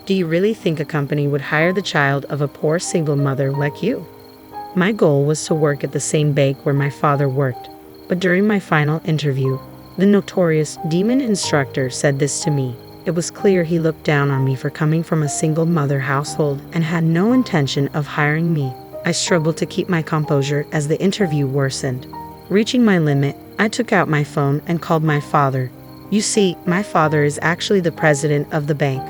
Do you really think a company would hire the child of a poor single mother like you? My goal was to work at the same bank where my father worked, but during my final interview, the notorious demon instructor said this to me. It was clear he looked down on me for coming from a single mother household and had no intention of hiring me. I struggled to keep my composure as the interview worsened. Reaching my limit, I took out my phone and called my father. You see, my father is actually the president of the bank.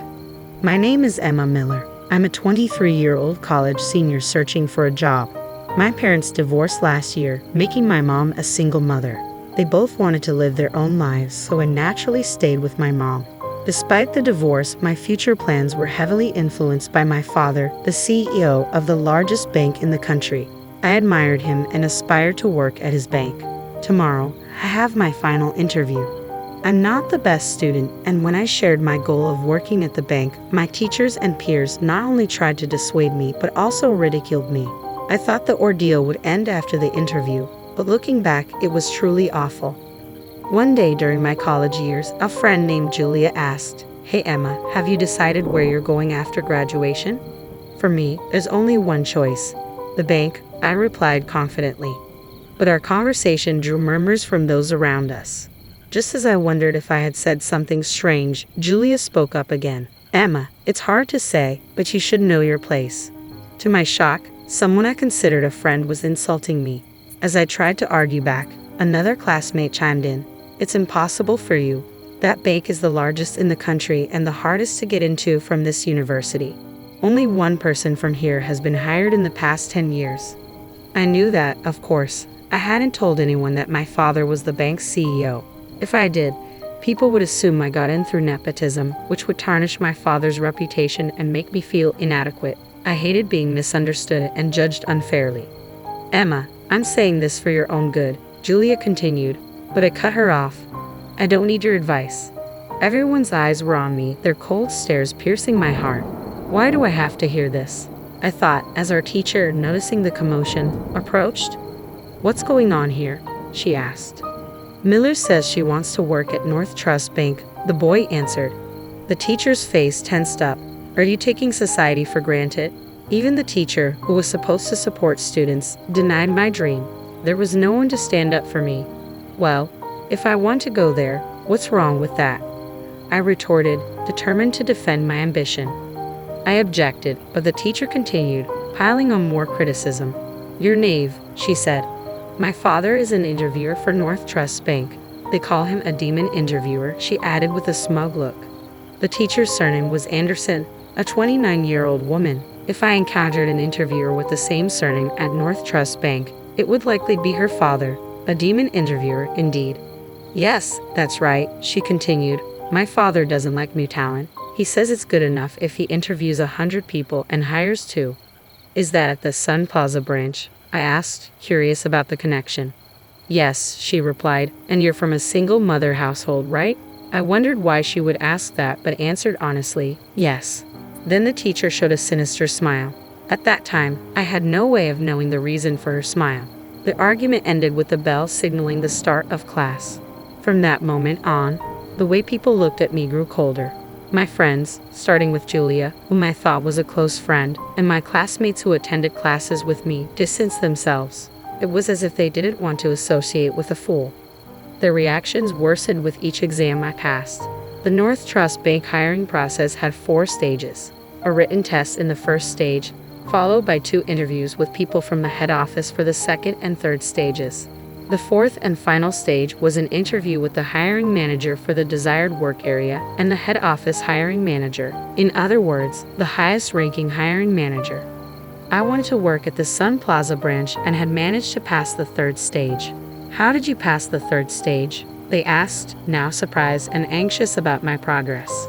My name is Emma Miller. I'm a 23-year-old college senior searching for a job. My parents divorced last year, making my mom a single mother. They both wanted to live their own lives, so I naturally stayed with my mom. Despite the divorce, my future plans were heavily influenced by my father, the CEO of the largest bank in the country. I admired him and aspired to work at his bank. Tomorrow, I have my final interview. I'm not the best student, and when I shared my goal of working at the bank, my teachers and peers not only tried to dissuade me, but also ridiculed me. I thought the ordeal would end after the interview, but looking back, it was truly awful. One day during my college years, a friend named Julia asked, "Hey Emma, have you decided where you're going after graduation?" For me, there's only one choice. The bank, I replied confidently. But our conversation drew murmurs from those around us. Just as I wondered if I had said something strange, Julia spoke up again. "Emma, it's hard to say, but you should know your place." To my shock, someone I considered a friend was insulting me. As I tried to argue back, another classmate chimed in. "It's impossible for you. That bank is the largest in the country and the hardest to get into from this university. Only one person from here has been hired in the past 10 years. I knew that, of course. I hadn't told anyone that my father was the bank's CEO. If I did, people would assume I got in through nepotism, which would tarnish my father's reputation and make me feel inadequate. I hated being misunderstood and judged unfairly. "Emma, I'm saying this for your own good," Julia continued, but I cut her off. "I don't need your advice." Everyone's eyes were on me, their cold stares piercing my heart. Why do I have to hear this? I thought, as our teacher, noticing the commotion, approached. "What's going on here?" she asked. "Miller says she wants to work at North Trust Bank," the boy answered. The teacher's face tensed up. "Are you taking society for granted?" Even the teacher, who was supposed to support students, denied my dream. There was no one to stand up for me. "Well, if I want to go there, what's wrong with that?" I retorted, determined to defend my ambition. I objected, but the teacher continued, piling on more criticism. "You're naive," she said. "My father is an interviewer for North Trust Bank. They call him a demon interviewer," she added with a smug look. The teacher's surname was Anderson, a 29-year-old woman. If I encountered an interviewer with the same surname at North Trust Bank, it would likely be her father, a demon interviewer indeed. "Yes, that's right," she continued. "My father doesn't like new talent. He says it's good enough if he interviews 100 people and hires 2. "Is that at the Sun Plaza branch?" I asked, curious about the connection. "Yes," she replied, "and you're from a single mother household, right?" I wondered why she would ask that, but answered honestly, "Yes." Then the teacher showed a sinister smile. At that time, I had no way of knowing the reason for her smile. The argument ended with the bell signaling the start of class. From that moment on, the way people looked at me grew colder. My friends, starting with Julia, whom I thought was a close friend, and my classmates who attended classes with me, distanced themselves. It was as if they didn't want to associate with a fool. Their reactions worsened with each exam I passed. The North Trust Bank hiring process had 4 stages. A written test in the first stage, followed by 2 interviews with people from the head office for the second and third stages. The 4th and final stage was an interview with the hiring manager for the desired work area and the head office hiring manager. In other words, the highest-ranking hiring manager. I wanted to work at the Sun Plaza branch and had managed to pass the 3rd stage. "How did you pass the 3rd stage?" they asked, now surprised and anxious about my progress.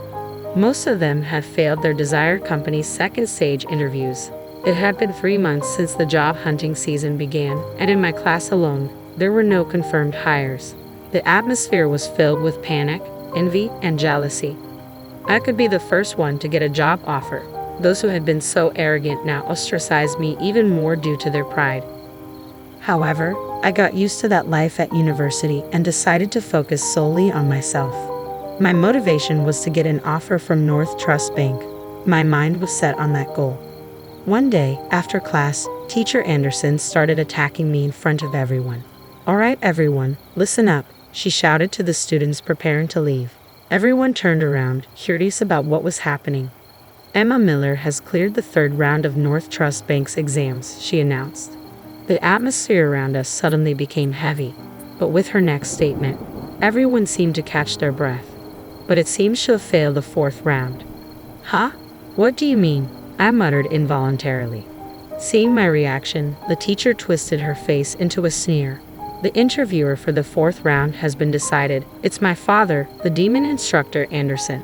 Most of them had failed their desired company's 2nd stage interviews. It had been 3 months since the job hunting season began, and in my class alone, there were no confirmed hires. The atmosphere was filled with panic, envy, and jealousy. I could be the first one to get a job offer. Those who had been so arrogant now ostracized me even more due to their pride. However, I got used to that life at university and decided to focus solely on myself. My motivation was to get an offer from North Trust Bank. My mind was set on that goal. One day, after class, Teacher Anderson started attacking me in front of everyone. "All right, everyone, listen up," she shouted to the students preparing to leave. Everyone turned around, curious about what was happening. "Emma Miller has cleared the third round of North Trust Bank's exams," she announced. The atmosphere around us suddenly became heavy, but with her next statement, everyone seemed to catch their breath. "But it seems she'll fail the fourth round." "Huh? What do you mean?" I muttered involuntarily. Seeing my reaction, the teacher twisted her face into a sneer. "The interviewer for the fourth round has been decided. It's my father, the demon instructor Anderson."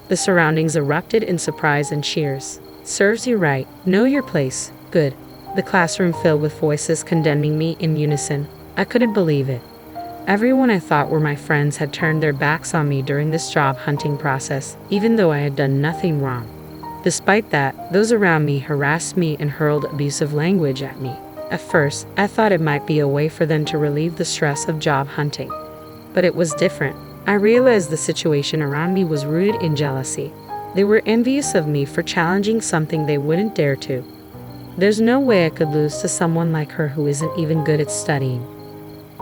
The surroundings erupted in surprise and cheers. "Serves you right. Know your place. Good." The classroom filled with voices condemning me in unison. I couldn't believe it. Everyone I thought were my friends had turned their backs on me during this job hunting process, even though I had done nothing wrong. Despite that, those around me harassed me and hurled abusive language at me. At first, I thought it might be a way for them to relieve the stress of job hunting. But it was different. I realized the situation around me was rooted in jealousy. They were envious of me for challenging something they wouldn't dare to. There's no way I could lose to someone like her who isn't even good at studying.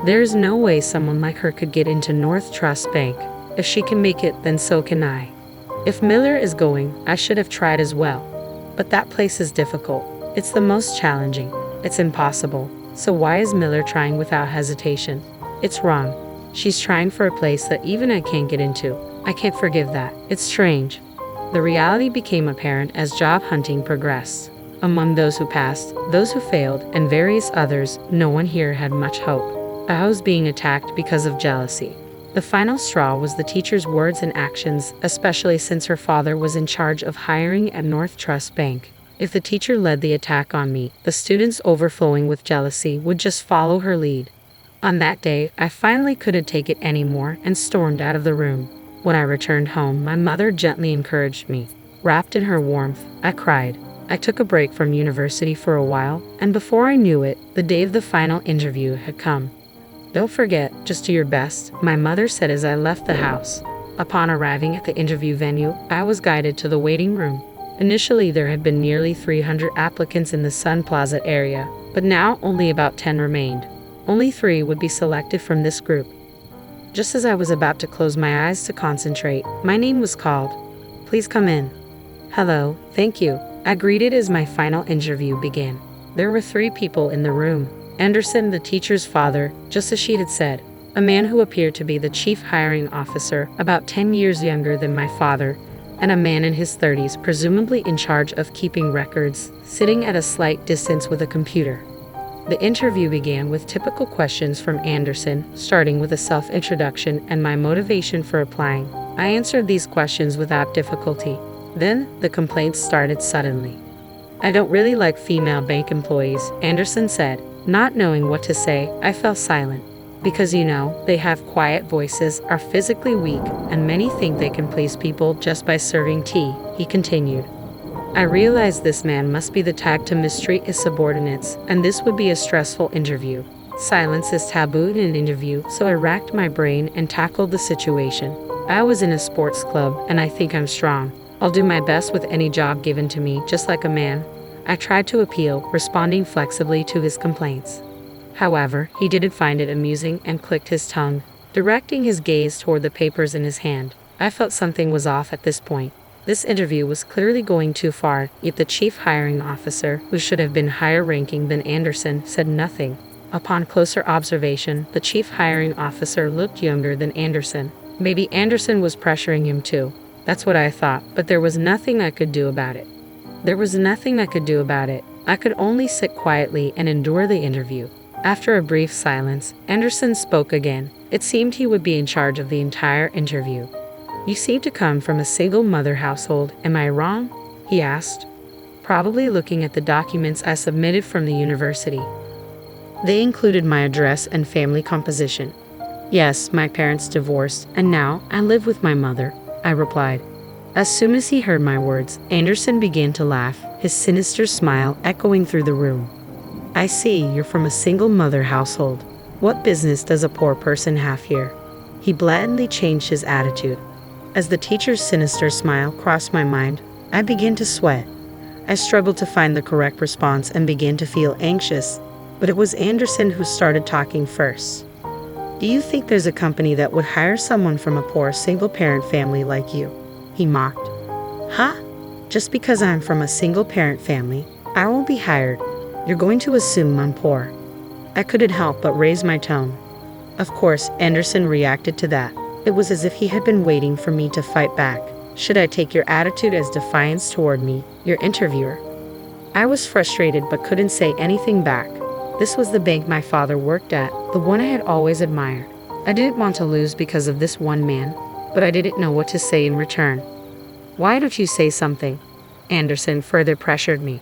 There is no way someone like her could get into North Trust Bank. If she can make it, then so can I. If Miller is going, I should have tried as well. But that place is difficult. It's the most challenging. It's impossible. So why is Miller trying without hesitation? It's wrong. She's trying for a place that even I can't get into. I can't forgive that. It's strange. The reality became apparent as job hunting progressed. Among those who passed, those who failed, and various others, no one here had much hope. I was being attacked because of jealousy. The final straw was the teacher's words and actions, especially since her father was in charge of hiring at North Trust Bank. If the teacher led the attack on me, the students overflowing with jealousy would just follow her lead. On that day, I finally couldn't take it anymore and stormed out of the room. When I returned home, my mother gently encouraged me. Wrapped in her warmth, I cried. I took a break from university for a while, and before I knew it, the day of the final interview had come. "Don't forget, just do your best," my mother said as I left the house. Upon arriving at the interview venue, I was guided to the waiting room. Initially, there had been nearly 300 applicants in the Sun Plaza area, but now only about 10 remained. Only 3 would be selected from this group. Just as I was about to close my eyes to concentrate, my name was called. "Please come in." "Hello, thank you," I greeted as my final interview began. There were 3 people in the room. Anderson, the teacher's father, just as she had said, a man who appeared to be the chief hiring officer, about 10 years younger than my father, and a man in his 30s, presumably in charge of keeping records, sitting at a slight distance with a computer. The interview began with typical questions from Anderson, starting with a self-introduction and my motivation for applying. I answered these questions without difficulty. Then, the complaints started suddenly. "I don't really like female bank employees," Anderson said. Not knowing what to say, I fell silent. "Because they have quiet voices, are physically weak, and many think they can please people just by serving tea," he continued. I realized this man must be the type to mistreat his subordinates, and this would be a stressful interview. Silence is taboo in an interview, so I racked my brain and tackled the situation. I was in a sports club, and I think I'm strong. I'll do my best with any job given to me, just like a man. I tried to appeal, responding flexibly to his complaints. However, he didn't find it amusing and clicked his tongue, directing his gaze toward the papers in his hand. I felt something was off at this point. This interview was clearly going too far, yet the chief hiring officer, who should have been higher ranking than Anderson, said nothing. Upon closer observation, the chief hiring officer looked younger than Anderson. Maybe Anderson was pressuring him too. That's what I thought, but there was nothing I could do about it. I could only sit quietly and endure the interview. After a brief silence, Anderson spoke again. It seemed he would be in charge of the entire interview. "You seem to come from a single mother household, am I wrong?" he asked, probably looking at the documents I submitted from the university. They included my address and family composition. "Yes, my parents divorced, and now I live with my mother," I replied. As soon as he heard my words, Anderson began to laugh, his sinister smile echoing through the room. "I see you're from a single mother household. What business does a poor person have here?" He blatantly changed his attitude. As the teacher's sinister smile crossed my mind, I began to sweat. I struggled to find the correct response and began to feel anxious, but it was Anderson who started talking first. Do you think there's a company that would hire someone from a poor single-parent family like you? He mocked. Huh? Just because I'm from a single-parent family, I won't be hired. You're going to assume I'm poor. I couldn't help but raise my tone. Of course, Anderson reacted to that. It was as if he had been waiting for me to fight back. Should I take your attitude as defiance toward me, your interviewer? I was frustrated but couldn't say anything back. This was the bank my father worked at, the one I had always admired. I didn't want to lose because of this one man, but I didn't know what to say in return. Why don't you say something? Anderson further pressured me.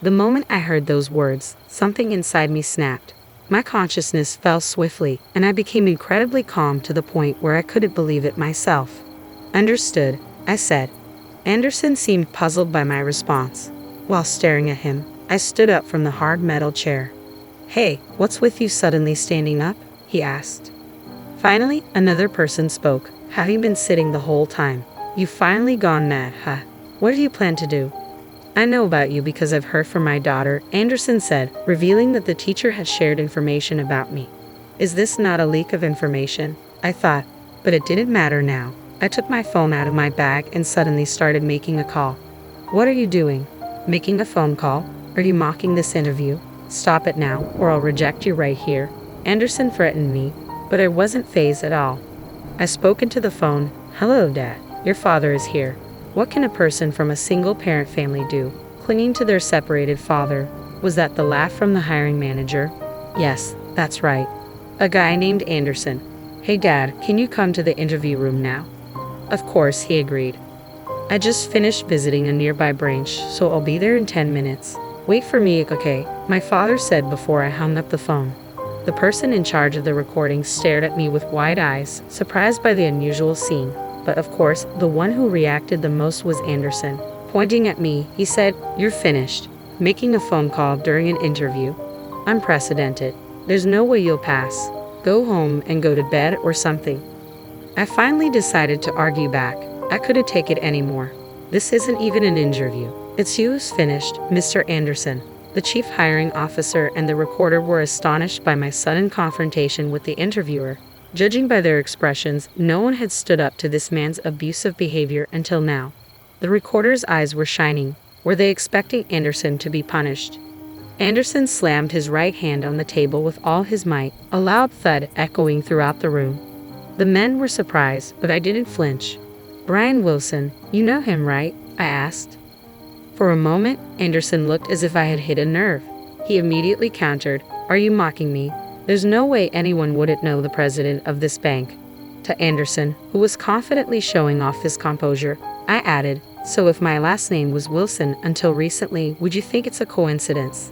The moment I heard those words, something inside me snapped. My consciousness fell swiftly, and I became incredibly calm to the point where I couldn't believe it myself. Understood, I said. Anderson seemed puzzled by my response. While staring at him, I stood up from the hard metal chair. Hey, what's with you suddenly standing up? He asked. Finally, another person spoke. Have you been sitting the whole time? You've finally gone mad, huh? What do you plan to do? I know about you because I've heard from my daughter, Anderson said, revealing that the teacher had shared information about me. Is this not a leak of information? I thought, but it didn't matter now. I took my phone out of my bag and suddenly started making a call. What are you doing? Making a phone call? Are you mocking this interview? Stop it now, or I'll reject you right here. Anderson threatened me, but I wasn't fazed at all. I spoke into the phone. Hello, Dad. Your father is here. What can a person from a single-parent family do, clinging to their separated father? Was that the laugh from the hiring manager? Yes, that's right. A guy named Anderson. Hey, Dad, can you come to the interview room now? Of course, he agreed. I just finished visiting a nearby branch, so I'll be there in 10 minutes. Wait for me, okay? My father said before I hung up the phone. The person in charge of the recording stared at me with wide eyes, surprised by the unusual scene. But of course, the one who reacted the most was Anderson. Pointing at me, he said, You're finished. Making a phone call during an interview? Unprecedented. There's no way you'll pass. Go home and go to bed or something. I finally decided to argue back. I couldn't take it anymore. This isn't even an interview. It's you who's finished, Mr. Anderson. The chief hiring officer and the recorder were astonished by my sudden confrontation with the interviewer. Judging by their expressions, no one had stood up to this man's abusive behavior until now. The recorder's eyes were shining. Were they expecting Anderson to be punished? Anderson slammed his right hand on the table with all his might, a loud thud echoing throughout the room. The men were surprised, but I didn't flinch. Brian Wilson, you know him, right? I asked. For a moment, Anderson looked as if I had hit a nerve. He immediately countered, Are you mocking me? There's no way anyone wouldn't know the president of this bank. To Anderson, who was confidently showing off his composure, I added, So if my last name was Wilson until recently, would you think it's a coincidence?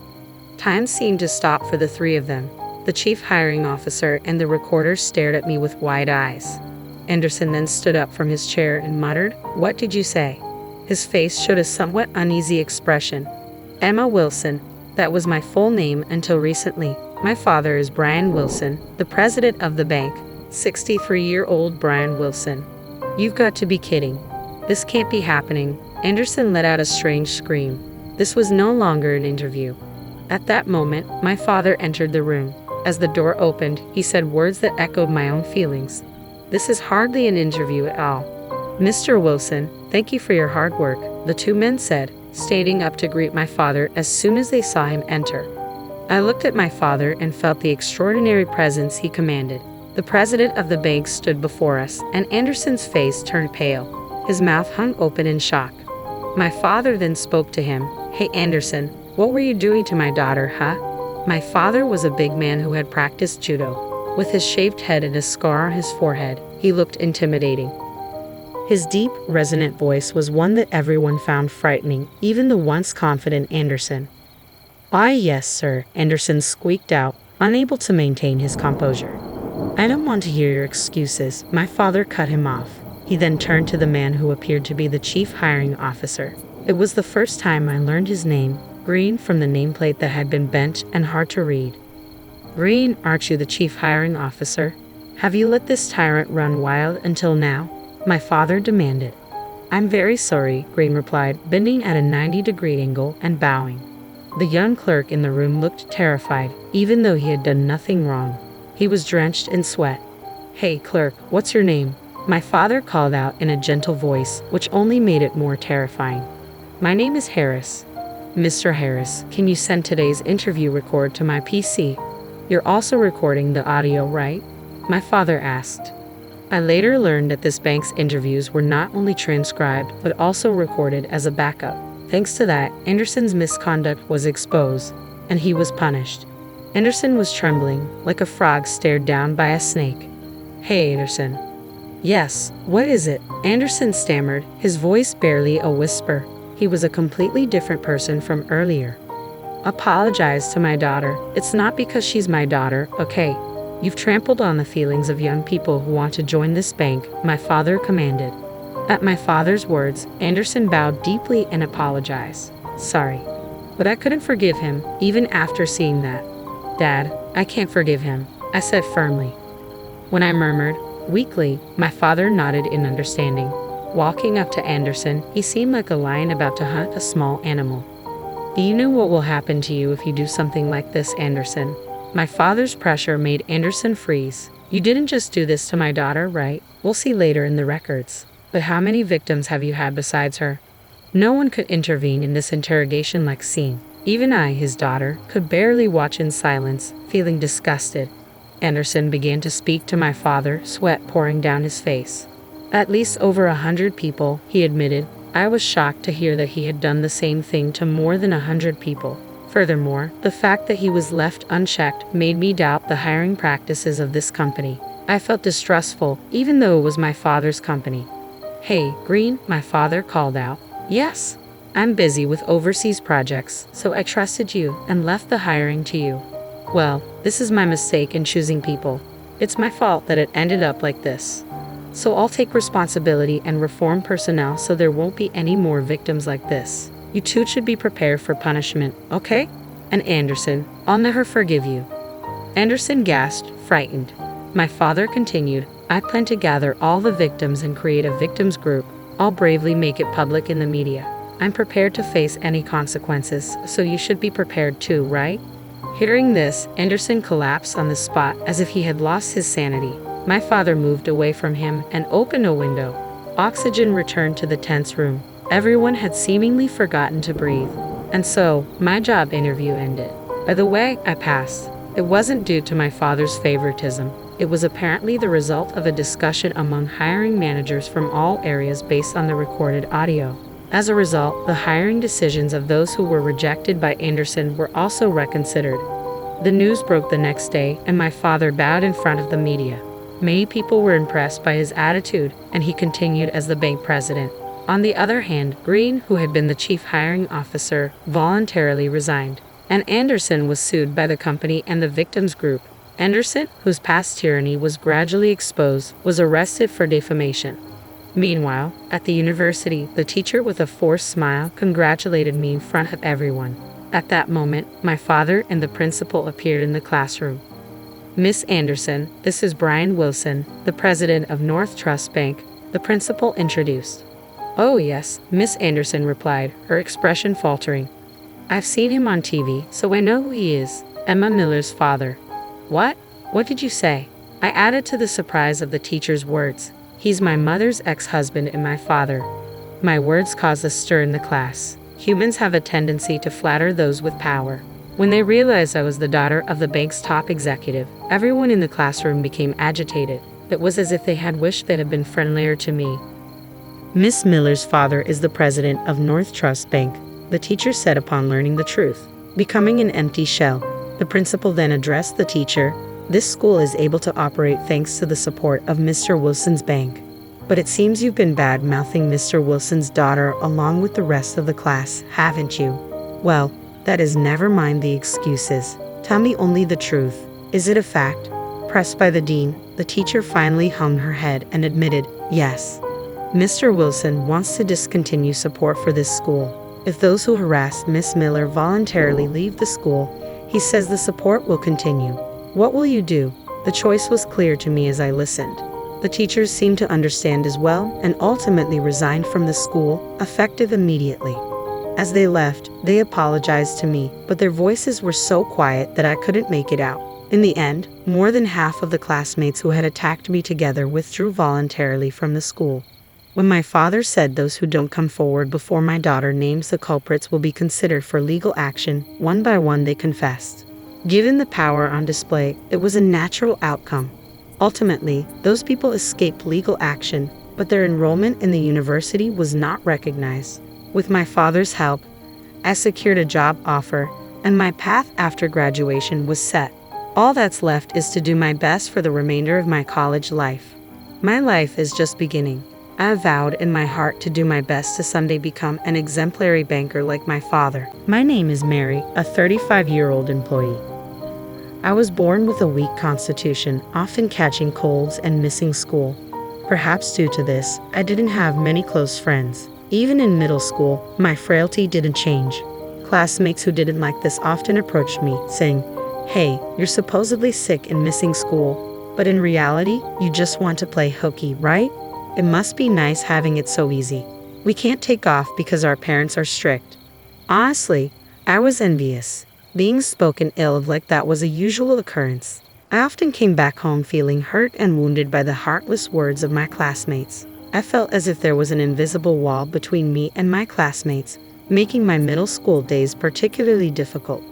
Time seemed to stop for the three of them. The chief hiring officer and the recorder stared at me with wide eyes. Anderson then stood up from his chair and muttered, What did you say? His face showed a somewhat uneasy expression. Emma Wilson. That was my full name until recently. My father is Brian Wilson, the president of the bank. 63-year-old Brian Wilson. You've got to be kidding. This can't be happening. Anderson let out a strange scream. This was no longer an interview. At that moment, my father entered the room. As the door opened, he said words that echoed my own feelings. This is hardly an interview at all. Mr. Wilson, thank you for your hard work, the two men said, standing up to greet my father as soon as they saw him enter. I looked at my father and felt the extraordinary presence he commanded. The president of the bank stood before us, and Anderson's face turned pale. His mouth hung open in shock. My father then spoke to him. Hey Anderson, what were you doing to my daughter, huh? My father was a big man who had practiced judo. With his shaved head and a scar on his forehead, he looked intimidating. His deep, resonant voice was one that everyone found frightening, even the once confident Anderson. Why, yes, sir, Anderson squeaked out, unable to maintain his composure. I don't want to hear your excuses. My father cut him off. He then turned to the man who appeared to be the chief hiring officer. It was the first time I learned his name, Green, from the nameplate that had been bent and hard to read. Green, aren't you the chief hiring officer? Have you let this tyrant run wild until now? My father demanded. I'm very sorry, Green replied, bending at a 90-degree angle and bowing. The young clerk in the room looked terrified, even though he had done nothing wrong. He was drenched in sweat. Hey, clerk, what's your name? My father called out in a gentle voice, which only made it more terrifying. My name is Harris. Mr. Harris, can you send today's interview record to my PC? You're also recording the audio, right? My father asked. I later learned that this bank's interviews were not only transcribed, but also recorded as a backup. Thanks to that, Anderson's misconduct was exposed, and he was punished. Anderson was trembling, like a frog stared down by a snake. Hey, Anderson. Yes, what is it? Anderson stammered, his voice barely a whisper. He was a completely different person from earlier. Apologize to my daughter. It's not because she's my daughter, okay? You've trampled on the feelings of young people who want to join this bank, my father commanded. At my father's words, Anderson bowed deeply and apologized. Sorry. But I couldn't forgive him, even after seeing that. Dad, I can't forgive him, I said firmly. When I murmured, weakly, my father nodded in understanding. Walking up to Anderson, he seemed like a lion about to hunt a small animal. Do you know what will happen to you if you do something like this, Anderson? My father's pressure made Anderson freeze. You didn't just do this to my daughter, right? We'll see later in the records. But how many victims have you had besides her? No one could intervene in this interrogation-like scene. Even I, his daughter, could barely watch in silence, feeling disgusted. Anderson began to speak to my father, sweat pouring down his face. At least over 100 people, he admitted. I was shocked to hear that he had done the same thing to more than 100 people. Furthermore, the fact that he was left unchecked made me doubt the hiring practices of this company. I felt distrustful, even though it was my father's company. Hey, Green, my father called out. Yes, I'm busy with overseas projects, so I trusted you and left the hiring to you. Well, this is my mistake in choosing people. It's my fault that it ended up like this. So I'll take responsibility and reform personnel so there won't be any more victims like this. You two should be prepared for punishment, okay? And Anderson, I'll never forgive you. Anderson gasped, frightened. My father continued, I plan to gather all the victims and create a victims group. I'll bravely make it public in the media. I'm prepared to face any consequences, so you should be prepared too, right? Hearing this, Anderson collapsed on the spot as if he had lost his sanity. My father moved away from him and opened a window. Oxygen returned to the tense room. Everyone had seemingly forgotten to breathe. And so, my job interview ended. By the way, I passed. It wasn't due to my father's favoritism. It was apparently the result of a discussion among hiring managers from all areas based on the recorded audio. As a result, the hiring decisions of those who were rejected by Anderson were also reconsidered. The news broke the next day, and my father bowed in front of the media. Many people were impressed by his attitude, and he continued as the bank president. On the other hand, Green, who had been the chief hiring officer, voluntarily resigned, and Anderson was sued by the company and the victims group. Anderson, whose past tyranny was gradually exposed, was arrested for defamation. Meanwhile, at the university, the teacher with a forced smile congratulated me in front of everyone. At that moment, my father and the principal appeared in the classroom. Miss Anderson, this is Brian Wilson, the president of North Trust Bank, the principal introduced. Oh yes, Miss Anderson replied, her expression faltering. I've seen him on TV, so I know who he is. Emma Miller's father. What? What did you say? I added to the surprise of the teacher's words. He's my mother's ex-husband and my father. My words caused a stir in the class. Humans have a tendency to flatter those with power. When they realized I was the daughter of the bank's top executive, everyone in the classroom became agitated. It was as if they had wished they had been friendlier to me. Miss Miller's father is the president of North Trust Bank, the teacher said upon learning the truth. Becoming an empty shell, the principal then addressed the teacher. This school is able to operate thanks to the support of Mr. Wilson's bank. But it seems you've been bad-mouthing Mr. Wilson's daughter along with the rest of the class, haven't you? Well, that is never mind the excuses. Tell me only the truth. Is it a fact? Pressed by the dean, the teacher finally hung her head and admitted, yes. Mr. Wilson wants to discontinue support for this school. If those who harassed Miss Miller voluntarily leave the school, he says the support will continue. What will you do? The choice was clear to me as I listened. The teachers seemed to understand as well and ultimately resigned from the school, effective immediately. As they left, they apologized to me, but their voices were so quiet that I couldn't make it out. In the end, more than half of the classmates who had attacked me together withdrew voluntarily from the school. When my father said those who don't come forward before my daughter names the culprits will be considered for legal action, one by one they confessed. Given the power on display, it was a natural outcome. Ultimately, those people escaped legal action, but their enrollment in the university was not recognized. With my father's help, I secured a job offer, and my path after graduation was set. All that's left is to do my best for the remainder of my college life. My life is just beginning. I vowed in my heart to do my best to someday become an exemplary banker like my father. My name is Mary, a 35-year-old employee. I was born with a weak constitution, often catching colds and missing school. Perhaps due to this, I didn't have many close friends. Even in middle school, my frailty didn't change. Classmates who didn't like this often approached me, saying, "Hey, you're supposedly sick and missing school, but in reality, you just want to play hooky, right? It must be nice having it so easy. We can't take off because our parents are strict." Honestly, I was envious. Being spoken ill of like that was a usual occurrence. I often came back home feeling hurt and wounded by the heartless words of my classmates. I felt as if there was an invisible wall between me and my classmates, making my middle school days particularly difficult.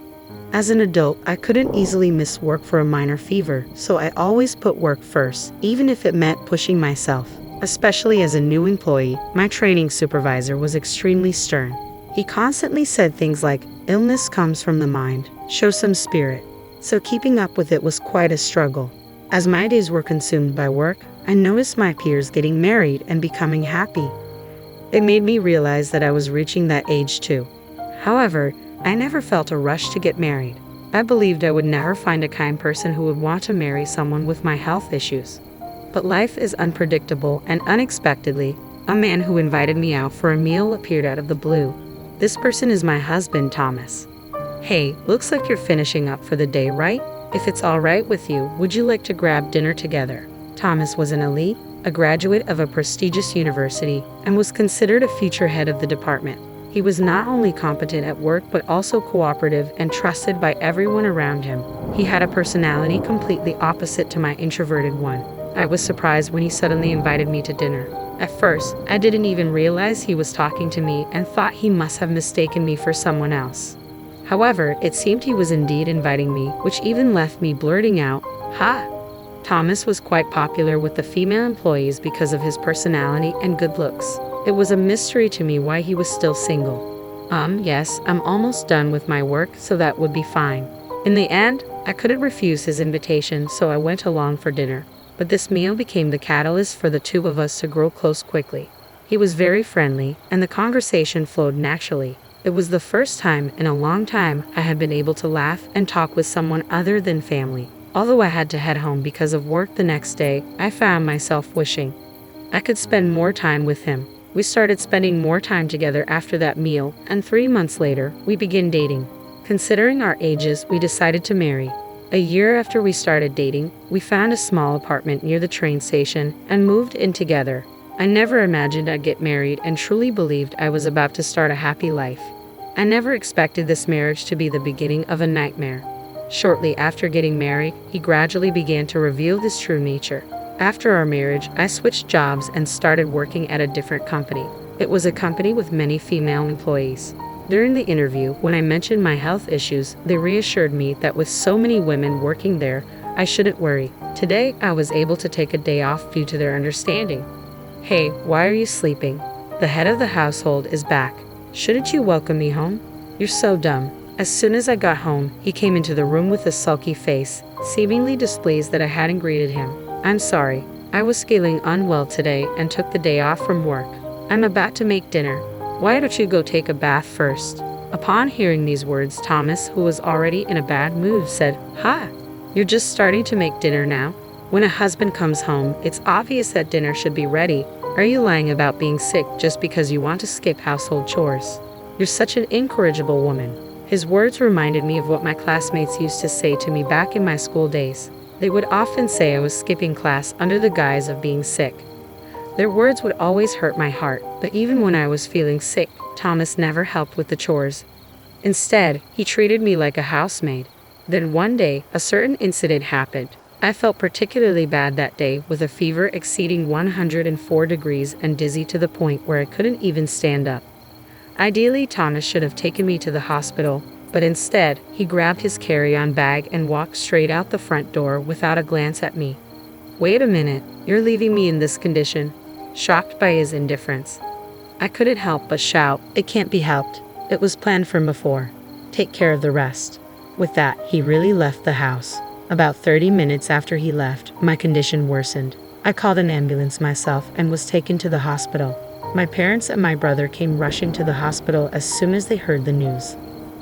As an adult, I couldn't easily miss work for a minor fever, so I always put work first, even if it meant pushing myself. Especially as a new employee, my training supervisor was extremely stern. He constantly said things like, "Illness comes from the mind, show some spirit." So keeping up with it was quite a struggle. As my days were consumed by work, I noticed my peers getting married and becoming happy. It made me realize that I was reaching that age too. However, I never felt a rush to get married. I believed I would never find a kind person who would want to marry someone with my health issues. But life is unpredictable, and unexpectedly, a man who invited me out for a meal appeared out of the blue. This person is my husband, Thomas. "Hey, looks like you're finishing up for the day, right? If it's all right with you, would you like to grab dinner together?" Thomas was an elite, a graduate of a prestigious university, and was considered a future head of the department. He was not only competent at work but also cooperative and trusted by everyone around him. He had a personality completely opposite to my introverted one. I was surprised when he suddenly invited me to dinner. At first, I didn't even realize he was talking to me and thought he must have mistaken me for someone else. However, it seemed he was indeed inviting me, which even left me blurting out, "Ha!" Thomas was quite popular with the female employees because of his personality and good looks. It was a mystery to me why he was still single. Yes, I'm almost done with my work, so that would be fine. In the end, I couldn't refuse his invitation, so I went along for dinner. But this meal became the catalyst for the two of us to grow close quickly. He was very friendly, and the conversation flowed naturally. It was the first time in a long time I had been able to laugh and talk with someone other than family. Although I had to head home because of work the next day, I found myself wishing I could spend more time with him. We started spending more time together after that meal, and 3 months later, we began dating. Considering our ages, we decided to marry. A year after we started dating, we found a small apartment near the train station and moved in together. I never imagined I'd get married and truly believed I was about to start a happy life. I never expected this marriage to be the beginning of a nightmare. Shortly after getting married, he gradually began to reveal his true nature. After our marriage, I switched jobs and started working at a different company. It was a company with many female employees. During the interview, when I mentioned my health issues, they reassured me that with so many women working there, I shouldn't worry. Today, I was able to take a day off due to their understanding. "Hey, why are you sleeping? The head of the household is back. Shouldn't you welcome me home? You're so dumb." As soon as I got home, he came into the room with a sulky face, seemingly displeased that I hadn't greeted him. "I'm sorry. I was feeling unwell today and took the day off from work. I'm about to make dinner. Why don't you go take a bath first?" Upon hearing these words, Thomas, who was already in a bad mood, said, "Ha! You're just starting to make dinner now? When a husband comes home, it's obvious that dinner should be ready. Are you lying about being sick just because you want to skip household chores? You're such an incorrigible woman." His words reminded me of what my classmates used to say to me back in my school days. They would often say I was skipping class under the guise of being sick. Their words would always hurt my heart, but even when I was feeling sick, Thomas never helped with the chores. Instead, he treated me like a housemaid. Then one day, a certain incident happened. I felt particularly bad that day, with a fever exceeding 104 degrees and dizzy to the point where I couldn't even stand up. Ideally, Thomas should have taken me to the hospital, but instead, he grabbed his carry-on bag and walked straight out the front door without a glance at me. "Wait a minute, you're leaving me in this condition?" Shocked by his indifference, I couldn't help but shout, "It can't be helped. It was planned from before. Take care of the rest." With that, he really left the house. About 30 minutes after he left, my condition worsened. I called an ambulance myself and was taken to the hospital. My parents and my brother came rushing to the hospital as soon as they heard the news.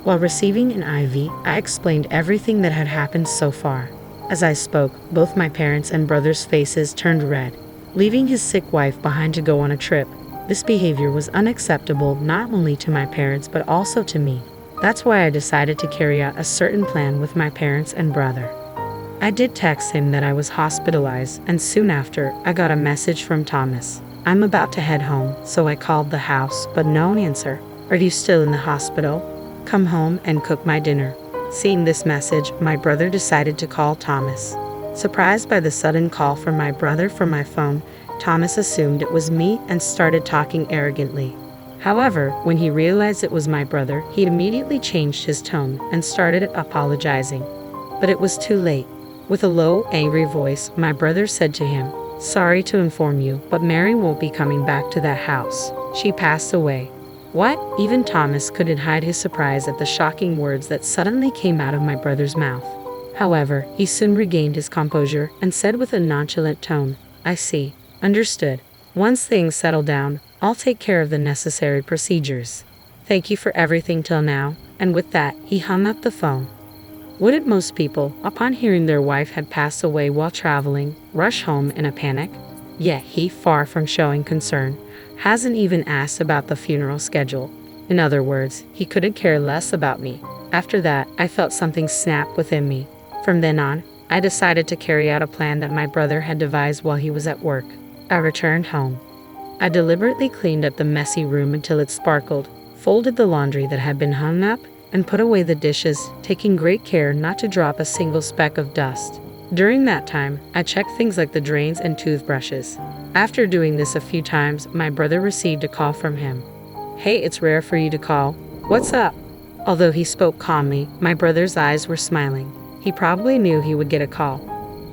While receiving an IV, I explained everything that had happened so far. As I spoke, both my parents' and brother's faces turned red. Leaving his sick wife behind to go on a trip, this behavior was unacceptable not only to my parents but also to me. That's why I decided to carry out a certain plan with my parents and brother. I did text him that I was hospitalized, and soon after, I got a message from Thomas. "I'm about to head home," so I called the house, but no answer. "Are you still in the hospital? Come home and cook my dinner." Seeing this message, my brother decided to call Thomas. Surprised by the sudden call from my brother from my phone, Thomas assumed it was me and started talking arrogantly. However, when he realized it was my brother, he immediately changed his tone and started apologizing. But it was too late. With a low, angry voice, my brother said to him, "Sorry to inform you, but Mary won't be coming back to that house. She passed away." What? Even Thomas couldn't hide his surprise at the shocking words that suddenly came out of my brother's mouth. However, he soon regained his composure and said with a nonchalant tone, "I see. Understood. Once things settle down, I'll take care of the necessary procedures. Thank you for everything till now," and with that, he hung up the phone. Wouldn't most people, upon hearing their wife had passed away while traveling, rush home in a panic? Yet he, far from showing concern, hasn't even asked about the funeral schedule. In other words, he couldn't care less about me. After that, I felt something snap within me. From then on, I decided to carry out a plan that my brother had devised while he was at work. I returned home. I deliberately cleaned up the messy room until it sparkled, folded the laundry that had been hung up, and put away the dishes, taking great care not to drop a single speck of dust. During that time, I checked things like the drains and toothbrushes. After doing this a few times, my brother received a call from him. "Hey, it's rare for you to call. What's up?" Although he spoke calmly, my brother's eyes were smiling. He probably knew he would get a call.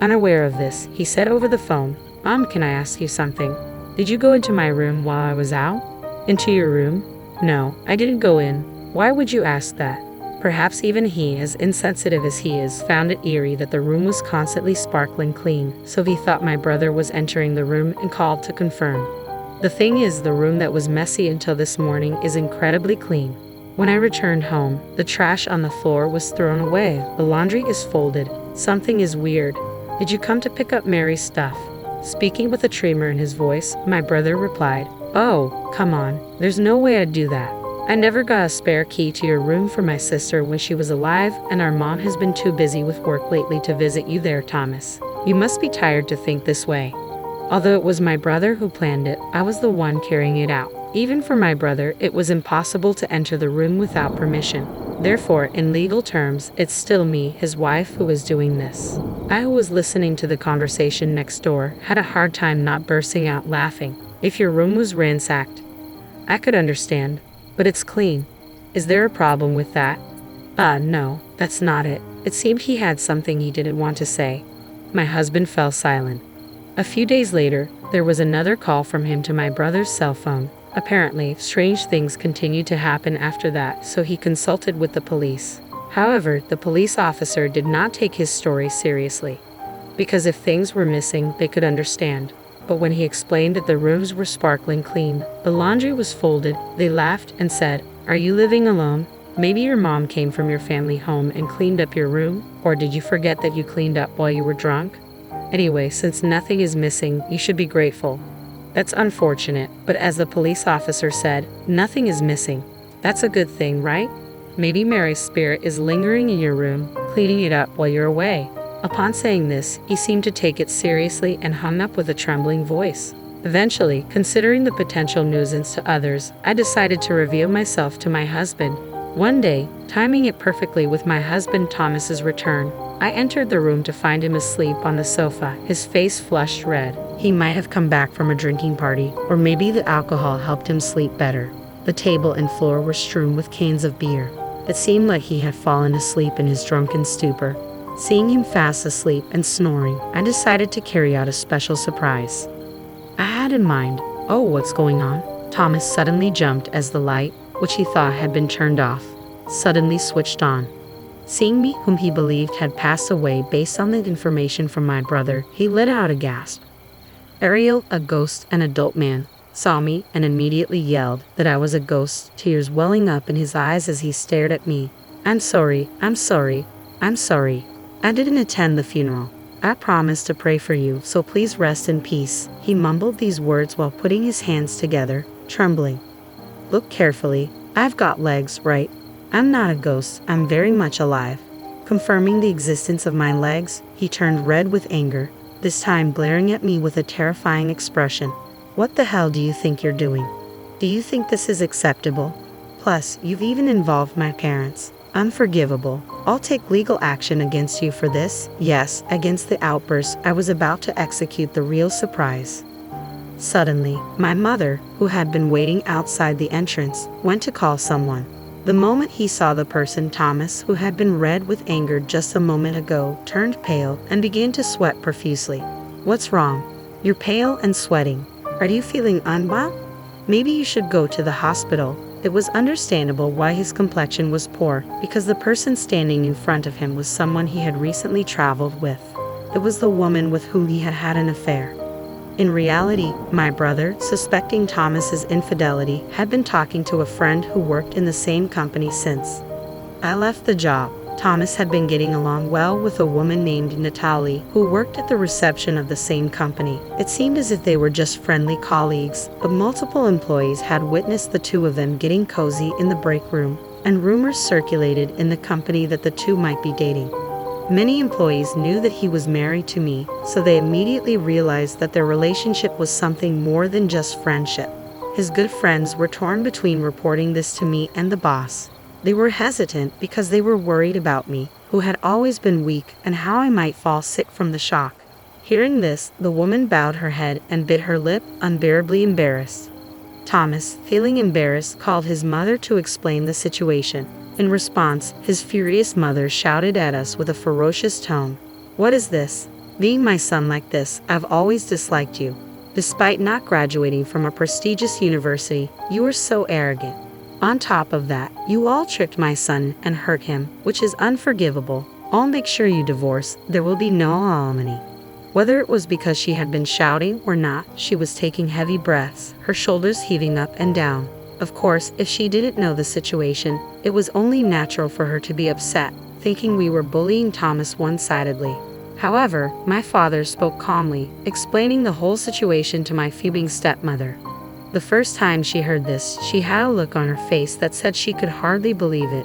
Unaware of this, he said over the phone, Can I ask you something? Did you go into my room while I was out?" "Into your room? No, I didn't go in. Why would you ask that?" Perhaps even he, as insensitive as he is, found it eerie that the room was constantly sparkling clean, so he thought my brother was entering the room and called to confirm. The thing is, the room that was messy until this morning is incredibly clean. When I returned home, the trash on the floor was thrown away, the laundry is folded. Something is weird. "Did you come to pick up Mary's stuff?" Speaking with a tremor in his voice, my brother replied, "Oh, come on, there's no way I'd do that. I never got a spare key to your room for my sister when she was alive, and our mom has been too busy with work lately to visit you there, Thomas. You must be tired to think this way." Although it was my brother who planned it, I was the one carrying it out. Even for my brother, it was impossible to enter the room without permission. Therefore, in legal terms, it's still me, his wife, who is doing this. I, who was listening to the conversation next door, had a hard time not bursting out laughing. If your room was ransacked, I could understand. But it's clean. Is there a problem with that? No, that's not it. It seemed he had something he didn't want to say. My husband fell silent. A few days later, there was another call from him to my brother's cell phone. Apparently, strange things continued to happen after that, so he consulted with the police. However, the police officer did not take his story seriously. Because if things were missing, they could understand. But when he explained that the rooms were sparkling clean, the laundry was folded, they laughed and said, "Are you living alone? Maybe your mom came from your family home and cleaned up your room? Or did you forget that you cleaned up while you were drunk? Anyway, since nothing is missing, you should be grateful." That's unfortunate, but as the police officer said, nothing is missing. That's a good thing, right? Maybe Mary's spirit is lingering in your room, cleaning it up while you're away. Upon saying this, he seemed to take it seriously and hung up with a trembling voice. Eventually, considering the potential nuisance to others, I decided to reveal myself to my husband. One day, timing it perfectly with my husband Thomas's return, I entered the room to find him asleep on the sofa, his face flushed red. He might have come back from a drinking party, or maybe the alcohol helped him sleep better. The table and floor were strewn with cans of beer. It seemed like he had fallen asleep in his drunken stupor. Seeing him fast asleep and snoring, I decided to carry out a special surprise. I had in mind, oh, what's going on? Thomas suddenly jumped as the light, which he thought had been turned off, suddenly switched on. Seeing me, whom he believed had passed away based on the information from my brother, he let out a gasp. Ariel, a ghost, an adult man, saw me and immediately yelled that I was a ghost, tears welling up in his eyes as he stared at me. I'm sorry. I didn't attend the funeral. I promised to pray for you, so please rest in peace. He mumbled these words while putting his hands together, trembling. Look carefully. I've got legs, right? I'm not a ghost. I'm very much alive. Confirming the existence of my legs, he turned red with anger, this time glaring at me with a terrifying expression. What the hell do you think you're doing? Do you think this is acceptable? Plus, you've even involved my parents. Unforgivable. I'll take legal action against you for this. Yes, against the outburst, I was about to execute the real surprise. Suddenly, my mother, who had been waiting outside the entrance, went to call someone. The moment he saw the person, Thomas, who had been red with anger just a moment ago, turned pale and began to sweat profusely. What's wrong? You're pale and sweating. Are you feeling unwell? Maybe you should go to the hospital. It was understandable why his complexion was poor, because the person standing in front of him was someone he had recently traveled with. It was the woman with whom he had had an affair. In reality, my brother, suspecting Thomas's infidelity, had been talking to a friend who worked in the same company since I left the job. Thomas had been getting along well with a woman named Natalie, who worked at the reception of the same company. It seemed as if they were just friendly colleagues, but multiple employees had witnessed the two of them getting cozy in the break room, and rumors circulated in the company that the two might be dating. Many employees knew that he was married to me, so they immediately realized that their relationship was something more than just friendship. His good friends were torn between reporting this to me and the boss. They were hesitant because they were worried about me, who had always been weak, and how I might fall sick from the shock. Hearing this, the woman bowed her head and bit her lip, unbearably embarrassed. Thomas, feeling embarrassed, called his mother to explain the situation. In response, his furious mother shouted at us with a ferocious tone. What is this? Being my son like this, I've always disliked you. Despite not graduating from a prestigious university, you are so arrogant. On top of that, you all tricked my son and hurt him, which is unforgivable. I'll make sure you divorce. There will be no alimony. Whether it was because she had been shouting or not, she was taking heavy breaths, her shoulders heaving up and down. Of course, if she didn't know the situation, it was only natural for her to be upset, thinking we were bullying Thomas one-sidedly. However, my father spoke calmly, explaining the whole situation to my fuming stepmother. The first time she heard this, she had a look on her face that said she could hardly believe it.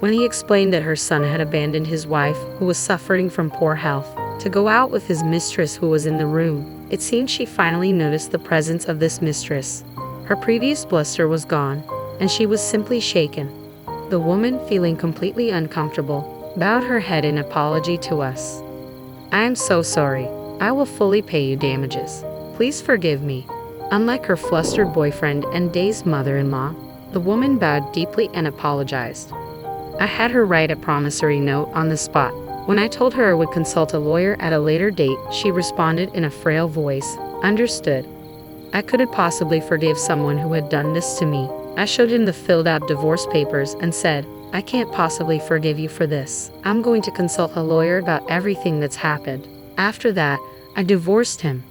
When he explained that her son had abandoned his wife, who was suffering from poor health, to go out with his mistress who was in the room, it seemed she finally noticed the presence of this mistress. Her previous bluster was gone, and she was simply shaken. The woman, feeling completely uncomfortable, bowed her head in apology to us. I am so sorry. I will fully pay you damages. Please forgive me. Unlike her flustered boyfriend and dazed mother-in-law, the woman bowed deeply and apologized. I had her write a promissory note on the spot. When I told her I would consult a lawyer at a later date, she responded in a frail voice, "Understood." I couldn't possibly forgive someone who had done this to me. I showed him the filled-out divorce papers and said, "I can't possibly forgive you for this. I'm going to consult a lawyer about everything that's happened." After that, I divorced him.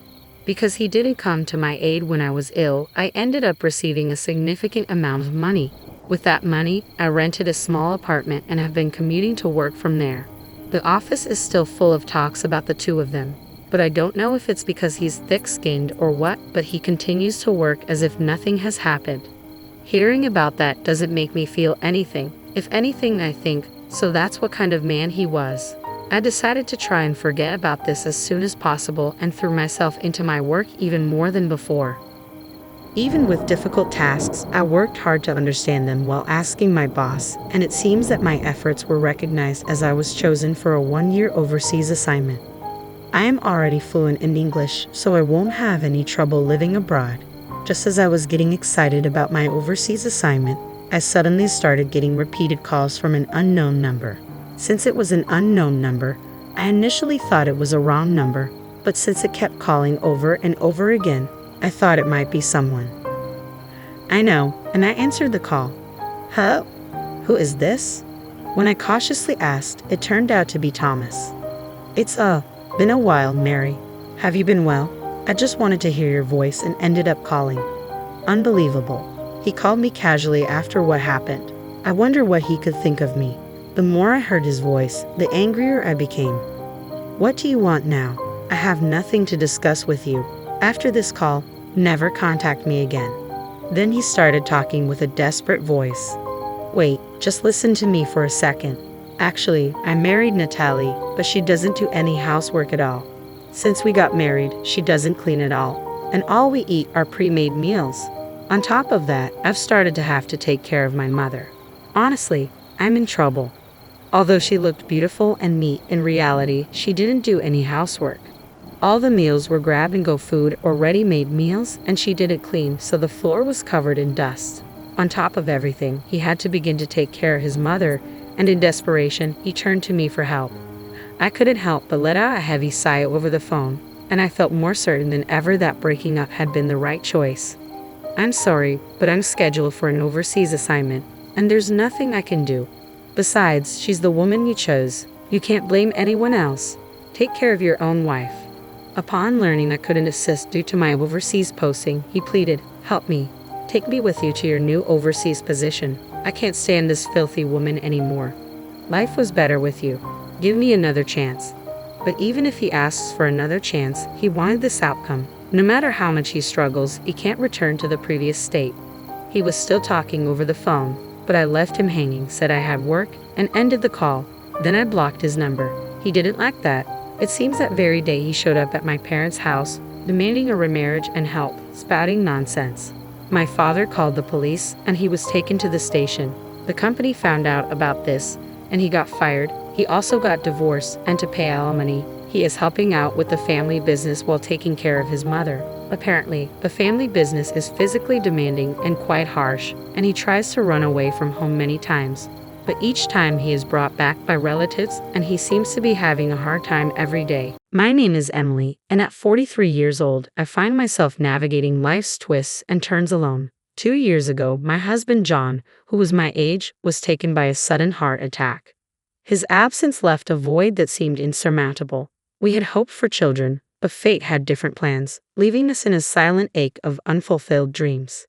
Because he didn't come to my aid when I was ill, I ended up receiving a significant amount of money. With that money, I rented a small apartment and have been commuting to work from there. The office is still full of talks about the two of them, but I don't know if it's because he's thick-skinned or what, but he continues to work as if nothing has happened. Hearing about that doesn't make me feel anything. If anything, I think, so that's what kind of man he was. I decided to try and forget about this as soon as possible and threw myself into my work even more than before. Even with difficult tasks, I worked hard to understand them while asking my boss, and it seems that my efforts were recognized as I was chosen for a 1-year overseas assignment. I am already fluent in English, so I won't have any trouble living abroad. Just as I was getting excited about my overseas assignment, I suddenly started getting repeated calls from an unknown number. Since it was an unknown number, I initially thought it was a wrong number, but since it kept calling over and over again, I thought it might be someone I know, and I answered the call. Hello? Who is this? When I cautiously asked, it turned out to be Thomas. It's been a while, Mary. Have you been well? I just wanted to hear your voice and ended up calling. Unbelievable. He called me casually after what happened. I wonder what he could think of me. The more I heard his voice, the angrier I became. What do you want now? I have nothing to discuss with you. After this call, never contact me again. Then he started talking with a desperate voice. Wait, just listen to me for a second. Actually, I married Natalie, but she doesn't do any housework at all. Since we got married, she doesn't clean at all, and all we eat are pre-made meals. On top of that, I've started to have to take care of my mother. Honestly, I'm in trouble. Although she looked beautiful and neat, in reality, she didn't do any housework. All the meals were grab-and-go food or ready-made meals, and she didn't clean, so the floor was covered in dust. On top of everything, he had to begin to take care of his mother, and in desperation, he turned to me for help. I couldn't help but let out a heavy sigh over the phone, and I felt more certain than ever that breaking up had been the right choice. I'm sorry, but I'm scheduled for an overseas assignment, and there's nothing I can do. Besides, she's the woman you chose. You can't blame anyone else. Take care of your own wife. Upon learning I couldn't assist due to my overseas posting, he pleaded, help me. Take me with you to your new overseas position. I can't stand this filthy woman anymore. Life was better with you. Give me another chance. But even if he asks for another chance, he wanted this outcome. No matter how much he struggles, he can't return to the previous state. He was still talking over the phone, but I left him hanging, said I had work, and ended the call. Then I blocked his number. He didn't like that. It seems that very day he showed up at my parents' house, demanding a remarriage and help, spouting nonsense. My father called the police, and he was taken to the station. The company found out about this, and he got fired. He also got divorced, and to pay alimony, he is helping out with the family business while taking care of his mother. Apparently, the family business is physically demanding and quite harsh, and he tries to run away from home many times. But each time he is brought back by relatives, and he seems to be having a hard time every day. My name is Emily, and at 43 years old, I find myself navigating life's twists and turns alone. 2 years ago, my husband John, who was my age, was taken by a sudden heart attack. His absence left a void that seemed insurmountable. We had hoped for children, but fate had different plans, leaving us in a silent ache of unfulfilled dreams.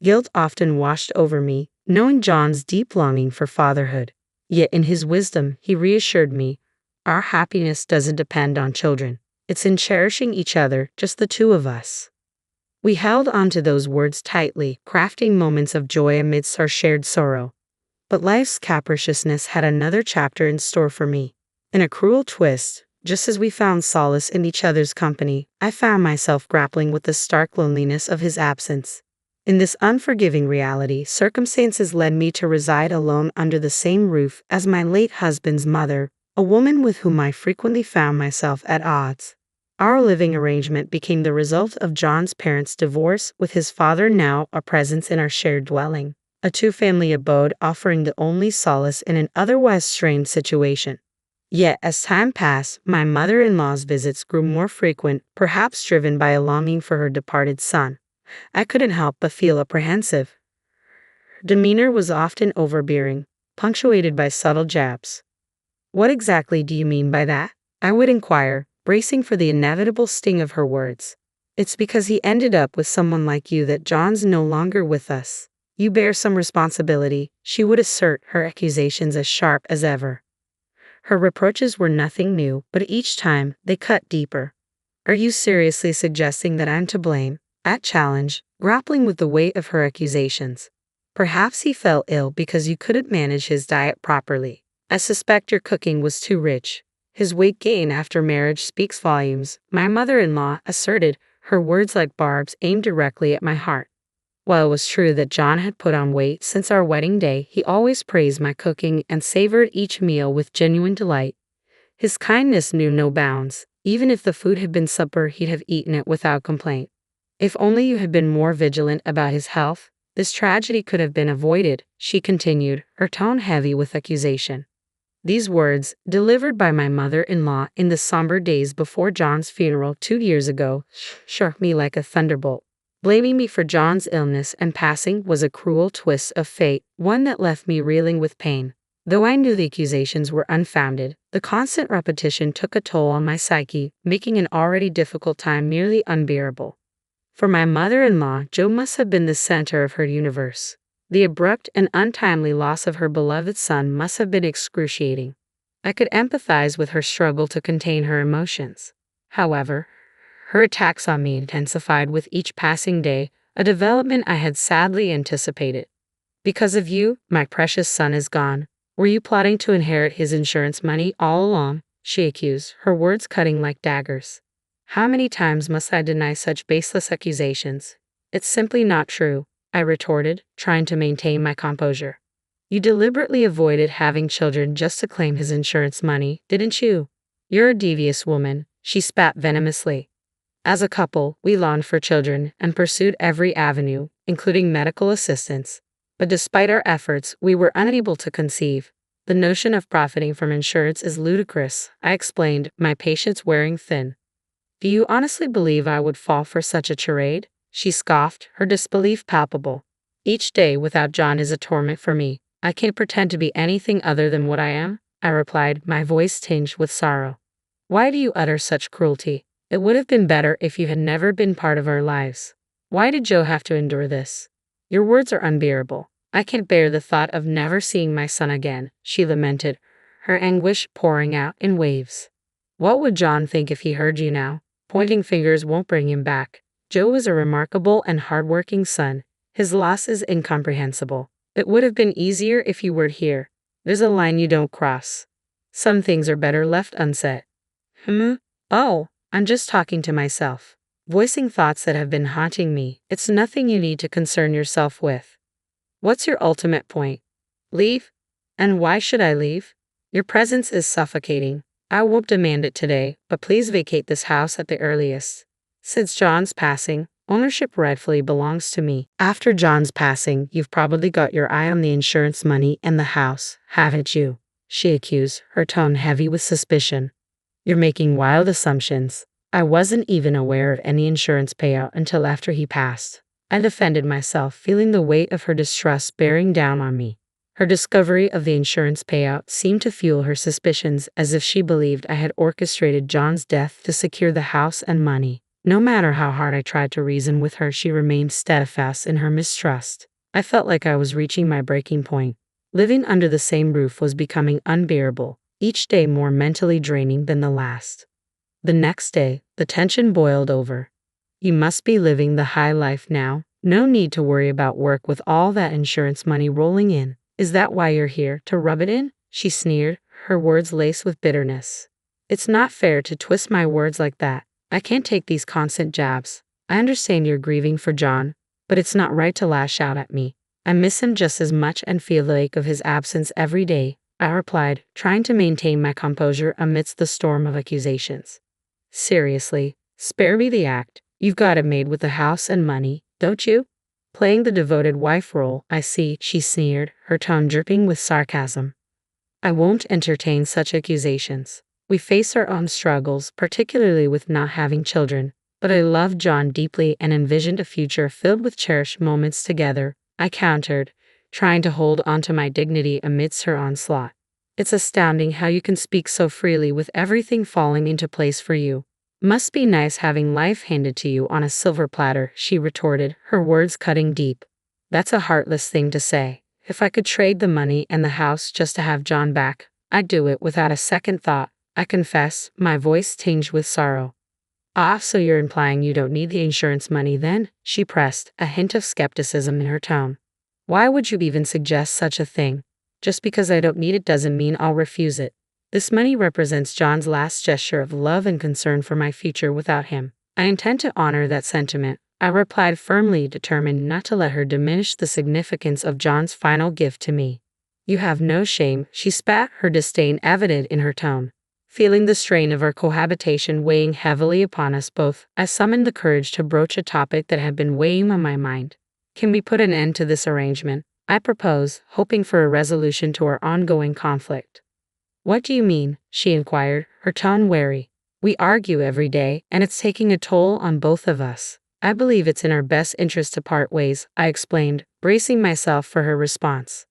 Guilt often washed over me, knowing John's deep longing for fatherhood. Yet in his wisdom, he reassured me, our happiness doesn't depend on children. It's in cherishing each other, just the two of us. We held on to those words tightly, crafting moments of joy amidst our shared sorrow. But life's capriciousness had another chapter in store for me. In a cruel twist, just as we found solace in each other's company, I found myself grappling with the stark loneliness of his absence. In this unforgiving reality, circumstances led me to reside alone under the same roof as my late husband's mother, a woman with whom I frequently found myself at odds. Our living arrangement became the result of John's parents' divorce, with his father now a presence in our shared dwelling, a two-family abode offering the only solace in an otherwise strained situation. Yet, as time passed, my mother-in-law's visits grew more frequent, perhaps driven by a longing for her departed son. I couldn't help but feel apprehensive. Her demeanor was often overbearing, punctuated by subtle jabs. What exactly do you mean by that? I would inquire, bracing for the inevitable sting of her words. It's because he ended up with someone like you that John's no longer with us. You bear some responsibility, she would assert, her accusations as sharp as ever. Her reproaches were nothing new, but each time they cut deeper. Are you seriously suggesting that I'm to blame? I challenged, grappling with the weight of her accusations. Perhaps he fell ill because you couldn't manage his diet properly. I suspect your cooking was too rich. His weight gain after marriage speaks volumes, my mother-in-law asserted, her words like barbs aimed directly at my heart. While it was true that John had put on weight since our wedding day, he always praised my cooking and savored each meal with genuine delight. His kindness knew no bounds. Even if the food had been supper, he'd have eaten it without complaint. If only you had been more vigilant about his health, this tragedy could have been avoided, she continued, her tone heavy with accusation. These words, delivered by my mother-in-law in the somber days before John's funeral 2 years ago, struck me like a thunderbolt. Blaming me for John's illness and passing was a cruel twist of fate, one that left me reeling with pain. Though I knew the accusations were unfounded, the constant repetition took a toll on my psyche, making an already difficult time nearly unbearable. For my mother-in-law, Joe must have been the center of her universe. The abrupt and untimely loss of her beloved son must have been excruciating. I could empathize with her struggle to contain her emotions. However, her attacks on me intensified with each passing day, a development I had sadly anticipated. Because of you, my precious son is gone. Were you plotting to inherit his insurance money all along? She accused, her words cutting like daggers. How many times must I deny such baseless accusations? It's simply not true, I retorted, trying to maintain my composure. You deliberately avoided having children just to claim his insurance money, didn't you? You're a devious woman, she spat venomously. As a couple, we longed for children and pursued every avenue, including medical assistance. But despite our efforts, we were unable to conceive. The notion of profiting from insurance is ludicrous, I explained, my patience wearing thin. Do you honestly believe I would fall for such a charade? She scoffed, her disbelief palpable. Each day without John is a torment for me. I can't pretend to be anything other than what I am, I replied, my voice tinged with sorrow. Why do you utter such cruelty? It would have been better if you had never been part of our lives. Why did Joe have to endure this? Your words are unbearable. I can't bear the thought of never seeing my son again, she lamented, her anguish pouring out in waves. What would John think if he heard you now? Pointing fingers won't bring him back. Joe was a remarkable and hardworking son. His loss is incomprehensible. It would have been easier if you were here. There's a line you don't cross. Some things are better left unsaid. Oh, I'm just talking to myself. Voicing thoughts that have been haunting me. It's nothing you need to concern yourself with. What's your ultimate point? Leave? And why should I leave? Your presence is suffocating. I won't demand it today, but please vacate this house at the earliest. Since John's passing, ownership rightfully belongs to me. After John's passing, you've probably got your eye on the insurance money and the house, haven't you? She accused, her tone heavy with suspicion. You're making wild assumptions. I wasn't even aware of any insurance payout until after he passed. I defended myself, feeling the weight of her distrust bearing down on me. Her discovery of the insurance payout seemed to fuel her suspicions, as if she believed I had orchestrated John's death to secure the house and money. No matter how hard I tried to reason with her, she remained steadfast in her mistrust. I felt like I was reaching my breaking point. Living under the same roof was becoming unbearable, each day more mentally draining than the last. The next day, the tension boiled over. You must be living the high life now. No need to worry about work with all that insurance money rolling in. Is that why you're here, to rub it in? She sneered, her words laced with bitterness. It's not fair to twist my words like that. I can't take these constant jabs. I understand you're grieving for John, but it's not right to lash out at me. I miss him just as much and feel the ache of his absence every day, I replied, trying to maintain my composure amidst the storm of accusations. Seriously, spare me the act. You've got it made with the house and money, don't you? Playing the devoted wife role, I see, she sneered, her tone dripping with sarcasm. I won't entertain such accusations. We face our own struggles, particularly with not having children, but I loved John deeply and envisioned a future filled with cherished moments together, I countered, trying to hold onto my dignity amidst her onslaught. It's astounding how you can speak so freely with everything falling into place for you. Must be nice having life handed to you on a silver platter, she retorted, her words cutting deep. That's a heartless thing to say. If I could trade the money and the house just to have John back, I'd do it without a second thought, I confess, my voice tinged with sorrow. Ah, so you're implying you don't need the insurance money then? She pressed, a hint of skepticism in her tone. Why would you even suggest such a thing? Just because I don't need it doesn't mean I'll refuse it. This money represents John's last gesture of love and concern for my future without him. I intend to honor that sentiment, I replied firmly, determined not to let her diminish the significance of John's final gift to me. You have no shame, she spat, her disdain evident in her tone. Feeling the strain of our cohabitation weighing heavily upon us both, I summoned the courage to broach a topic that had been weighing on my mind. Can we put an end to this arrangement? I proposed, hoping for a resolution to our ongoing conflict. What do you mean? She inquired, her tone wary. We argue every day, and it's taking a toll on both of us. I believe it's in our best interest to part ways, I explained, bracing myself for her response.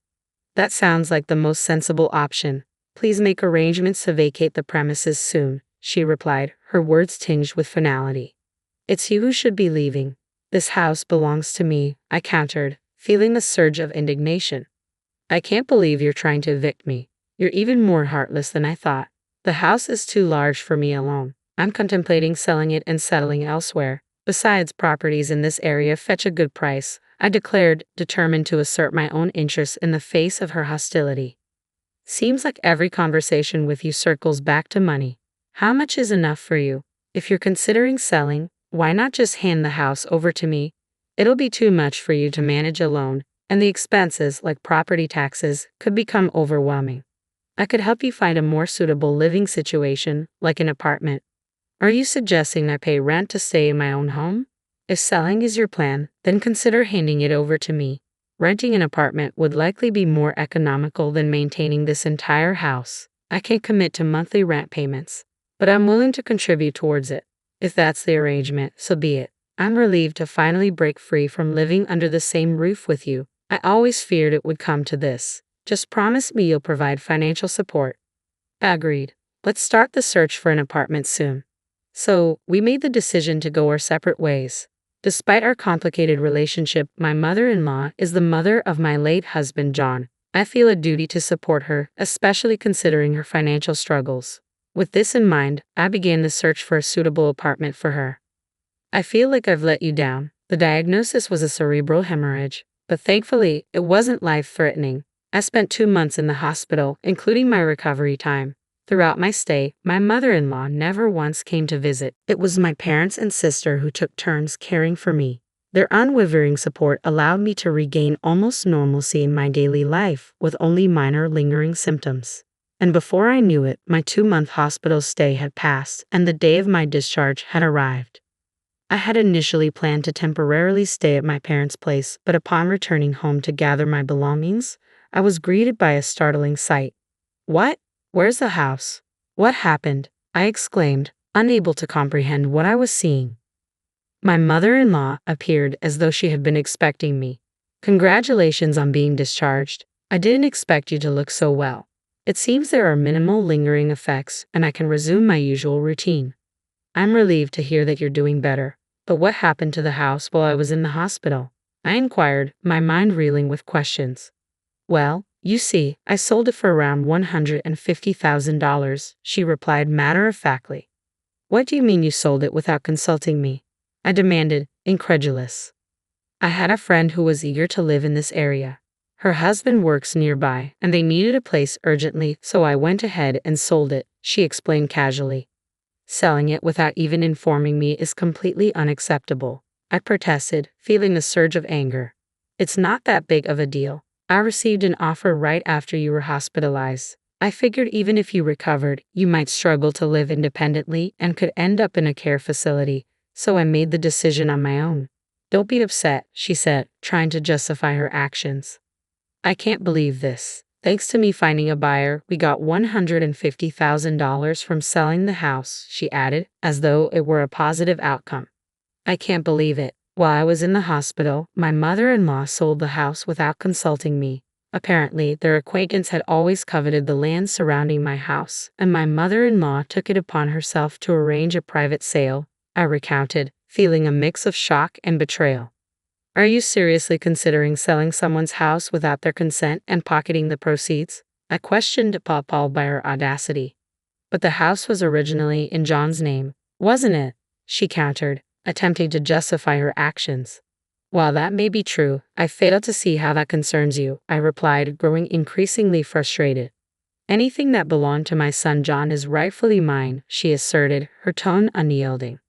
That sounds like the most sensible option. Please make arrangements to vacate the premises soon, she replied, her words tinged with finality. It's you who should be leaving. This house belongs to me, I countered, feeling a surge of indignation. I can't believe you're trying to evict me. You're even more heartless than I thought. The house is too large for me alone. I'm contemplating selling it and settling elsewhere. Besides, properties in this area fetch a good price, I declared, determined to assert my own interests in the face of her hostility. Seems like every conversation with you circles back to money. How much is enough for you? If you're considering selling, why not just hand the house over to me? It'll be too much for you to manage alone, and the expenses, like property taxes, could become overwhelming. I could help you find a more suitable living situation, like an apartment. Are you suggesting I pay rent to stay in my own home? If selling is your plan, then consider handing it over to me. Renting an apartment would likely be more economical than maintaining this entire house. I can't commit to monthly rent payments, but I'm willing to contribute towards it. If that's the arrangement, so be it. I'm relieved to finally break free from living under the same roof with you. I always feared it would come to this. Just promise me you'll provide financial support. Agreed. Let's start the search for an apartment soon. So, we made the decision to go our separate ways. Despite our complicated relationship, my mother-in-law is the mother of my late husband, John. I feel a duty to support her, especially considering her financial struggles. With this in mind, I began the search for a suitable apartment for her. I feel like I've let you down. The diagnosis was a cerebral hemorrhage, but thankfully, it wasn't life-threatening. I spent 2 months in the hospital, including my recovery time. Throughout my stay, my mother-in-law never once came to visit. It was my parents and sister who took turns caring for me. Their unwavering support allowed me to regain almost normalcy in my daily life, with only minor lingering symptoms. And before I knew it, my 2-month hospital stay had passed, and the day of my discharge had arrived. I had initially planned to temporarily stay at my parents' place, but upon returning home to gather my belongings, I was greeted by a startling sight. What? Where's the house? What happened? I exclaimed, unable to comprehend what I was seeing. My mother-in-law appeared as though she had been expecting me. Congratulations on being discharged. I didn't expect you to look so well. It seems there are minimal lingering effects, and I can resume my usual routine. I'm relieved to hear that you're doing better. But what happened to the house while I was in the hospital? I inquired, my mind reeling with questions. Well, you see, I sold it for around $150,000, she replied matter-of-factly. What do you mean you sold it without consulting me? I demanded, incredulous. I had a friend who was eager to live in this area. Her husband works nearby, and they needed a place urgently, so I went ahead and sold it, she explained casually. Selling it without even informing me is completely unacceptable, I protested, feeling a surge of anger. It's not that big of a deal. I received an offer right after you were hospitalized. I figured even if you recovered, you might struggle to live independently and could end up in a care facility, so I made the decision on my own. Don't be upset, she said, trying to justify her actions. I can't believe this. Thanks to me finding a buyer, we got $150,000 from selling the house, she added, as though it were a positive outcome. I can't believe it. While I was in the hospital, my mother-in-law sold the house without consulting me. Apparently, their acquaintance had always coveted the land surrounding my house, and my mother-in-law took it upon herself to arrange a private sale, I recounted, feeling a mix of shock and betrayal. Are you seriously considering selling someone's house without their consent and pocketing the proceeds? I questioned, appalled by her audacity. But the house was originally in John's name, wasn't it? She countered, attempting to justify her actions. While that may be true, I fail to see how that concerns you, I replied, growing increasingly frustrated. Anything that belonged to my son John is rightfully mine, she asserted, her tone unyielding.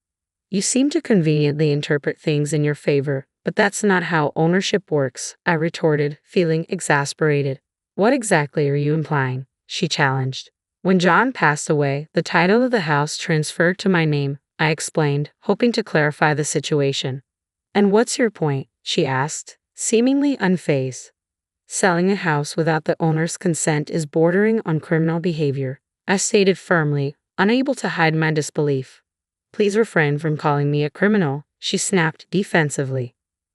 You seem to conveniently interpret things in your favor, but that's not how ownership works, I retorted, feeling exasperated. What exactly are you implying? She challenged. When John passed away, the title of the house transferred to my name, I explained, hoping to clarify the situation. And what's your point? She asked, seemingly unfazed. Selling a house without the owner's consent is bordering on criminal behavior, I stated firmly, unable to hide my disbelief. Please refrain from calling me a criminal, she snapped defensively.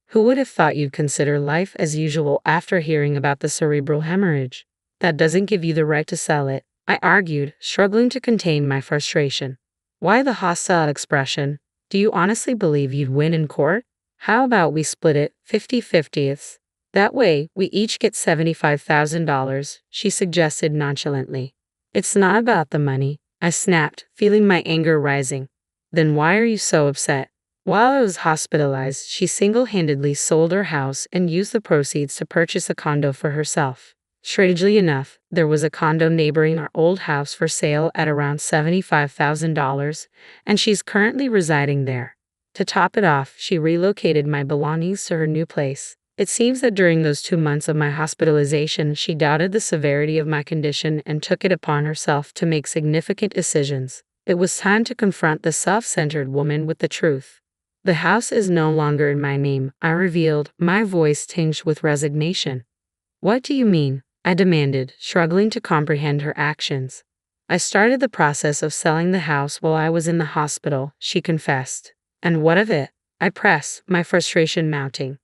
Who would have thought you'd consider life as usual after hearing about the cerebral hemorrhage? That doesn't give you the right to sell it, I argued, struggling to contain my frustration. Why the hostile expression? Do you honestly believe you'd win in court? How about we split it 50-50? That way, we each get $75,000, she suggested nonchalantly. It's not about the money, I snapped, feeling my anger rising. Then why are you so upset? While I was hospitalized, she single-handedly sold her house and used the proceeds to purchase a condo for herself. Strangely enough, there was a condo neighboring our old house for sale at around $75,000, and she's currently residing there. To top it off, she relocated my belongings to her new place. It seems that during those 2 months of my hospitalization, she doubted the severity of my condition and took it upon herself to make significant decisions. It was time to confront the self-centered woman with the truth. The house is no longer in my name, I revealed, my voice tinged with resignation. What do you mean? I demanded, struggling to comprehend her actions. I started the process of selling the house while I was in the hospital, she confessed. And what of it? I pressed, my frustration mounting.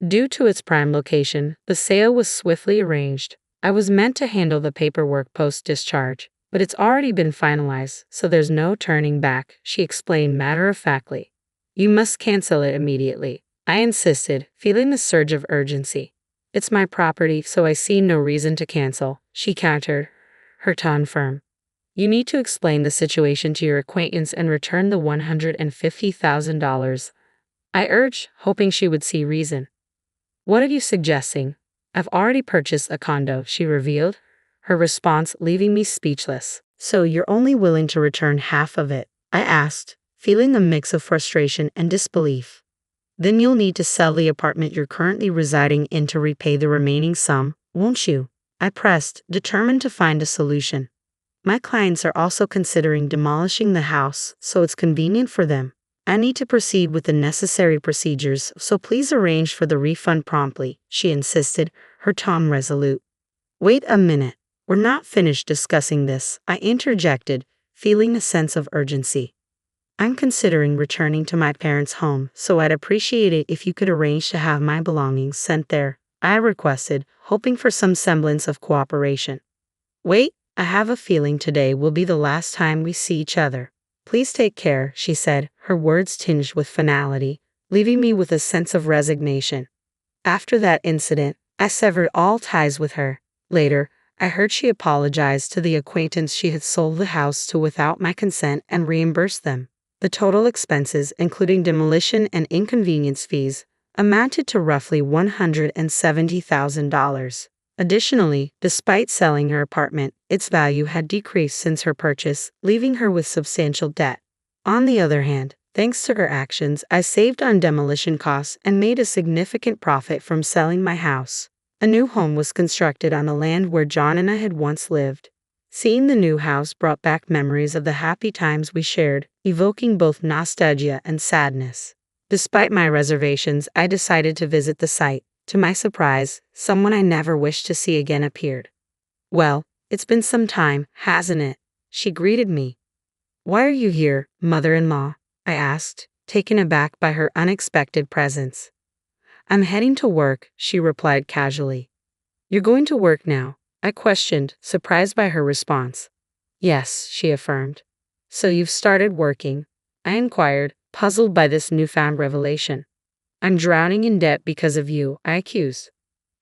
Due to its prime location, the sale was swiftly arranged. I was meant to handle the paperwork post-discharge, but it's already been finalized, so there's no turning back, she explained matter-of-factly. You must cancel it immediately, I insisted, feeling the surge of urgency. It's my property, so I see no reason to cancel, she countered, her tone firm. You need to explain the situation to your acquaintance and return the $150,000. I urged, hoping she would see reason. What are you suggesting? I've already purchased a condo, she revealed, her response leaving me speechless. So you're only willing to return half of it? I asked, feeling a mix of frustration and disbelief. Then you'll need to sell the apartment you're currently residing in to repay the remaining sum, won't you? I pressed, determined to find a solution. My clients are also considering demolishing the house, so it's convenient for them. I need to proceed with the necessary procedures, so please arrange for the refund promptly, she insisted, her tone resolute. Wait a minute. We're not finished discussing this, I interjected, feeling a sense of urgency. I'm considering returning to my parents' home, so I'd appreciate it if you could arrange to have my belongings sent there, I requested, hoping for some semblance of cooperation. Wait, I have a feeling today will be the last time we see each other. Please take care, she said, her words tinged with finality, leaving me with a sense of resignation. After that incident, I severed all ties with her. Later, I heard she apologized to the acquaintance she had sold the house to without my consent and reimbursed them. The total expenses, including demolition and inconvenience fees, amounted to roughly $170,000. Additionally, despite selling her apartment, its value had decreased since her purchase, leaving her with substantial debt. On the other hand, thanks to her actions, I saved on demolition costs and made a significant profit from selling my house. A new home was constructed on the land where John and I had once lived. Seeing the new house brought back memories of the happy times we shared, evoking both nostalgia and sadness. Despite my reservations, I decided to visit the site. To my surprise, someone I never wished to see again appeared. Well, it's been some time, hasn't it? She greeted me. Why are you here, mother-in-law? I asked, taken aback by her unexpected presence. I'm heading to work, she replied casually. You're going to work now? I questioned, surprised by her response. Yes, she affirmed. So you've started working? I inquired, puzzled by this newfound revelation. I'm drowning in debt because of you, I accused.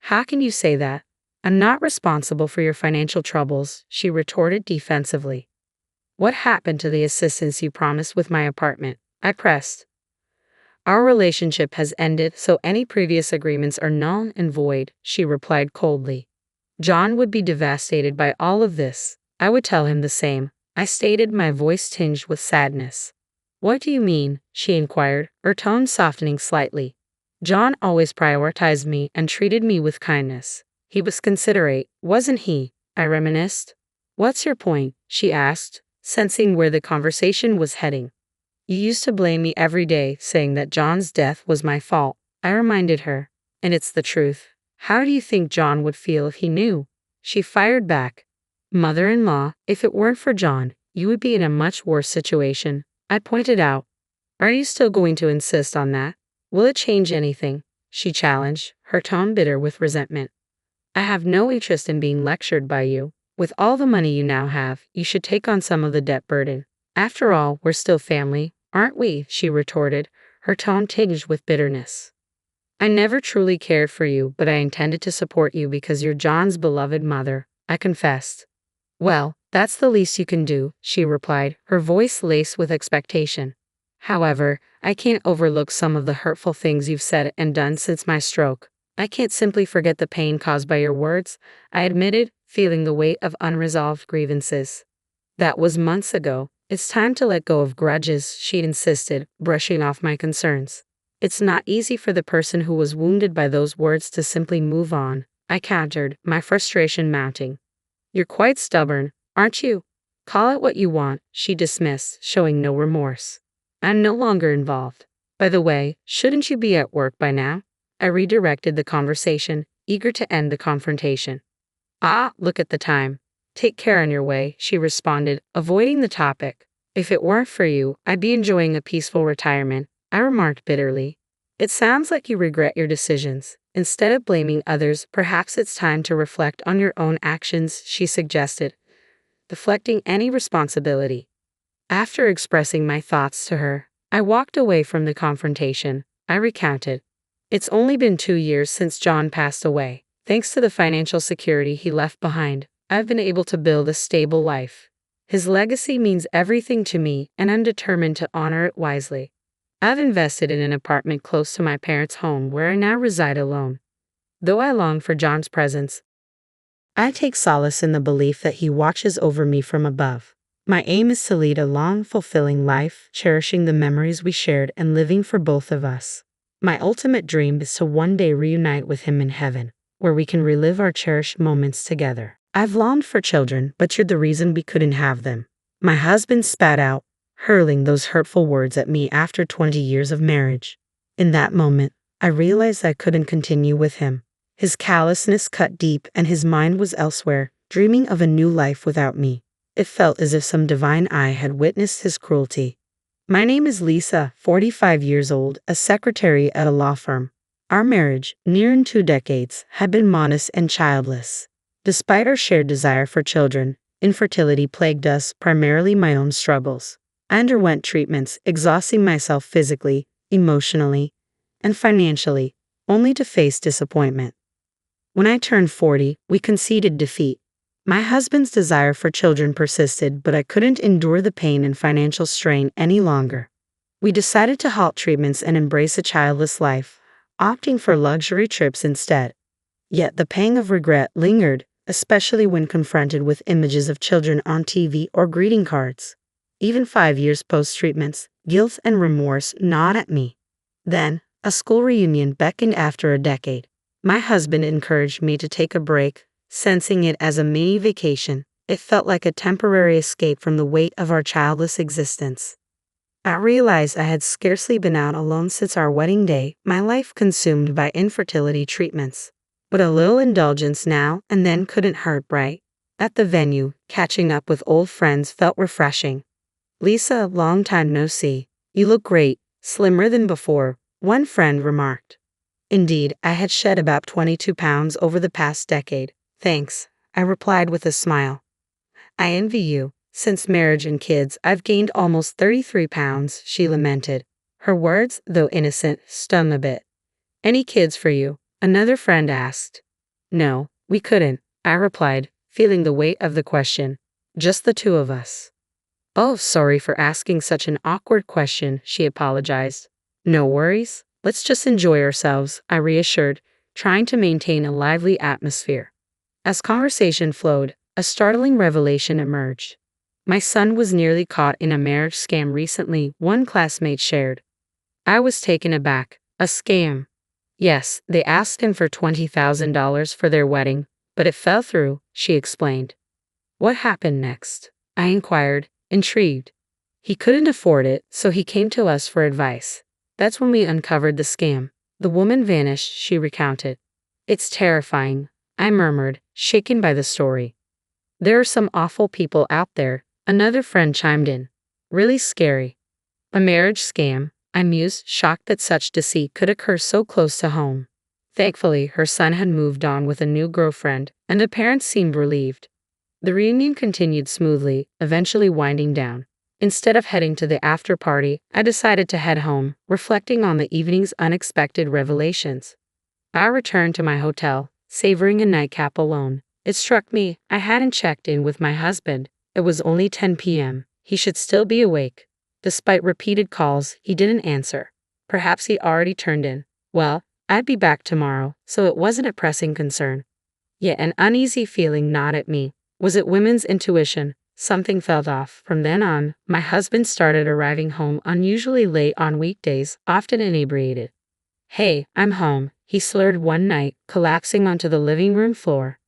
How can you say that? I'm not responsible for your financial troubles, she retorted defensively. What happened to the assistance you promised with my apartment? I pressed. Our relationship has ended, so any previous agreements are null and void, she replied coldly. John would be devastated by all of this. I would tell him the same, I stated, my voice tinged with sadness. What do you mean? She inquired, her tone softening slightly. John always prioritized me and treated me with kindness. He was considerate, wasn't he? I reminisced. What's your point? She asked, sensing where the conversation was heading. You used to blame me every day, saying that John's death was my fault. I reminded her. And it's the truth. How do you think John would feel if he knew? She fired back. Mother-in-law, if it weren't for John, you would be in a much worse situation. I pointed out. Are you still going to insist on that? Will it change anything? She challenged, her tone bitter with resentment. I have no interest in being lectured by you. With all the money you now have, you should take on some of the debt burden. After all, we're still family, aren't we? She retorted, her tone tinged with bitterness. I never truly cared for you, but I intended to support you because you're John's beloved mother, I confessed. Well, that's the least you can do, she replied, her voice laced with expectation. However, I can't overlook some of the hurtful things you've said and done since my stroke. I can't simply forget the pain caused by your words, I admitted, feeling the weight of unresolved grievances. That was months ago. It's time to let go of grudges, she insisted, brushing off my concerns. It's not easy for the person who was wounded by those words to simply move on, I countered, my frustration mounting. You're quite stubborn, aren't you? Call it what you want, she dismissed, showing no remorse. I'm no longer involved. By the way, shouldn't you be at work by now? I redirected the conversation, eager to end the confrontation. Ah, look at the time. Take care on your way, she responded, avoiding the topic. If it weren't for you, I'd be enjoying a peaceful retirement, I remarked bitterly. It sounds like you regret your decisions. Instead of blaming others, perhaps it's time to reflect on your own actions, she suggested, deflecting any responsibility. After expressing my thoughts to her, I walked away from the confrontation. I recounted. It's only been 2 years since John passed away. Thanks to the financial security he left behind, I've been able to build a stable life. His legacy means everything to me, and I'm determined to honor it wisely. I've invested in an apartment close to my parents' home where I now reside alone. Though I long for John's presence, I take solace in the belief that he watches over me from above. My aim is to lead a long, fulfilling life, cherishing the memories we shared and living for both of us. My ultimate dream is to one day reunite with him in heaven, where we can relive our cherished moments together. I've longed for children, but you're the reason we couldn't have them. My husband spat out, hurling those hurtful words at me after 20 years of marriage. In that moment, I realized I couldn't continue with him. His callousness cut deep and his mind was elsewhere, dreaming of a new life without me. It felt as if some divine eye had witnessed his cruelty. My name is Lisa, 45 years old, a secretary at a law firm. Our marriage, nearing 2 decades, had been modest and childless. Despite our shared desire for children, infertility plagued us, primarily my own struggles. I underwent treatments, exhausting myself physically, emotionally, and financially, only to face disappointment. When I turned 40, we conceded defeat. My husband's desire for children persisted, but I couldn't endure the pain and financial strain any longer. We decided to halt treatments and embrace a childless life, opting for luxury trips instead. Yet the pang of regret lingered, especially when confronted with images of children on TV or greeting cards. Even 5 years post-treatments, guilt and remorse gnawed at me. Then, a school reunion beckoned after a decade. My husband encouraged me to take a break, sensing it as a mini vacation. It felt like a temporary escape from the weight of our childless existence. I realized I had scarcely been out alone since our wedding day, my life consumed by infertility treatments. But a little indulgence now and then couldn't hurt, right? At the venue, catching up with old friends felt refreshing. Lisa, long time no see. You look great, slimmer than before, one friend remarked. Indeed, I had shed about 22 pounds over the past decade. Thanks, I replied with a smile. I envy you. Since marriage and kids, I've gained almost 33 pounds, she lamented. Her words, though innocent, stung a bit. Any kids for you? Another friend asked. No, we couldn't, I replied, feeling the weight of the question. Just the 2 of us. Oh, sorry for asking such an awkward question, she apologized. No worries. Let's just enjoy ourselves, I reassured, trying to maintain a lively atmosphere. As conversation flowed, a startling revelation emerged. My son was nearly caught in a marriage scam recently, one classmate shared. I was taken aback. A scam? Yes, they asked him for $20,000 for their wedding, but it fell through, she explained. What happened next? I inquired, intrigued. He couldn't afford it, so he came to us for advice. That's when we uncovered the scam. The woman vanished, she recounted. It's terrifying, I murmured, shaken by the story. There are some awful people out there, another friend chimed in. Really scary. A marriage scam, I mused, shocked that such deceit could occur so close to home. Thankfully, her son had moved on with a new girlfriend, and the parents seemed relieved. The reunion continued smoothly, eventually winding down. Instead of heading to the after party, I decided to head home, reflecting on the evening's unexpected revelations. I returned to my hotel, savoring a nightcap alone. It struck me, I hadn't checked in with my husband. It was only 10 p.m. He should still be awake. Despite repeated calls, he didn't answer. Perhaps he already turned in. Well, I'd be back tomorrow, so it wasn't a pressing concern. Yet an uneasy feeling gnawed at me. Was it women's intuition? Something felt off. From then on, my husband started arriving home unusually late on weekdays, often inebriated. Hey, I'm home, he slurred one night, collapsing onto the living room floor.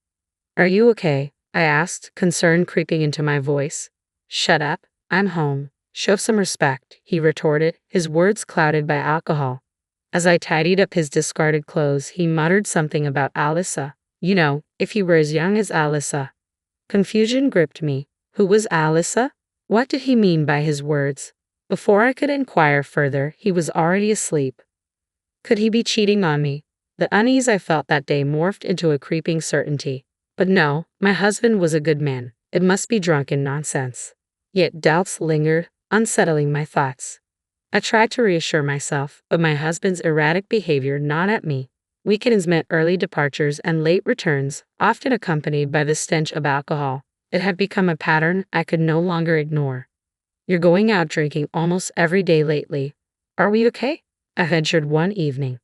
Are you okay? I asked, concern creeping into my voice. Shut up, I'm home. Show some respect, he retorted, his words clouded by alcohol. As I tidied up his discarded clothes, he muttered something about Alyssa. You know, if you were as young as Alyssa. Confusion gripped me. Who was Alyssa? What did he mean by his words? Before I could inquire further, he was already asleep. Could he be cheating on me? The unease I felt that day morphed into a creeping certainty. But no, my husband was a good man. It must be drunken nonsense. Yet doubts lingered, unsettling my thoughts. I tried to reassure myself, but my husband's erratic behavior gnawed at me. Weekends meant early departures and late returns, often accompanied by the stench of alcohol. It had become a pattern I could no longer ignore. You're going out drinking almost every day lately. Are we okay? I ventured one evening.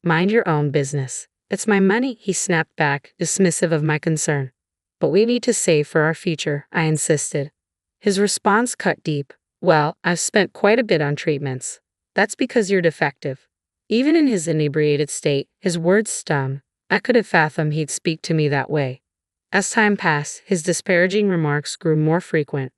Mind your own business. It's my money, he snapped back, dismissive of my concern. But we need to save for our future, I insisted. His response cut deep. Well, I've spent quite a bit on treatments. That's because you're defective. Even in his inebriated state, his words stung. I could have fathomed he'd speak to me that way. As time passed, his disparaging remarks grew more frequent.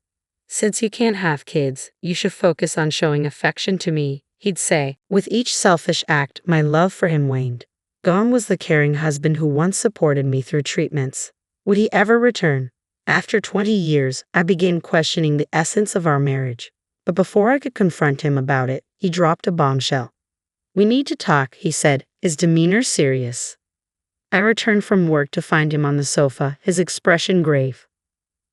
Since you can't have kids, you should focus on showing affection to me, he'd say. With each selfish act, my love for him waned. Gone was the caring husband who once supported me through treatments. Would he ever return? After 20 years, I began questioning the essence of our marriage. But before I could confront him about it, he dropped a bombshell. We need to talk, he said, his demeanor serious. I returned from work to find him on the sofa, his expression grave.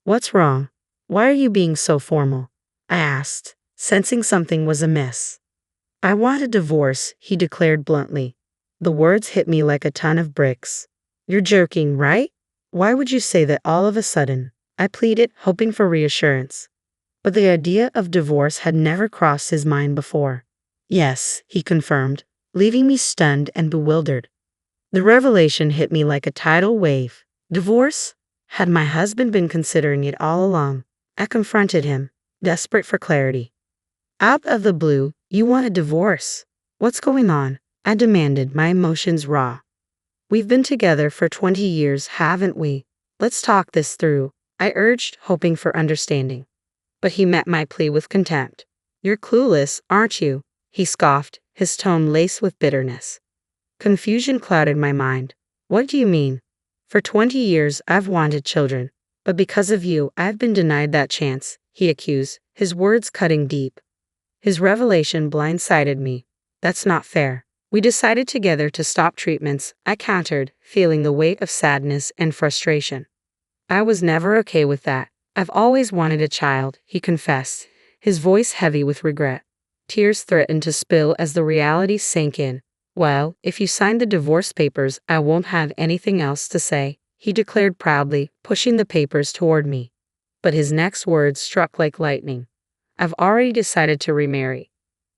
What's wrong? Why are you being so formal? I asked, sensing something was amiss. I want a divorce, he declared bluntly. The words hit me like a ton of bricks. You're joking, right? Why would you say that all of a sudden? I pleaded, hoping for reassurance. But the idea of divorce had never crossed his mind before. Yes, he confirmed, leaving me stunned and bewildered. The revelation hit me like a tidal wave. Divorce? Had my husband been considering it all along? I confronted him, desperate for clarity. Out of the blue, you want a divorce? What's going on? I demanded, my emotions raw. We've been together for 20 years, haven't we? Let's talk this through, I urged, hoping for understanding. But he met my plea with contempt. You're clueless, aren't you? He scoffed, his tone laced with bitterness. Confusion clouded my mind. What do you mean? For 20 years, I've wanted children. But because of you, I've been denied that chance, he accused, his words cutting deep. His revelation blindsided me. That's not fair. We decided together to stop treatments, I countered, feeling the weight of sadness and frustration. I was never okay with that. I've always wanted a child, he confessed, his voice heavy with regret. Tears threatened to spill as the reality sank in. Well, if you sign the divorce papers, I won't have anything else to say, he declared proudly, pushing the papers toward me. But his next words struck like lightning. I've already decided to remarry.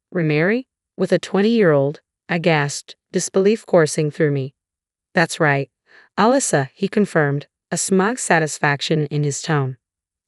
Remarry? With a 20-year-old? I gasped, disbelief coursing through me. That's right. Alyssa, he confirmed, a smug satisfaction in his tone.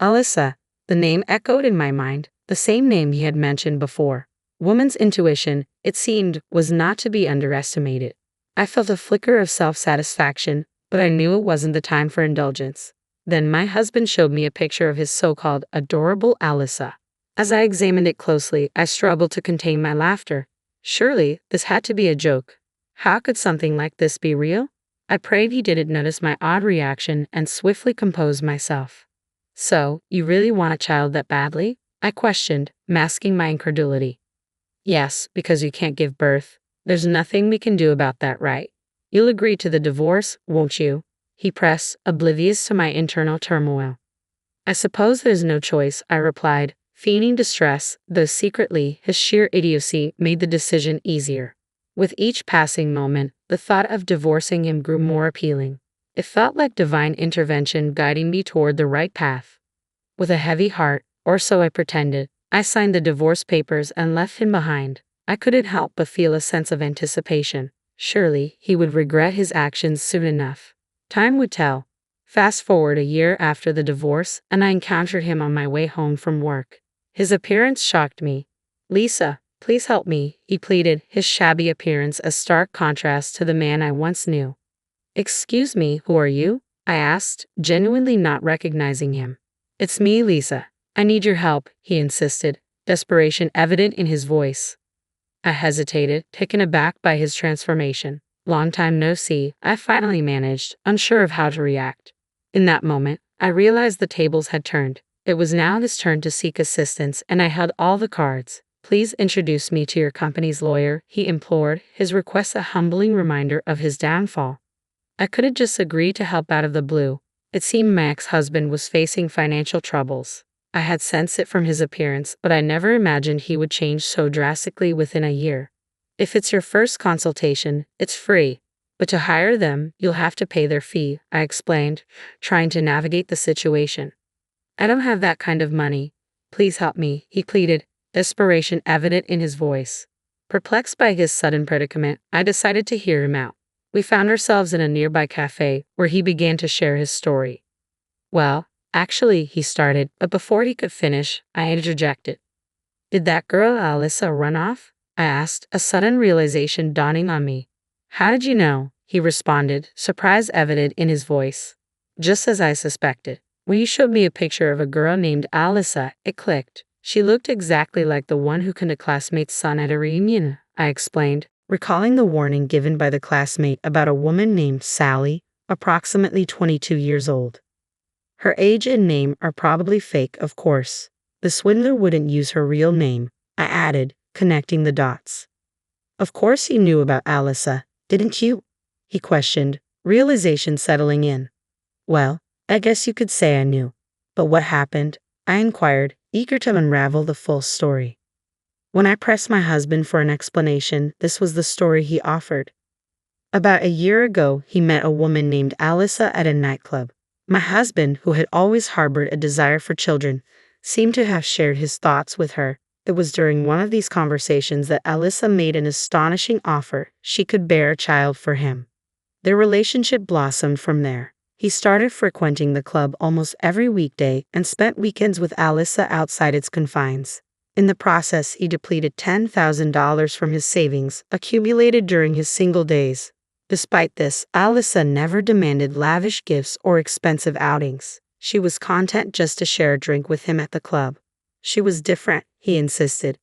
Alyssa, the name echoed in my mind, the same name he had mentioned before. Woman's intuition, it seemed, was not to be underestimated. I felt a flicker of self-satisfaction, but I knew it wasn't the time for indulgence. Then my husband showed me a picture of his so-called adorable Alyssa. As I examined it closely, I struggled to contain my laughter. Surely, this had to be a joke. How could something like this be real? I prayed he didn't notice my odd reaction and swiftly composed myself. So, you really want a child that badly? I questioned, masking my incredulity. Yes, because you can't give birth. There's nothing we can do about that, right? You'll agree to the divorce, won't you? He pressed, oblivious to my internal turmoil. I suppose there's no choice, I replied, feigning distress, though secretly his sheer idiocy made the decision easier. With each passing moment, the thought of divorcing him grew more appealing. It felt like divine intervention guiding me toward the right path. With a heavy heart, or so I pretended, I signed the divorce papers and left him behind. I couldn't help but feel a sense of anticipation. Surely, he would regret his actions soon enough. Time would tell. Fast forward a year after the divorce, and I encountered him on my way home from work. His appearance shocked me. "Lisa, please help me," he pleaded, his shabby appearance a stark contrast to the man I once knew. "Excuse me, who are you?" I asked, genuinely not recognizing him. "It's me, Lisa. I need your help," he insisted, desperation evident in his voice. I hesitated, taken aback by his transformation. "Long time no see," I finally managed, unsure of how to react. In that moment, I realized the tables had turned. It was now his turn to seek assistance, and I held all the cards. "Please introduce me to your company's lawyer," he implored, his request a humbling reminder of his downfall. I couldn't just agree to help out of the blue. It seemed my ex-husband was facing financial troubles. I had sensed it from his appearance, but I never imagined he would change so drastically within a year. "If it's your first consultation, it's free. But to hire them, you'll have to pay their fee," I explained, trying to navigate the situation. "I don't have that kind of money. Please help me," he pleaded, desperation evident in his voice. Perplexed by his sudden predicament, I decided to hear him out. We found ourselves in a nearby cafe, where he began to share his story. "Well, actually," he started, but before he could finish, I interjected. "Did that girl Alyssa run off?" I asked, a sudden realization dawning on me. "How did you know?" he responded, surprise evident in his voice. "Just as I suspected. When you showed me a picture of a girl named Alyssa, it clicked. She looked exactly like the one who killed a classmate's son at a reunion," I explained, recalling the warning given by the classmate about a woman named Sally, approximately 22 years old. "Her age and name are probably fake, of course. The swindler wouldn't use her real name," I added, connecting the dots. "Of course you knew about Alyssa, didn't you?" he questioned, realization settling in. "Well, I guess you could say I knew. But what happened?" I inquired, eager to unravel the full story. When I pressed my husband for an explanation, this was the story he offered. About a year ago, he met a woman named Alyssa at a nightclub. My husband, who had always harbored a desire for children, seemed to have shared his thoughts with her. It was during one of these conversations that Alyssa made an astonishing offer: she could bear a child for him. Their relationship blossomed from there. He started frequenting the club almost every weekday and spent weekends with Alyssa outside its confines. In the process, he depleted $10,000 from his savings, accumulated during his single days. Despite this, Alyssa never demanded lavish gifts or expensive outings. She was content just to share a drink with him at the club. She was different, he insisted.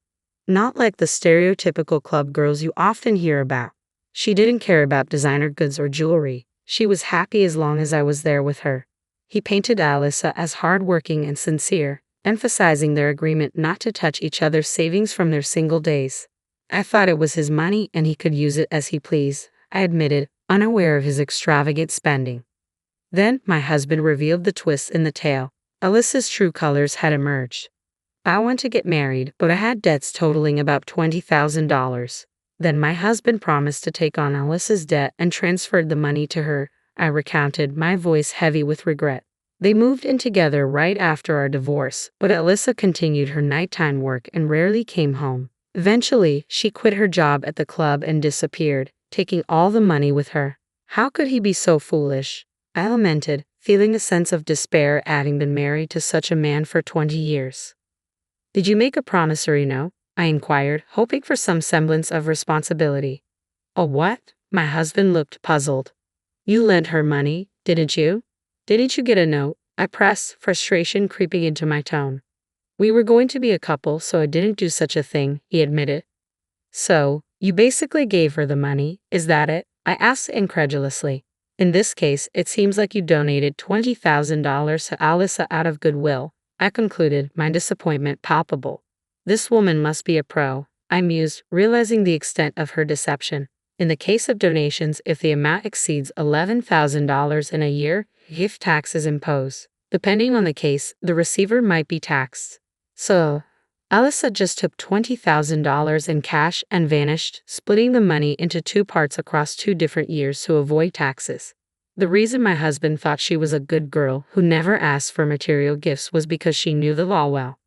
Not like the stereotypical club girls you often hear about. She didn't care about designer goods or jewelry. She was happy as long as I was there with her. He painted Alyssa as hardworking and sincere, emphasizing their agreement not to touch each other's savings from their single days. I thought it was his money and he could use it as he pleased, I admitted, unaware of his extravagant spending. Then my husband revealed the twist in the tale. Alyssa's true colors had emerged. "I want to get married, but I had debts totaling about $20,000. Then my husband promised to take on Alyssa's debt and transferred the money to her," I recounted, my voice heavy with regret. "They moved in together right after our divorce, but Alyssa continued her nighttime work and rarely came home. Eventually, she quit her job at the club and disappeared, taking all the money with her. How could he be so foolish?" I lamented, feeling a sense of despair at having been married to such a man for 20 years. Did you make a promissory note? I inquired, hoping for some semblance of responsibility. A what? My husband looked puzzled. You lent her money, didn't you? Didn't you get a note? I pressed, frustration creeping into my tone. We were going to be a couple, so I didn't do such a thing, he admitted. So, you basically gave her the money, is that it? I asked incredulously. In this case, it seems like you donated $20,000 to Alyssa out of goodwill, I concluded, my disappointment palpable. This woman must be a pro, I mused, realizing the extent of her deception. In the case of donations, if the amount exceeds $11,000 in a year, gift tax is imposed. Depending on the case, the receiver might be taxed. So, Alyssa just took $20,000 in cash and vanished, splitting the money into two parts across 2 different years to avoid taxes. The reason my husband thought she was a good girl who never asked for material gifts was because she knew the law well.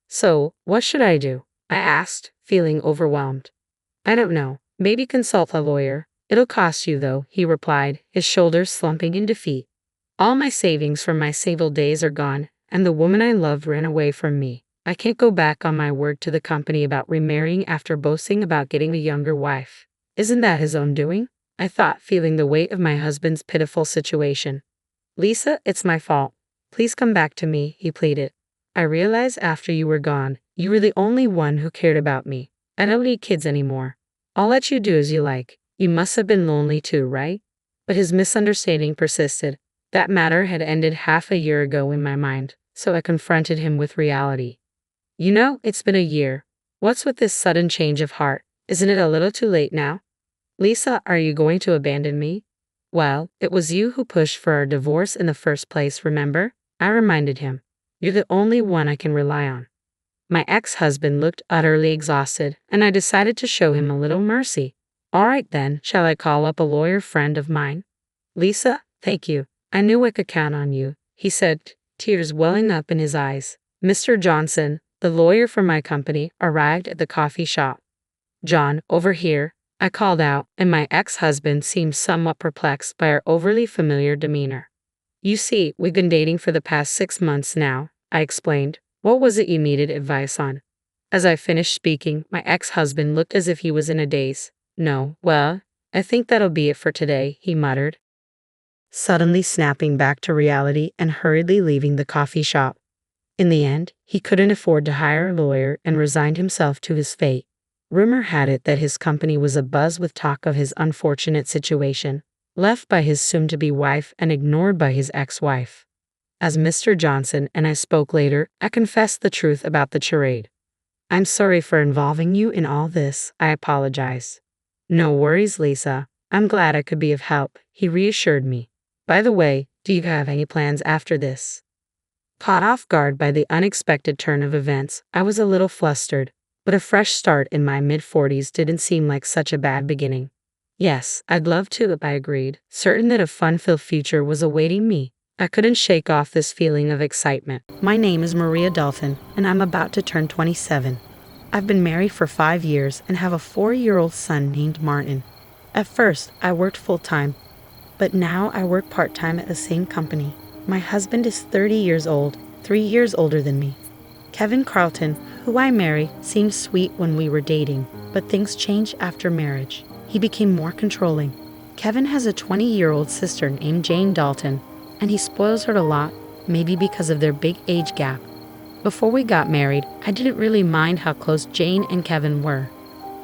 So, what should I do? I asked, feeling overwhelmed. I don't know. Maybe consult a lawyer. It'll cost you though, he replied, his shoulders slumping in defeat. All my savings from my single days are gone, and the woman I loved ran away from me. I can't go back on my word to the company about remarrying after boasting about getting a younger wife. Isn't that his own doing? I thought, feeling the weight of my husband's pitiful situation. Lisa, it's my fault. Please come back to me, he pleaded. I realized after you were gone, you were the only one who cared about me. I don't need kids anymore. I'll let you do as you like. You must have been lonely too, right? But his misunderstanding persisted. That matter had ended half a year ago in my mind, so I confronted him with reality. You know, it's been a year. What's with this sudden change of heart? Isn't it a little too late now? Lisa, are you going to abandon me? Well, it was you who pushed for our divorce in the first place, remember? I reminded him. You're the only one I can rely on. My ex-husband looked utterly exhausted, and I decided to show him a little mercy. All right then, shall I call up a lawyer friend of mine? Lisa, thank you. I knew I could count on you, he said, tears welling up in his eyes. Mr. Johnson, the lawyer for my company, arrived at the coffee shop. John, over here, I called out, and my ex-husband seemed somewhat perplexed by our overly familiar demeanor. You see, we've been dating for the past 6 months now, I explained. What was it you needed advice on? As I finished speaking, my ex-husband looked as if he was in a daze. No, well, I think that'll be it for today, he muttered, suddenly snapping back to reality and hurriedly leaving the coffee shop. In the end, he couldn't afford to hire a lawyer and resigned himself to his fate. Rumor had it that his company was abuzz with talk of his unfortunate situation, left by his soon-to-be wife and ignored by his ex-wife. As Mr. Johnson and I spoke later, I confessed the truth about the charade. I'm sorry for involving you in all this, I apologized. No worries, Lisa. I'm glad I could be of help, he reassured me. By the way, do you have any plans after this? Caught off guard by the unexpected turn of events, I was a little flustered, but a fresh start in my mid-40s didn't seem like such a bad beginning. Yes, I'd love to, I agreed, certain that a fun-filled future was awaiting me. I couldn't shake off this feeling of excitement. My name is Maria Dolphin, and I'm about to turn 27. I've been married for 5 years and have a 4-year-old son named Martin. At first, I worked full-time, but now I work part-time at the same company. My husband is 30 years old, 3 years older than me. Kevin Carlton, who I married, seemed sweet when we were dating, but things changed after marriage. He became more controlling. Kevin has a 20-year-old sister named Jane Dalton, and he spoils her a lot, maybe because of their big age gap. Before we got married, I didn't really mind how close Jane and Kevin were.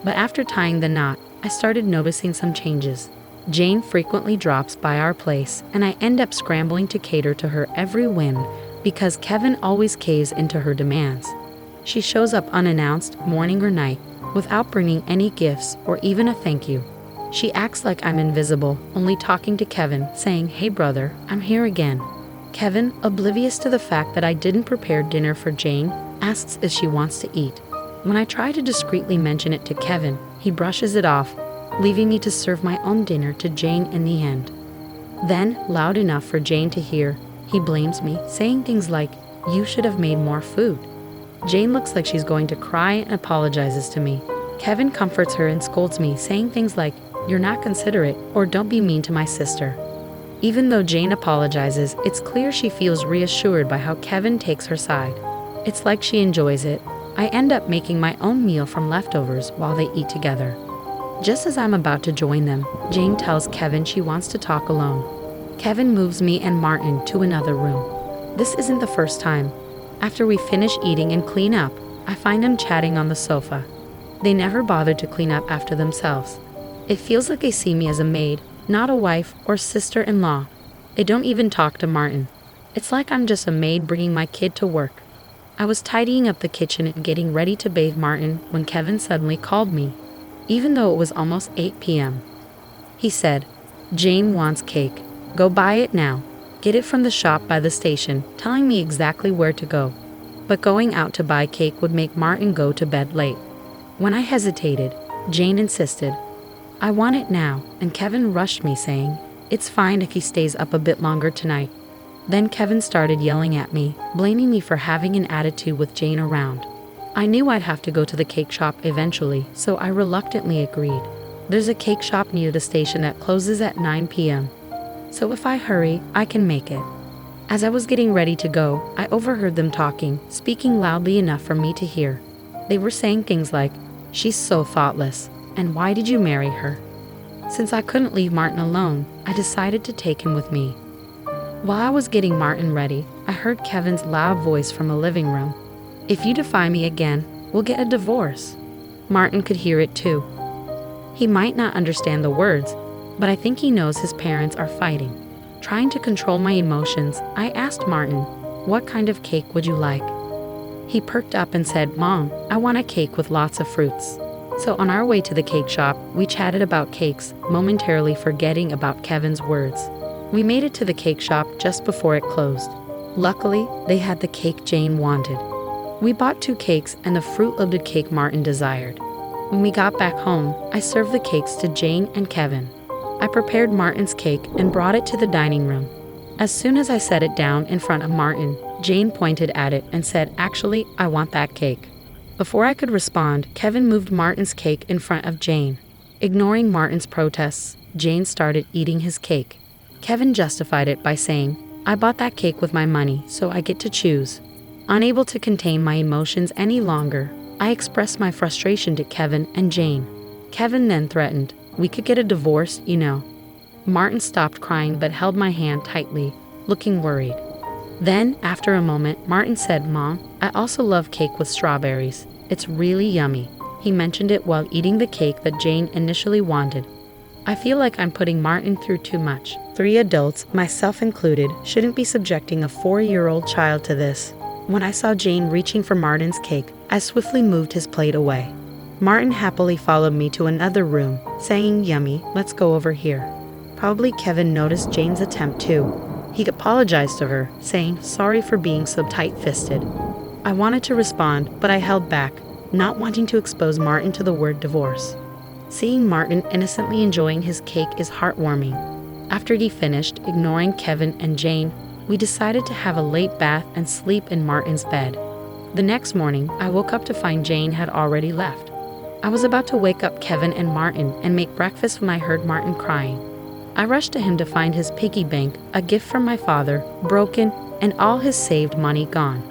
But after tying the knot, I started noticing some changes. Jane frequently drops by our place, and I end up scrambling to cater to her every whim because Kevin always caves into her demands. She shows up unannounced, morning or night, without bringing any gifts or even a thank you. She acts like I'm invisible, only talking to Kevin, saying, "Hey brother, I'm here again." Kevin, oblivious to the fact that I didn't prepare dinner for Jane, asks if she wants to eat. When I try to discreetly mention it to Kevin, he brushes it off, leaving me to serve my own dinner to Jane in the end. Then, loud enough for Jane to hear, he blames me, saying things like, "You should have made more food." Jane looks like she's going to cry and apologizes to me. Kevin comforts her and scolds me, saying things like, "You're not considerate," or "Don't be mean to my sister." Even though Jane apologizes, it's clear she feels reassured by how Kevin takes her side. It's like she enjoys it. I end up making my own meal from leftovers while they eat together. Just as I'm about to join them, Jane tells Kevin she wants to talk alone. Kevin moves me and Martin to another room. This isn't the first time. After we finish eating and clean up, I find them chatting on the sofa. They never bothered to clean up after themselves. It feels like they see me as a maid, not a wife or sister-in-law. They don't even talk to Martin. It's like I'm just a maid bringing my kid to work. I was tidying up the kitchen and getting ready to bathe Martin when Kevin suddenly called me, even though it was almost 8 p.m. He said, "Jane wants cake. Go buy it now. Get it from the shop by the station," telling me exactly where to go. But going out to buy cake would make Martin go to bed late. When I hesitated, Jane insisted, "I want it now," and Kevin rushed me saying, "It's fine if he stays up a bit longer tonight." Then Kevin started yelling at me, blaming me for having an attitude with Jane around. I knew I'd have to go to the cake shop eventually, so I reluctantly agreed. There's a cake shop near the station that closes at 9 p.m. So if I hurry, I can make it. As I was getting ready to go, I overheard them talking, speaking loudly enough for me to hear. They were saying things like, "She's so thoughtless," and "Why did you marry her?" Since I couldn't leave Martin alone, I decided to take him with me. While I was getting Martin ready, I heard Kevin's loud voice from a living room. "If you defy me again, we'll get a divorce." Martin could hear it too. He might not understand the words, but I think he knows his parents are fighting. Trying to control my emotions, I asked Martin, "What kind of cake would you like?" He perked up and said, "Mom, I want a cake with lots of fruits." So on our way to the cake shop, we chatted about cakes, momentarily forgetting about Kevin's words. We made it to the cake shop just before it closed. Luckily, they had the cake Jane wanted. We bought 2 cakes and the fruit-loaded cake Martin desired. When we got back home, I served the cakes to Jane and Kevin. I prepared Martin's cake and brought it to the dining room. As soon as I set it down in front of Martin, Jane pointed at it and said, "Actually, I want that cake." Before I could respond, Kevin moved Martin's cake in front of Jane. Ignoring Martin's protests, Jane started eating his cake. Kevin justified it by saying, "I bought that cake with my money, so I get to choose." Unable to contain my emotions any longer, I expressed my frustration to Kevin and Jane. Kevin then threatened, "We could get a divorce, you know." Martin stopped crying but held my hand tightly, looking worried. Then, after a moment, Martin said, "Mom, I also love cake with strawberries. It's really yummy." He mentioned it while eating the cake that Jane initially wanted. I feel like I'm putting Martin through too much. 3 adults, myself included, shouldn't be subjecting a 4-year-old child to this. When I saw Jane reaching for Martin's cake, I swiftly moved his plate away. Martin happily followed me to another room, saying, "Yummy, let's go over here." Probably Kevin noticed Jane's attempt too. He apologized to her, saying, "Sorry for being so tight-fisted." I wanted to respond, but I held back, not wanting to expose Martin to the word divorce. Seeing Martin innocently enjoying his cake is heartwarming. After he finished, ignoring Kevin and Jane, we decided to have a late bath and sleep in Martin's bed. The next morning, I woke up to find Jane had already left. I was about to wake up Kevin and Martin and make breakfast when I heard Martin crying. I rushed to him to find his piggy bank, a gift from my father, broken, and all his saved money gone.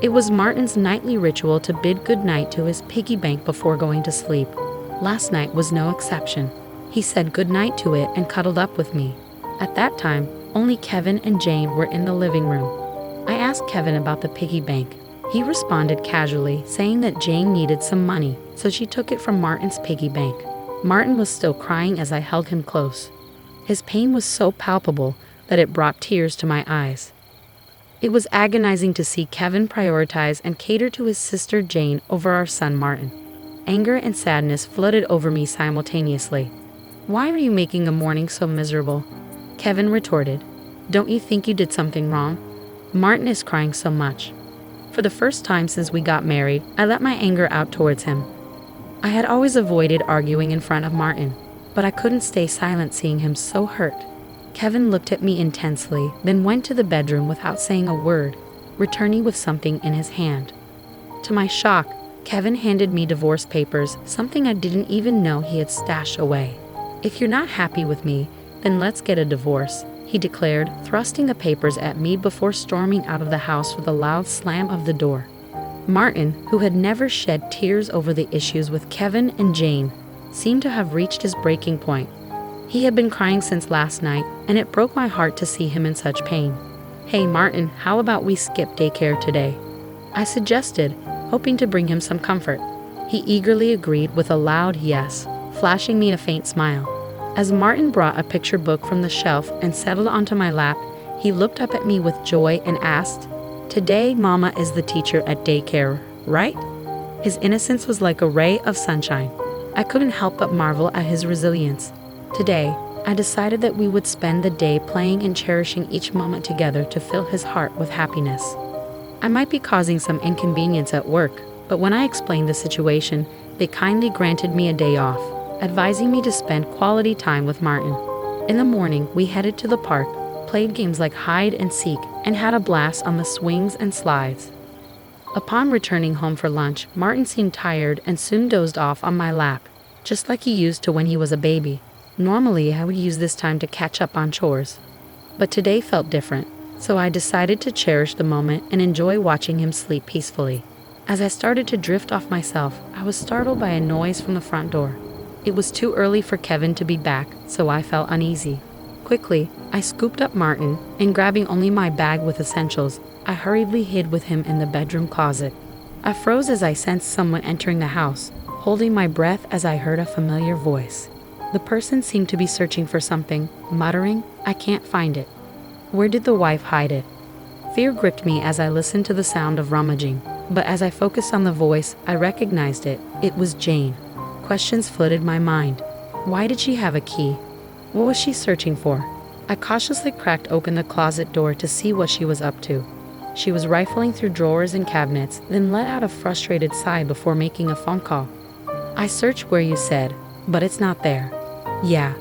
It was Martin's nightly ritual to bid goodnight to his piggy bank before going to sleep. Last night was no exception. He said goodnight to it and cuddled up with me. At that time, only Kevin and Jane were in the living room. I asked Kevin about the piggy bank. He responded casually, saying that Jane needed some money, so she took it from Martin's piggy bank. Martin was still crying as I held him close. His pain was so palpable that it brought tears to my eyes. It was agonizing to see Kevin prioritize and cater to his sister Jane over our son Martin. Anger and sadness flooded over me simultaneously. "Why are you making a morning so miserable?" Kevin retorted. "Don't you think you did something wrong? Martin is crying so much." For the first time since we got married, I let my anger out towards him. I had always avoided arguing in front of Martin, but I couldn't stay silent seeing him so hurt. Kevin looked at me intensely, then went to the bedroom without saying a word, returning with something in his hand. To my shock, Kevin handed me divorce papers, something I didn't even know he had stashed away. "If you're not happy with me, then let's get a divorce," he he declared, thrusting the papers at me before storming out of the house with a loud slam of the door. Martin, who had never shed tears over the issues with Kevin and Jane, seemed to have reached his breaking point. He had been crying since last night, and it broke my heart to see him in such pain. "Hey Martin, how about we skip daycare today?" I suggested, hoping to bring him some comfort. He eagerly agreed with a loud yes, flashing me a faint smile. As Martin brought a picture book from the shelf and settled onto my lap, he looked up at me with joy and asked, "Today, Mama is the teacher at daycare, right?" His innocence was like a ray of sunshine. I couldn't help but marvel at his resilience. Today, I decided that we would spend the day playing and cherishing each moment together to fill his heart with happiness. I might be causing some inconvenience at work, but when I explained the situation, they kindly granted me a day off, advising me to spend quality time with Martin. In the morning, we headed to the park, played games like hide and seek, and had a blast on the swings and slides. Upon returning home for lunch, Martin seemed tired and soon dozed off on my lap, just like he used to when he was a baby. Normally, I would use this time to catch up on chores. But today felt different, so I decided to cherish the moment and enjoy watching him sleep peacefully. As I started to drift off myself, I was startled by a noise from the front door. It was too early for Kevin to be back, so I felt uneasy. Quickly, I scooped up Martin, and grabbing only my bag with essentials, I hurriedly hid with him in the bedroom closet. I froze as I sensed someone entering the house, holding my breath as I heard a familiar voice. The person seemed to be searching for something, muttering, "I can't find it." Where did the wife hide it? Fear gripped me as I listened to the sound of rummaging, but as I focused on the voice, I recognized it. It was Jane. Questions flooded my mind. Why did she have a key? What was she searching for? I cautiously cracked open the closet door to see what she was up to. She was rifling through drawers and cabinets, then let out a frustrated sigh before making a phone call. "I searched where you said, but it's not there." "Yeah,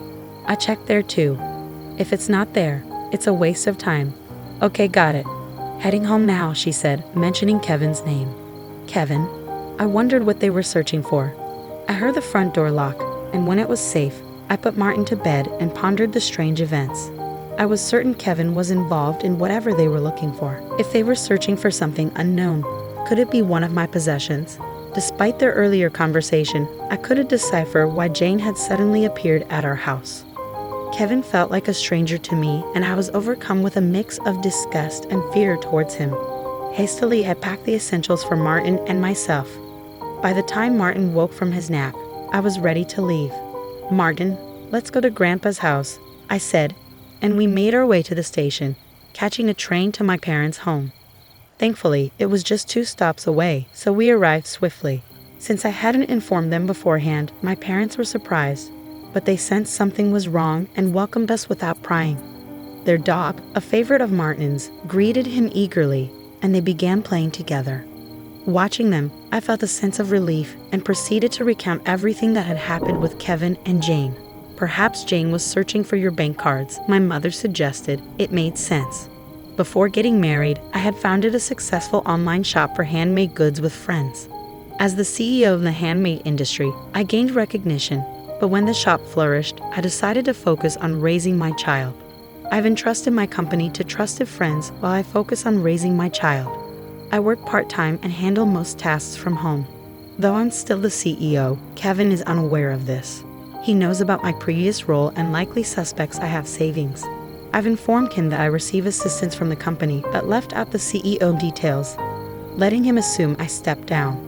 I checked there too. If it's not there, it's a waste of time." "Okay, got it. Heading home now," she said, mentioning Kevin's name. Kevin? I wondered what they were searching for. I heard the front door lock, and when it was safe, I put Martin to bed and pondered the strange events. I was certain Kevin was involved in whatever they were looking for. If they were searching for something unknown, could it be one of my possessions? Despite their earlier conversation, I couldn't decipher why Jane had suddenly appeared at our house. Kevin felt like a stranger to me, and I was overcome with a mix of disgust and fear towards him. Hastily, I packed the essentials for Martin and myself. By the time Martin woke from his nap, I was ready to leave. "Martin, let's go to Grandpa's house," I said, and we made our way to the station, catching a train to my parents' home. Thankfully, it was just 2 stops away, so we arrived swiftly. Since I hadn't informed them beforehand, my parents were surprised, but they sensed something was wrong and welcomed us without prying. Their dog, a favorite of Martin's, greeted him eagerly, and they began playing together. Watching them, I felt a sense of relief and proceeded to recount everything that had happened with Kevin and Jane. "Perhaps Jane was searching for your bank cards," my mother suggested. It made sense. Before getting married, I had founded a successful online shop for handmade goods with friends. As the CEO of the handmade industry, I gained recognition, but when the shop flourished, I decided to focus on raising my child. I've entrusted my company to trusted friends while I focus on raising my child. I work part-time and handle most tasks from home. Though I'm still the CEO, Kevin is unaware of this. He knows about my previous role and likely suspects I have savings. I've informed him that I receive assistance from the company, but left out the CEO details, letting him assume I stepped down.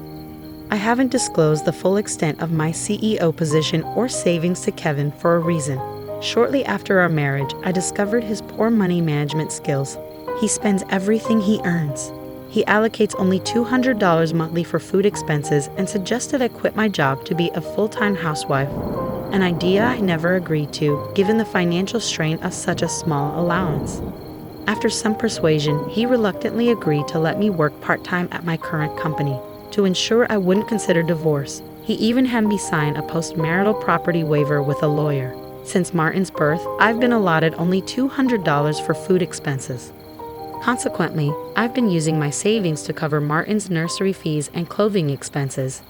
I haven't disclosed the full extent of my CEO position or savings to Kevin for a reason. Shortly after our marriage, I discovered his poor money management skills. He spends everything he earns. He allocates only $200 monthly for food expenses and suggested I quit my job to be a full-time housewife, an idea I never agreed to given the financial strain of such a small allowance. After some persuasion, he reluctantly agreed to let me work part-time at my current company. To ensure I wouldn't consider divorce, he even had me sign a post-marital property waiver with a lawyer. Since Martin's birth, I've been allotted only $200 for food expenses. Consequently, I've been using my savings to cover Martin's nursery fees and clothing expenses.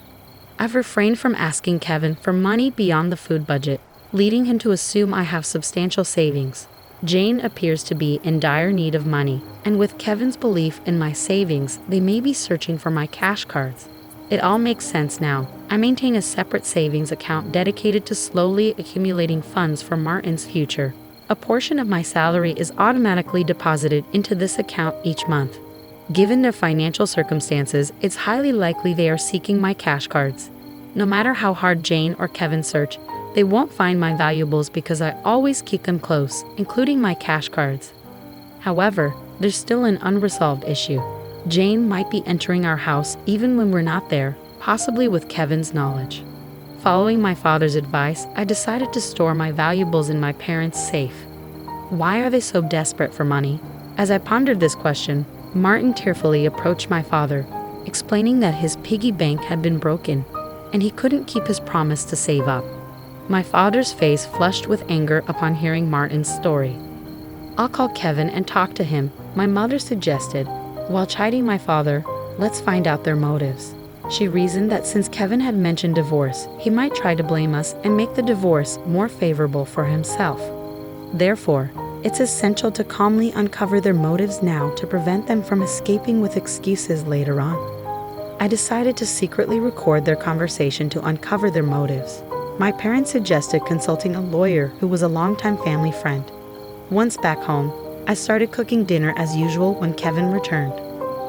I've refrained from asking Kevin for money beyond the food budget, leading him to assume I have substantial savings. Jane appears to be in dire need of money, and with Kevin's belief in my savings, they may be searching for my cash cards. It all makes sense now. I maintain a separate savings account dedicated to slowly accumulating funds for Martin's future. A portion of my salary is automatically deposited into this account each month. Given their financial circumstances, it's highly likely they are seeking my cash cards. No matter how hard Jane or Kevin search, they won't find my valuables because I always keep them close, including my cash cards. However, there's still an unresolved issue. Jane might be entering our house even when we're not there, possibly with Kevin's knowledge. Following my father's advice, I decided to store my valuables in my parents' safe. Why are they so desperate for money? As I pondered this question, Martin tearfully approached my father, explaining that his piggy bank had been broken, and he couldn't keep his promise to save up. My father's face flushed with anger upon hearing Martin's story. "I'll call Kevin and talk to him," my mother suggested. While chiding my father, "Let's find out their motives." She reasoned that since Kevin had mentioned divorce, he might try to blame us and make the divorce more favorable for himself. Therefore, it's essential to calmly uncover their motives now to prevent them from escaping with excuses later on. I decided to secretly record their conversation to uncover their motives. My parents suggested consulting a lawyer who was a longtime family friend. Once back home, I started cooking dinner as usual when Kevin returned.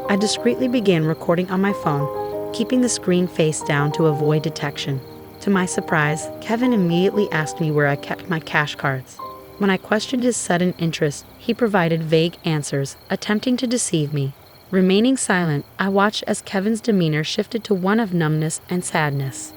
I discreetly began recording on my phone, keeping the screen face down to avoid detection. To my surprise, Kevin immediately asked me where I kept my cash cards. When I questioned his sudden interest, he provided vague answers, attempting to deceive me. Remaining silent, I watched as Kevin's demeanor shifted to one of numbness and sadness.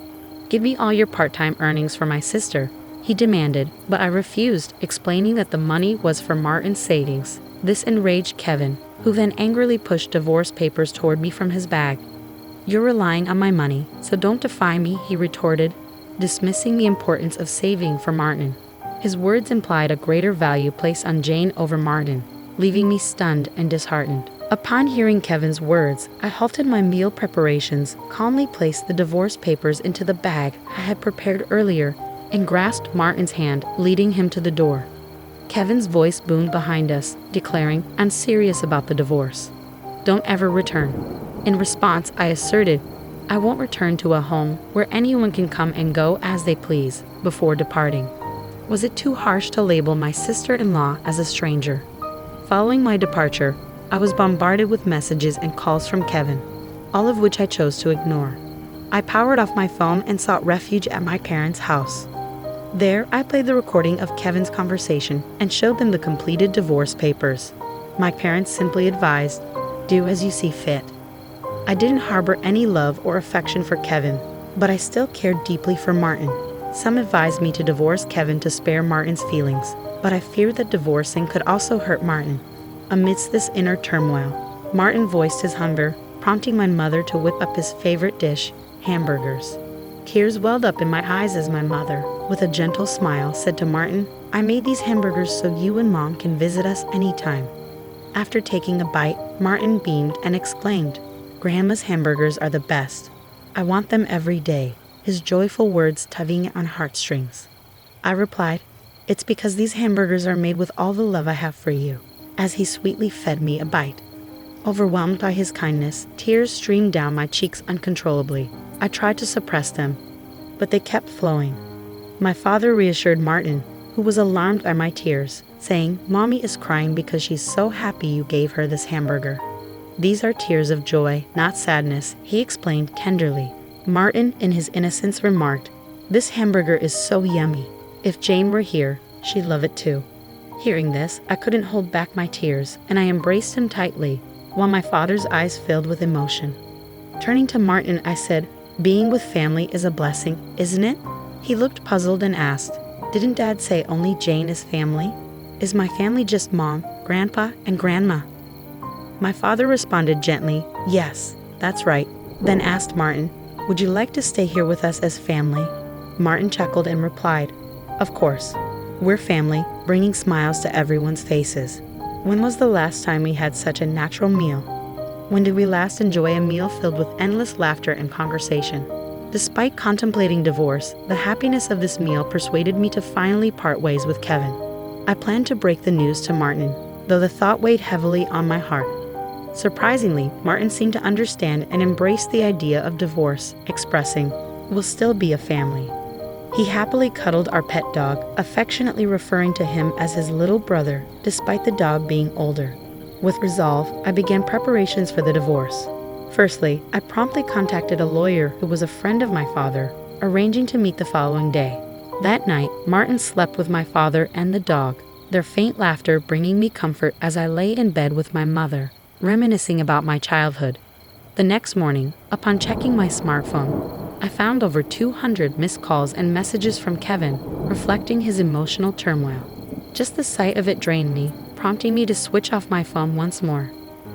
"Give me all your part-time earnings for my sister," he demanded, but I refused, explaining that the money was for Martin's savings. This enraged Kevin, who then angrily pushed divorce papers toward me from his bag. "You're relying on my money, so don't defy me," he retorted, dismissing the importance of saving for Martin. His words implied a greater value placed on Jane over Martin, leaving me stunned and disheartened. Upon hearing Kevin's words, I halted my meal preparations, calmly placed the divorce papers into the bag I had prepared earlier, and grasped Martin's hand, leading him to the door. Kevin's voice boomed behind us, declaring, "I'm serious about the divorce. Don't ever return." In response, I asserted, "I won't return to a home where anyone can come and go as they please," before departing. Was it too harsh to label my sister-in-law as a stranger? Following my departure, I was bombarded with messages and calls from Kevin, all of which I chose to ignore. I powered off my phone and sought refuge at my parents' house. There, I played the recording of Kevin's conversation and showed them the completed divorce papers. My parents simply advised, "Do as you see fit." I didn't harbor any love or affection for Kevin, but I still cared deeply for Martin. Some advised me to divorce Kevin to spare Martin's feelings, but I feared that divorcing could also hurt Martin. Amidst this inner turmoil, Martin voiced his hunger, prompting my mother to whip up his favorite dish, hamburgers. Tears welled up in my eyes as my mother, with a gentle smile, said to Martin, "I made these hamburgers so you and Mom can visit us anytime." After taking a bite, Martin beamed and exclaimed, "Grandma's hamburgers are the best. I want them every day," his joyful words tugging on heartstrings. I replied, "It's because these hamburgers are made with all the love I have for you," as he sweetly fed me a bite. Overwhelmed by his kindness, tears streamed down my cheeks uncontrollably. I tried to suppress them, but they kept flowing. My father reassured Martin, who was alarmed by my tears, saying, "Mommy is crying because she's so happy you gave her this hamburger. These are tears of joy, not sadness," he explained tenderly. Martin, in his innocence, remarked, "This hamburger is so yummy. If Jane were here, she'd love it too." Hearing this, I couldn't hold back my tears, and I embraced him tightly, while my father's eyes filled with emotion. Turning to Martin, I said, "Being with family is a blessing, isn't it?" He looked puzzled and asked, "Didn't Dad say only Jane is family? Is my family just Mom, Grandpa, and Grandma?" My father responded gently, "Yes, that's right," then asked Martin, "Would you like to stay here with us as family?" Martin chuckled and replied, "Of course. We're family," bringing smiles to everyone's faces. When was the last time we had such a natural meal? When did we last enjoy a meal filled with endless laughter and conversation? Despite contemplating divorce, the happiness of this meal persuaded me to finally part ways with Kevin. I planned to break the news to Martin, though the thought weighed heavily on my heart. Surprisingly, Martin seemed to understand and embrace the idea of divorce, expressing, "We'll still be a family." He happily cuddled our pet dog, affectionately referring to him as his little brother, despite the dog being older. With resolve, I began preparations for the divorce. Firstly, I promptly contacted a lawyer who was a friend of my father, arranging to meet the following day. That night, Martin slept with my father and the dog, their faint laughter bringing me comfort as I lay in bed with my mother, reminiscing about my childhood. The next morning, upon checking my smartphone, I found over 200 missed calls and messages from Kevin, reflecting his emotional turmoil. Just the sight of it drained me, prompting me to switch off my phone once more.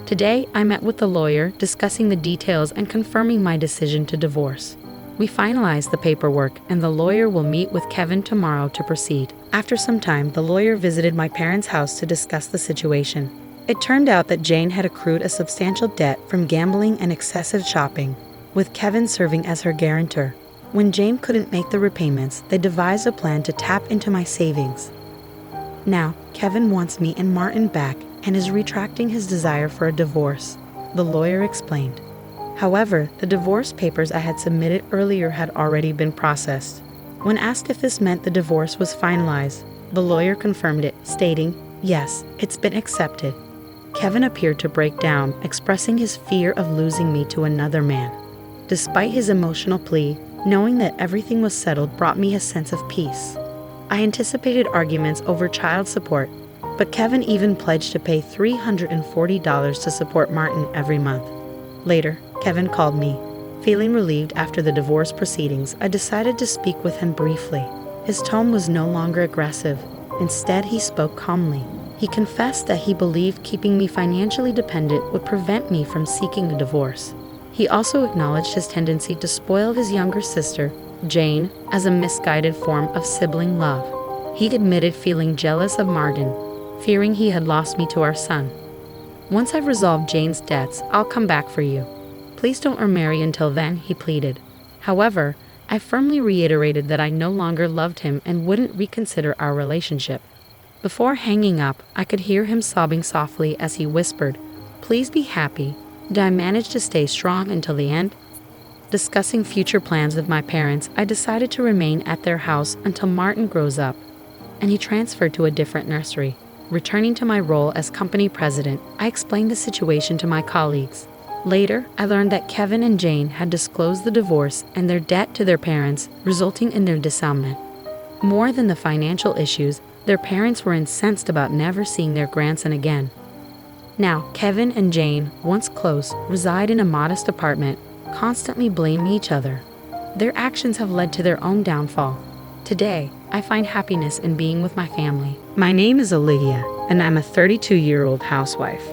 Today, I met with the lawyer, discussing the details and confirming my decision to divorce. We finalized the paperwork, and the lawyer will meet with Kevin tomorrow to proceed. After some time, the lawyer visited my parents' house to discuss the situation. It turned out that Jane had accrued a substantial debt from gambling and excessive shopping, with Kevin serving as her guarantor. When Jane couldn't make the repayments, they devised a plan to tap into my savings. Now, Kevin wants me and Martin back and is retracting his desire for a divorce, the lawyer explained. However, the divorce papers I had submitted earlier had already been processed. When asked if this meant the divorce was finalized, the lawyer confirmed it, stating, "Yes, it's been accepted." Kevin appeared to break down, expressing his fear of losing me to another man. Despite his emotional plea, knowing that everything was settled brought me a sense of peace. I anticipated arguments over child support, but Kevin even pledged to pay $340 to support Martin every month. Later, Kevin called me. Feeling relieved after the divorce proceedings, I decided to speak with him briefly. His tone was no longer aggressive. Instead, he spoke calmly. He confessed that he believed keeping me financially dependent would prevent me from seeking a divorce. He also acknowledged his tendency to spoil his younger sister, Jane, as a misguided form of sibling love. He admitted feeling jealous of Martin, fearing he had lost me to our son. "Once I've resolved Jane's debts, I'll come back for you. Please don't remarry until then," he pleaded. However, I firmly reiterated that I no longer loved him and wouldn't reconsider our relationship. Before hanging up, I could hear him sobbing softly as he whispered, "Please be happy. Did I manage to stay strong until the end?" Discussing future plans with my parents, I decided to remain at their house until Martin grows up, and he transferred to a different nursery. Returning to my role as company president, I explained the situation to my colleagues. Later, I learned that Kevin and Jane had disclosed the divorce and their debt to their parents, resulting in their disarmament. More than the financial issues, their parents were incensed about never seeing their grandson again. Now, Kevin and Jane, once close, reside in a modest apartment, constantly blaming each other. Their actions have led to their own downfall. Today, I find happiness in being with my family. My name is Olivia, and I'm a 32-year-old housewife.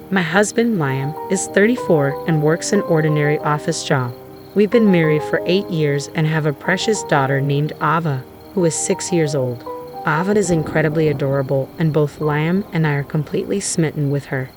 My husband, Liam, is 34 and works an ordinary office job. We've been married for 8 years and have a precious daughter named Ava, who is 6 years old. Ava is incredibly adorable, and both Liam and I are completely smitten with her.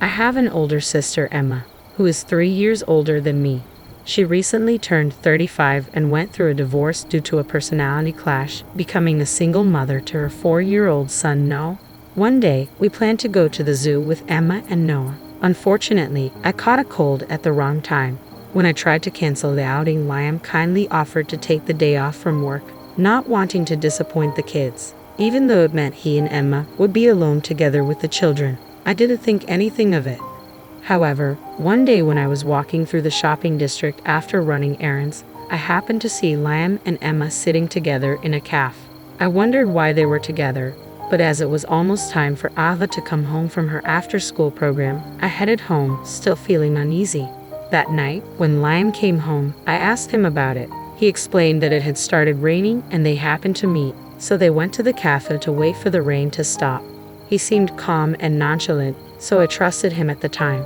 I have an older sister, Emma, who is 3 years older than me. She recently turned 35 and went through a divorce due to a personality clash, becoming a single mother to her 4-year-old son, Noah. One day, we planned to go to the zoo with Emma and Noah. Unfortunately, I caught a cold at the wrong time. When I tried to cancel the outing, Liam kindly offered to take the day off from work, not wanting to disappoint the kids. Even though it meant he and Emma would be alone together with the children, I didn't think anything of it. However, one day when I was walking through the shopping district after running errands, I happened to see Liam and Emma sitting together in a cafe. I wondered why they were together, but as it was almost time for Ava to come home from her after-school program, I headed home, still feeling uneasy. That night, when Liam came home, I asked him about it. He explained that it had started raining and they happened to meet, so they went to the cafe to wait for the rain to stop. He seemed calm and nonchalant, so I trusted him at the time.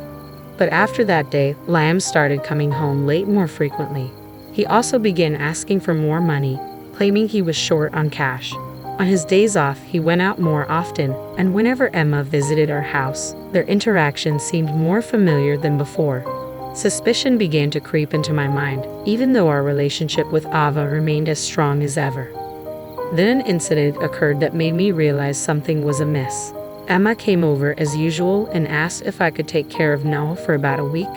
But after that day, Liam started coming home late more frequently. He also began asking for more money, claiming he was short on cash. On his days off, he went out more often, and whenever Emma visited our house, their interactions seemed more familiar than before. Suspicion began to creep into my mind, even though our relationship with Ava remained as strong as ever. Then an incident occurred that made me realize something was amiss. Emma came over as usual and asked if I could take care of Noah for about a week.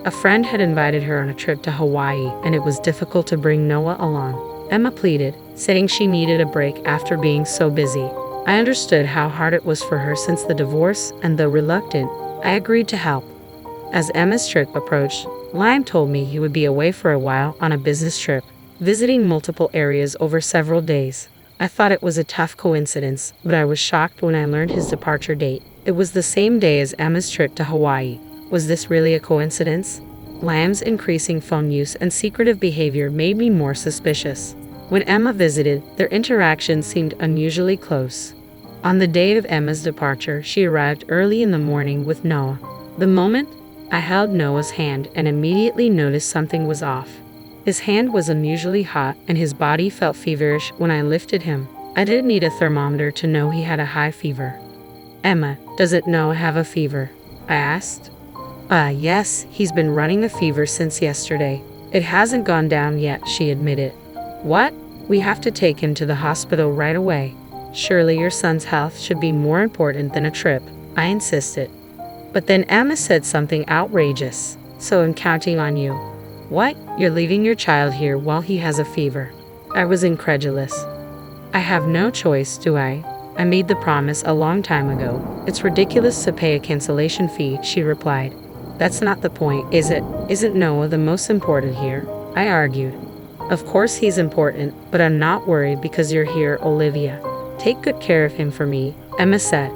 A friend had invited her on a trip to Hawaii, and it was difficult to bring Noah along. Emma pleaded, saying she needed a break after being so busy. I understood how hard it was for her since the divorce, and though reluctant, I agreed to help. As Emma's trip approached, Liam told me he would be away for a while on a business trip, visiting multiple areas over several days. I thought it was a tough coincidence, but I was shocked when I learned his departure date. It was the same day as Emma's trip to Hawaii. Was this really a coincidence? Liam's increasing phone use and secretive behavior made me more suspicious. When Emma visited, their interaction seemed unusually close. On the day of Emma's departure, she arrived early in the morning with Noah. The moment I held Noah's hand and immediately noticed something was off. His hand was unusually hot and his body felt feverish when I lifted him. I didn't need a thermometer to know he had a high fever. "Emma, doesn't Noah have a fever?" I asked. Yes, he's been running a fever since yesterday. It hasn't gone down yet," she admitted. "What? We have to take him to the hospital right away. Surely your son's health should be more important than a trip," I insisted. But then Emma said something outrageous. "So I'm counting on you." "What? You're leaving your child here while he has a fever?" I was incredulous. "I have no choice, do I? I made the promise a long time ago. It's ridiculous to pay a cancellation fee," she replied. "That's not the point, is it? Isn't Noah the most important here?" I argued. "Of course he's important, but I'm not worried because you're here, Olivia. Take good care of him for me," Emma said.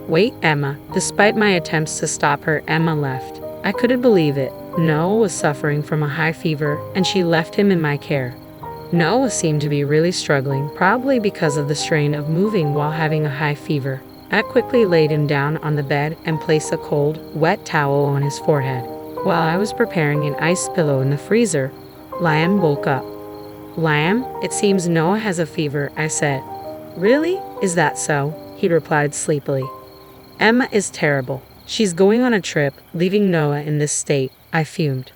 "Wait, Emma." Despite my attempts to stop her, Emma left. I couldn't believe it. Noah was suffering from a high fever, and she left him in my care. Noah seemed to be really struggling, probably because of the strain of moving while having a high fever. I quickly laid him down on the bed and placed a cold, wet towel on his forehead. While I was preparing an ice pillow in the freezer, Liam woke up. "Liam, it seems Noah has a fever," I said. "Really? Is that so?" he replied sleepily. "Emma is terrible. She's going on a trip, leaving Noah in this state," I fumed.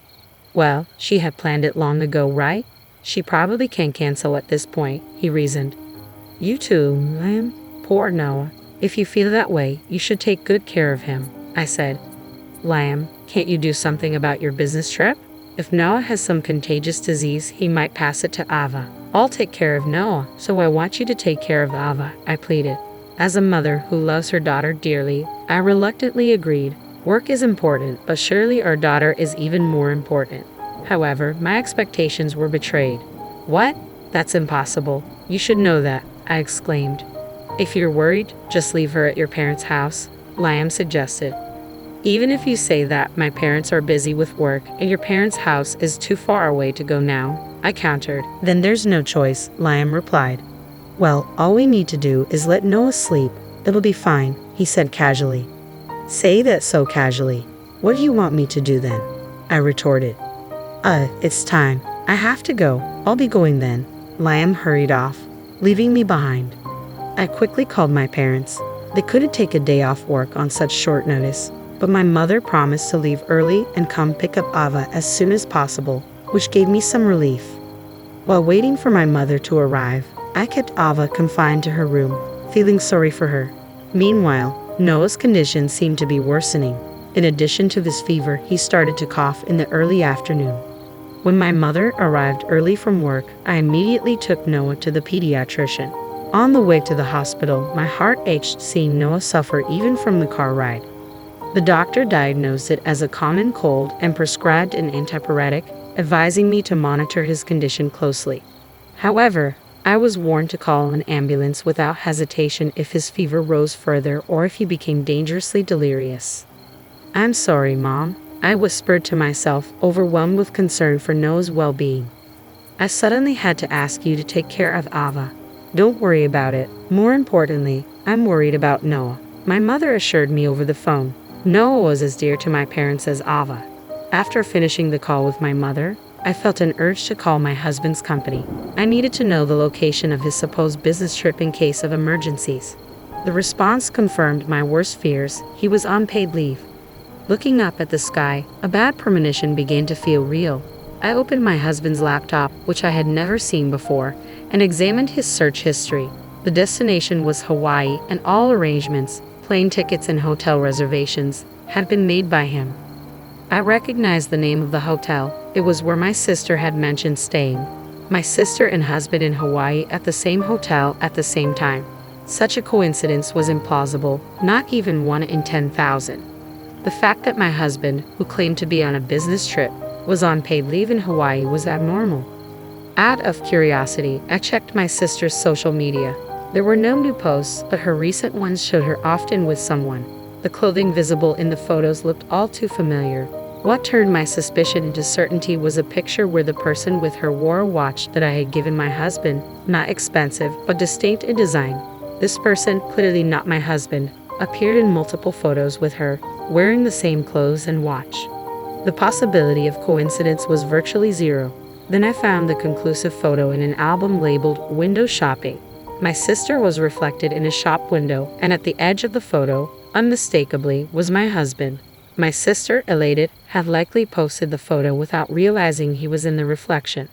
"Well, she had planned it long ago, right? She probably can't cancel at this point," he reasoned. "You too, Liam. Poor Noah. If you feel that way, you should take good care of him," I said. "Liam, can't you do something about your business trip? If Noah has some contagious disease, he might pass it to Ava. I'll take care of Noah, so I want you to take care of Ava," I pleaded. As a mother who loves her daughter dearly, I reluctantly agreed. Work is important, but surely our daughter is even more important. However, my expectations were betrayed. "What? That's impossible. You should know that," I exclaimed. "If you're worried, just leave her at your parents' house," Liam suggested. "Even if you say that, my parents are busy with work and your parents' house is too far away to go now," I countered. "Then there's no choice," Liam replied. "Well, all we need to do is let Noah sleep. It'll be fine," he said casually. "Say that so casually. What do you want me to do then?" I retorted. It's time. I have to go. I'll be going then." Liam hurried off, leaving me behind. I quickly called my parents. They couldn't take a day off work on such short notice, but my mother promised to leave early and come pick up Ava as soon as possible, which gave me some relief. While waiting for my mother to arrive, I kept Ava confined to her room, feeling sorry for her. Meanwhile, Noah's condition seemed to be worsening. In addition to this fever, he started to cough in the early afternoon. When my mother arrived early from work, I immediately took Noah to the pediatrician. On the way to the hospital, my heart ached seeing Noah suffer even from the car ride. The doctor diagnosed it as a common cold and prescribed an antipyretic, advising me to monitor his condition closely. However, I was warned to call an ambulance without hesitation if his fever rose further or if he became dangerously delirious. "I'm sorry, Mom," I whispered to myself, overwhelmed with concern for Noah's well-being. "I suddenly had to ask you to take care of Ava. Don't worry about it. More importantly, I'm worried about Noah," my mother assured me over the phone. Noah was as dear to my parents as Ava. After finishing the call with my mother, I felt an urge to call my husband's company. I needed to know the location of his supposed business trip in case of emergencies. The response confirmed my worst fears. He was on paid leave. Looking up at the sky, a bad premonition began to feel real. I opened my husband's laptop, which I had never seen before, and examined his search history. The destination was Hawaii, and all arrangements, plane tickets and hotel reservations, had been made by him. I recognized the name of the hotel. It was where my sister had mentioned staying. My sister and husband in Hawaii at the same hotel at the same time. Such a coincidence was implausible, not even 1 in 10,000. The fact that my husband, who claimed to be on a business trip, was on paid leave in Hawaii was abnormal. Out of curiosity, I checked my sister's social media. There were no new posts, but her recent ones showed her often with someone. The clothing visible in the photos looked all too familiar. What turned my suspicion into certainty was a picture where the person with her wore a watch that I had given my husband, not expensive, but distinct in design. This person, clearly not my husband, appeared in multiple photos with her, wearing the same clothes and watch. The possibility of coincidence was virtually zero. Then I found the conclusive photo in an album labeled Window Shopping. My sister was reflected in a shop window, and at the edge of the photo, unmistakably, was my husband. My sister, elated, had likely posted the photo without realizing he was in the reflection.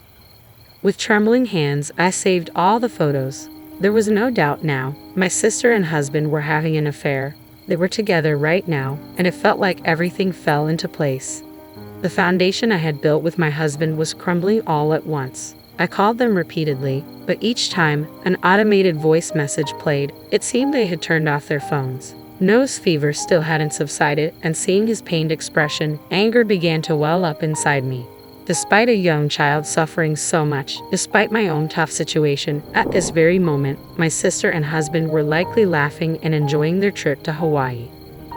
With trembling hands, I saved all the photos. There was no doubt now. My sister and husband were having an affair. They were together right now, and it felt like everything fell into place. The foundation I had built with my husband was crumbling all at once. I called them repeatedly, but each time an automated voice message played, it seemed they had turned off their phones. Noah's fever still hadn't subsided, and seeing his pained expression, anger began to well up inside me. Despite a young child suffering so much, despite my own tough situation, at this very moment, my sister and husband were likely laughing and enjoying their trip to Hawaii.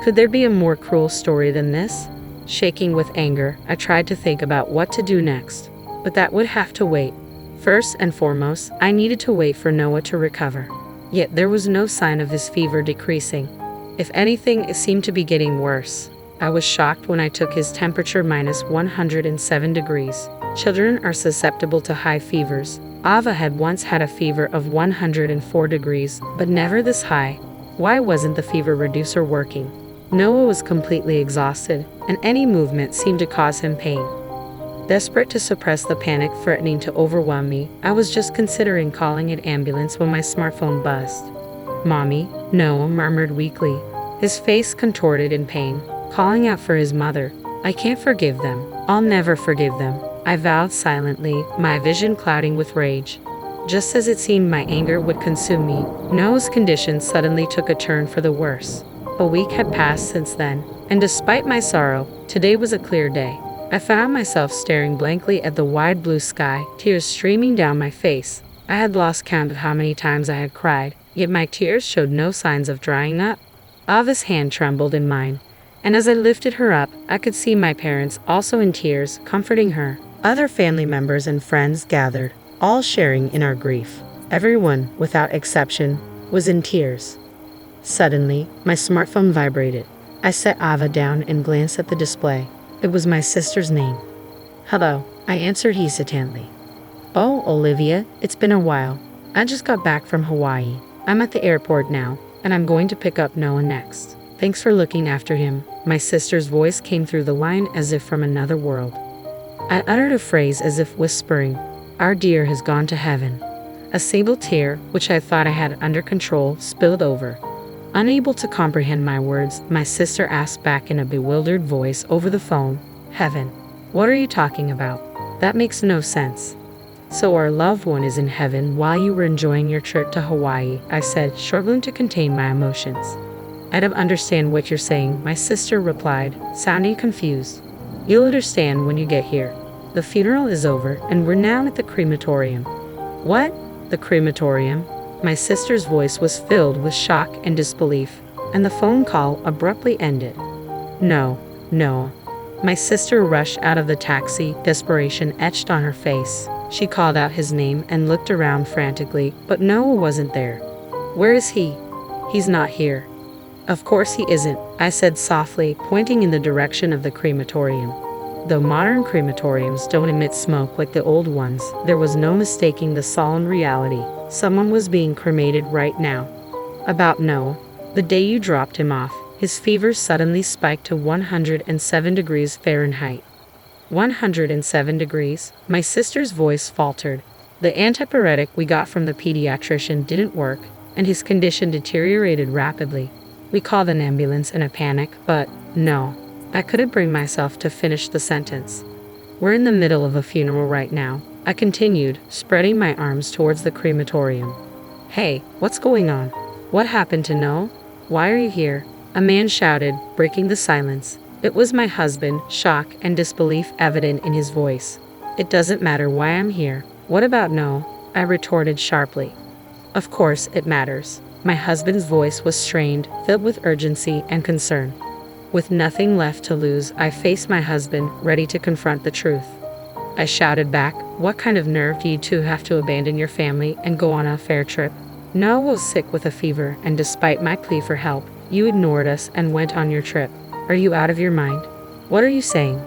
Could there be a more cruel story than this? Shaking with anger, I tried to think about what to do next, but that would have to wait. First and foremost, I needed to wait for Noah to recover. Yet there was no sign of his fever decreasing. If anything, it seemed to be getting worse. I was shocked when I took his temperature minus 107 degrees. Children are susceptible to high fevers. Ava had once had a fever of 104 degrees, but never this high. Why wasn't the fever reducer working? Noah was completely exhausted, and any movement seemed to cause him pain. Desperate to suppress the panic threatening to overwhelm me, I was just considering calling an ambulance when my smartphone buzzed. "Mommy," Noah murmured weakly, his face contorted in pain, calling out for his mother. "I can't forgive them. I'll never forgive them," I vowed silently, my vision clouding with rage. Just as it seemed my anger would consume me, Noah's condition suddenly took a turn for the worse. A week had passed since then, and despite my sorrow, today was a clear day. I found myself staring blankly at the wide blue sky, tears streaming down my face. I had lost count of how many times I had cried, yet my tears showed no signs of drying up. Ava's hand trembled in mine, and as I lifted her up, I could see my parents, also in tears, comforting her. Other family members and friends gathered, all sharing in our grief. Everyone, without exception, was in tears. Suddenly, my smartphone vibrated. I set Ava down and glanced at the display. It was my sister's name. "Hello," I answered hesitantly. "Oh, Olivia, it's been a while. I just got back from Hawaii. I'm at the airport now, and I'm going to pick up Noah next. Thanks for looking after him." My sister's voice came through the line as if from another world. I uttered a phrase as if whispering, "Our dear has gone to heaven." A single tear, which I thought I had under control, spilled over. Unable to comprehend my words, my sister asked back in a bewildered voice over the phone, "Heaven? What are you talking about? That makes no sense." "So our loved one is in heaven while you were enjoying your trip to Hawaii," I said, struggling to contain my emotions. "I don't understand what you're saying," my sister replied, sounding confused. "You'll understand when you get here. The funeral is over, and we're now at the crematorium." "What? The crematorium?" My sister's voice was filled with shock and disbelief, and the phone call abruptly ended. "No, no." My sister rushed out of the taxi, desperation etched on her face. She called out his name and looked around frantically, but Noah wasn't there. "Where is he?" "He's not here." "Of course he isn't," I said softly, pointing in the direction of the crematorium. Though modern crematoriums don't emit smoke like the old ones, there was no mistaking the solemn reality. Someone was being cremated right now. "About Noah. The day you dropped him off, his fever suddenly spiked to 107 degrees Fahrenheit. 107 degrees. My sister's voice faltered. The antipyretic we got from the pediatrician didn't work, and his condition deteriorated rapidly. We called an ambulance in a panic, but no. I couldn't bring myself to finish the sentence. We're in the middle of a funeral right now, I continued, spreading my arms towards the crematorium. Hey, what's going on? What happened to Noah? Why are you here? A man shouted, breaking the silence. It was my husband, shock and disbelief evident in his voice. It doesn't matter why I'm here. What about Noah? I retorted sharply. Of course it matters. My husband's voice was strained, filled with urgency and concern. With nothing left to lose, I faced my husband, ready to confront the truth. I shouted back, what kind of nerve do you two have to abandon your family and go on a fair trip? Noah was sick with a fever, and despite my plea for help, you ignored us and went on your trip. Are you out of your mind? What are you saying?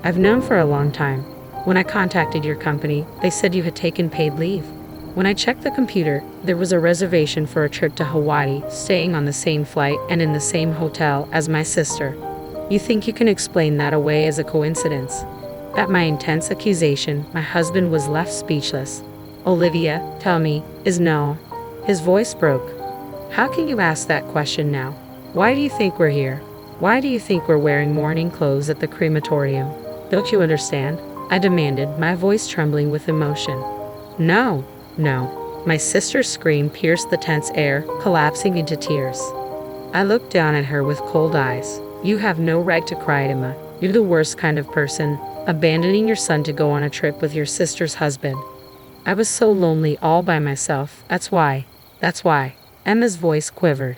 I've known for a long time. When I contacted your company, they said you had taken paid leave. When I checked the computer, there was a reservation for a trip to Hawaii, staying on the same flight and in the same hotel as my sister. You think you can explain that away as a coincidence? At my intense accusation, my husband was left speechless. Olivia, tell me, is Noah? His voice broke. How can you ask that question now? Why do you think we're here? Why do you think we're wearing mourning clothes at the crematorium? Don't you understand? I demanded, my voice trembling with emotion. No. My sister's scream pierced the tense air, collapsing into tears. I looked down at her with cold eyes. You have no right to cry, Emma. You're the worst kind of person, abandoning your son to go on a trip with your sister's husband. I was so lonely all by myself. That's why. Emma's voice quivered.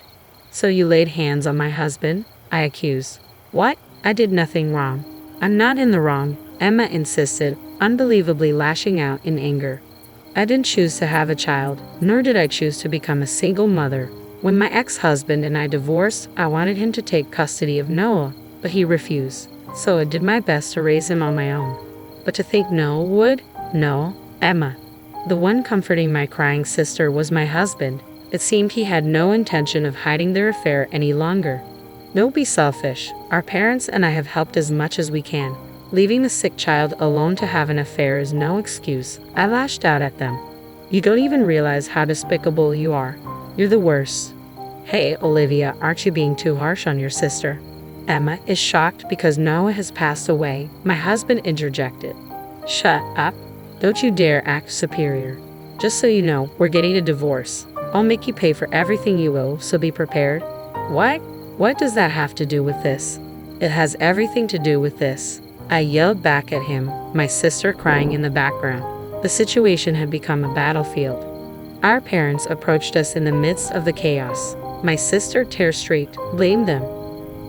So you laid hands on my husband? I accused. What? I did nothing wrong. I'm not in the wrong, Emma insisted, unbelievably lashing out in anger. I didn't choose to have a child, nor did I choose to become a single mother. When my ex-husband and I divorced, I wanted him to take custody of Noah, but he refused. So I did my best to raise him on my own. But to think Noah would? No, Emma. The one comforting my crying sister was my husband. It seemed he had no intention of hiding their affair any longer. Don't be selfish. Our parents and I have helped as much as we can. Leaving the sick child alone to have an affair is no excuse. I lashed out at them. You don't even realize how despicable you are. You're the worst. Hey, Olivia, aren't you being too harsh on your sister? Emma is shocked because Noah has passed away, my husband interjected. Shut up. Don't you dare act superior. Just so you know, we're getting a divorce. I'll make you pay for everything you owe, so be prepared. What? What does that have to do with this? It has everything to do with this. I yelled back at him, my sister crying in the background. The situation had become a battlefield. Our parents approached us in the midst of the chaos. My sister, tear-streaked, blamed them.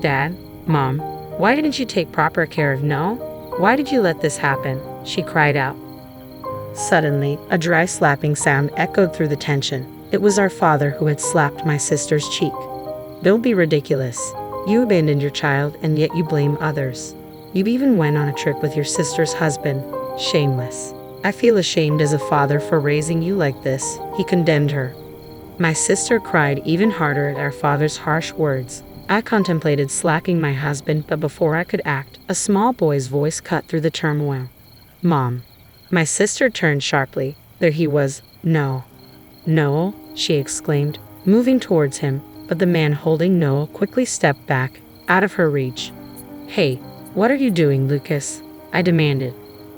Dad, Mom, why didn't you take proper care of Noah? Why did you let this happen? She cried out. Suddenly, a dry slapping sound echoed through the tension. It was our father who had slapped my sister's cheek. Don't be ridiculous. You abandoned your child and yet you blame others. You even went on a trip with your sister's husband. Shameless. I feel ashamed as a father for raising you like this, he condemned her. My sister cried even harder at our father's harsh words. I contemplated slapping my husband, but before I could act, a small boy's voice cut through the turmoil. Mom. My sister turned sharply. There he was. No, she exclaimed, moving towards him, but the man holding Noah quickly stepped back, out of her reach. Hey, what are you doing, Lucas? I demanded.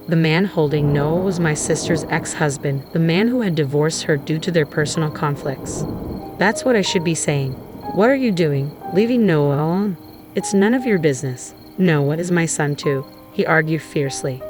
The man holding Noah was my sister's ex-husband, the man who had divorced her due to their personal conflicts. That's what I should be saying. What are you doing, leaving Noah alone? It's none of your business. Noah is my son too, he argued fiercely.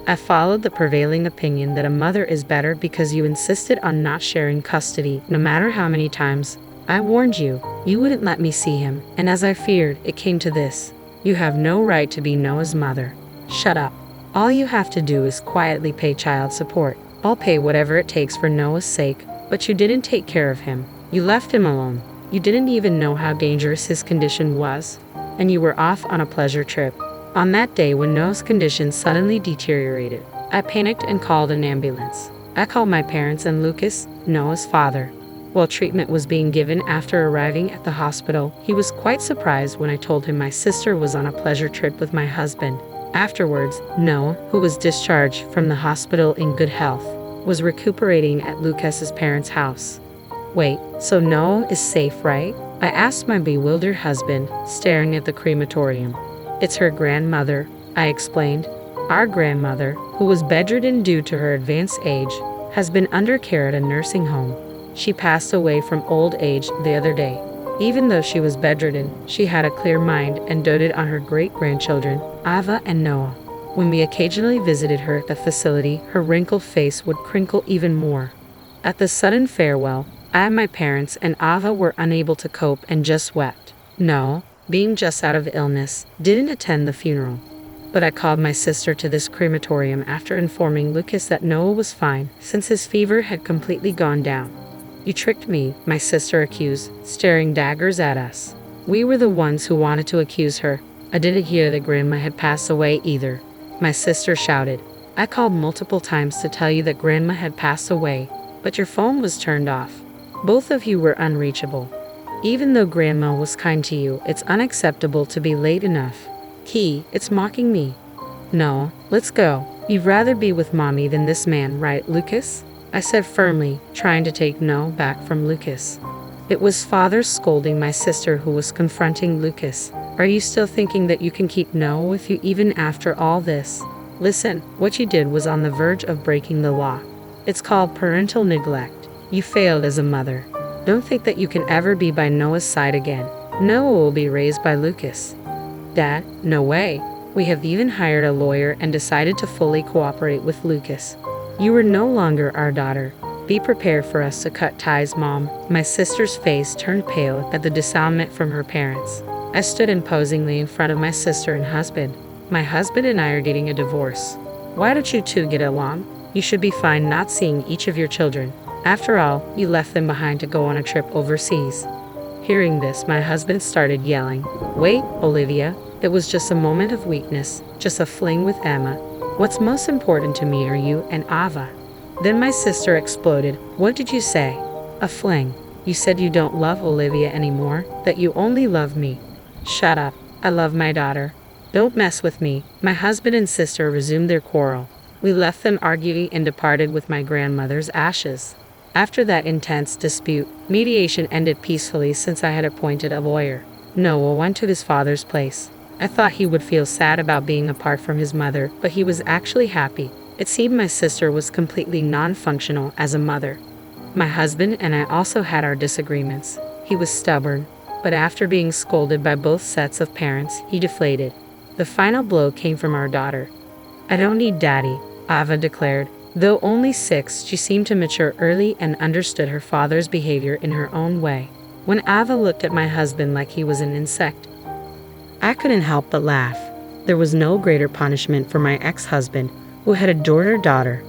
I followed the prevailing opinion that a mother is better because you insisted on not sharing custody, no matter how many times. I warned you, you wouldn't let me see him, and as I feared, it came to this. You have no right to be Noah's mother. Shut up. All you have to do is quietly pay child support. I'll pay whatever it takes for Noah's sake, but you didn't take care of him. You left him alone. You didn't even know how dangerous his condition was, and you were off on a pleasure trip. On that day when Noah's condition suddenly deteriorated, I panicked and called an ambulance. I called my parents and Lucas, Noah's father. While treatment was being given after arriving at the hospital, he was quite surprised when I told him my sister was on a pleasure trip with my husband. Afterwards, Noah, who was discharged from the hospital in good health, was recuperating at Lucas's parents' house. Wait, so Noah is safe, right? I asked my bewildered husband, staring at the crematorium. It's her grandmother, I explained. Our grandmother, who was bedridden due to her advanced age, has been under care at a nursing home. She passed away from old age the other day. Even though she was bedridden, she had a clear mind and doted on her great-grandchildren, Ava and Noah. When we occasionally visited her at the facility, her wrinkled face would crinkle even more. At the sudden farewell, I, my parents, and Ava were unable to cope and just wept. Noah, being just out of illness, didn't attend the funeral. But I called my sister to this crematorium after informing Lucas that Noah was fine, since his fever had completely gone down. You tricked me, my sister accused, staring daggers at us. We were the ones who wanted to accuse her. I didn't hear that Grandma had passed away either. My sister shouted. I called multiple times to tell you that Grandma had passed away, but your phone was turned off. Both of you were unreachable. Even though Grandma was kind to you, it's unacceptable to be late enough. It's mocking me. No, let's go. You'd rather be with Mommy than this man, right, Lucas? I said firmly, trying to take no back from Lucas. It was father scolding my sister who was confronting Lucas. Are you still thinking that you can keep No with you even after all this? Listen, what you did was on the verge of breaking the law. It's called parental neglect. You failed as a mother. Don't think that you can ever be by Noah's side again. Noah will be raised by Lucas. Dad, no way. We have even hired a lawyer and decided to fully cooperate with Lucas. You are no longer our daughter. Be prepared for us to cut ties, Mom. My sister's face turned pale at the disavowal from her parents. I stood imposingly in front of my sister and husband. My husband and I are getting a divorce. Why don't you two get along? You should be fine not seeing each of your children. After all, you left them behind to go on a trip overseas. Hearing this, my husband started yelling. Wait, Olivia. It was just a moment of weakness, just a fling with Emma. What's most important to me are you and Ava. Then my sister exploded. What did you say? A fling. You said you don't love Olivia anymore, that you only love me. Shut up. I love my daughter. Don't mess with me. My husband and sister resumed their quarrel. We left them arguing and departed with my grandmother's ashes. After that intense dispute, mediation ended peacefully since I had appointed a lawyer. Noah went to his father's place. I thought he would feel sad about being apart from his mother, but he was actually happy. It seemed my sister was completely non-functional as a mother. My husband and I also had our disagreements. He was stubborn, but after being scolded by both sets of parents, he deflated. The final blow came from our daughter. I don't need daddy, Ava declared. Though only 6, she seemed to mature early and understood her father's behavior in her own way. When Ava looked at my husband like he was an insect, I couldn't help but laugh. There was no greater punishment for my ex-husband, who had adored her daughter.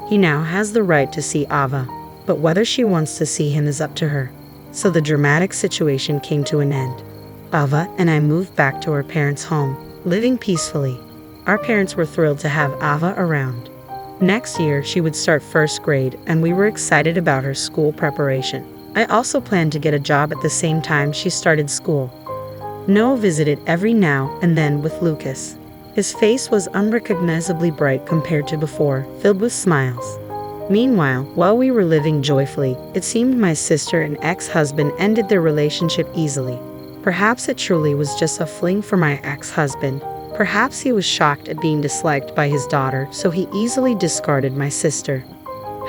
He now has the right to see Ava, but whether she wants to see him is up to her. So the dramatic situation came to an end. Ava and I moved back to our parents' home, living peacefully. Our parents were thrilled to have Ava around. Next year, she would start first grade, and we were excited about her school preparation. I also planned to get a job at the same time she started school. Noah visited every now and then with Lucas. His face was unrecognizably bright compared to before, filled with smiles. Meanwhile, while we were living joyfully, it seemed my sister and ex-husband ended their relationship easily. Perhaps it truly was just a fling for my ex-husband. Perhaps he was shocked at being disliked by his daughter, so he easily discarded my sister.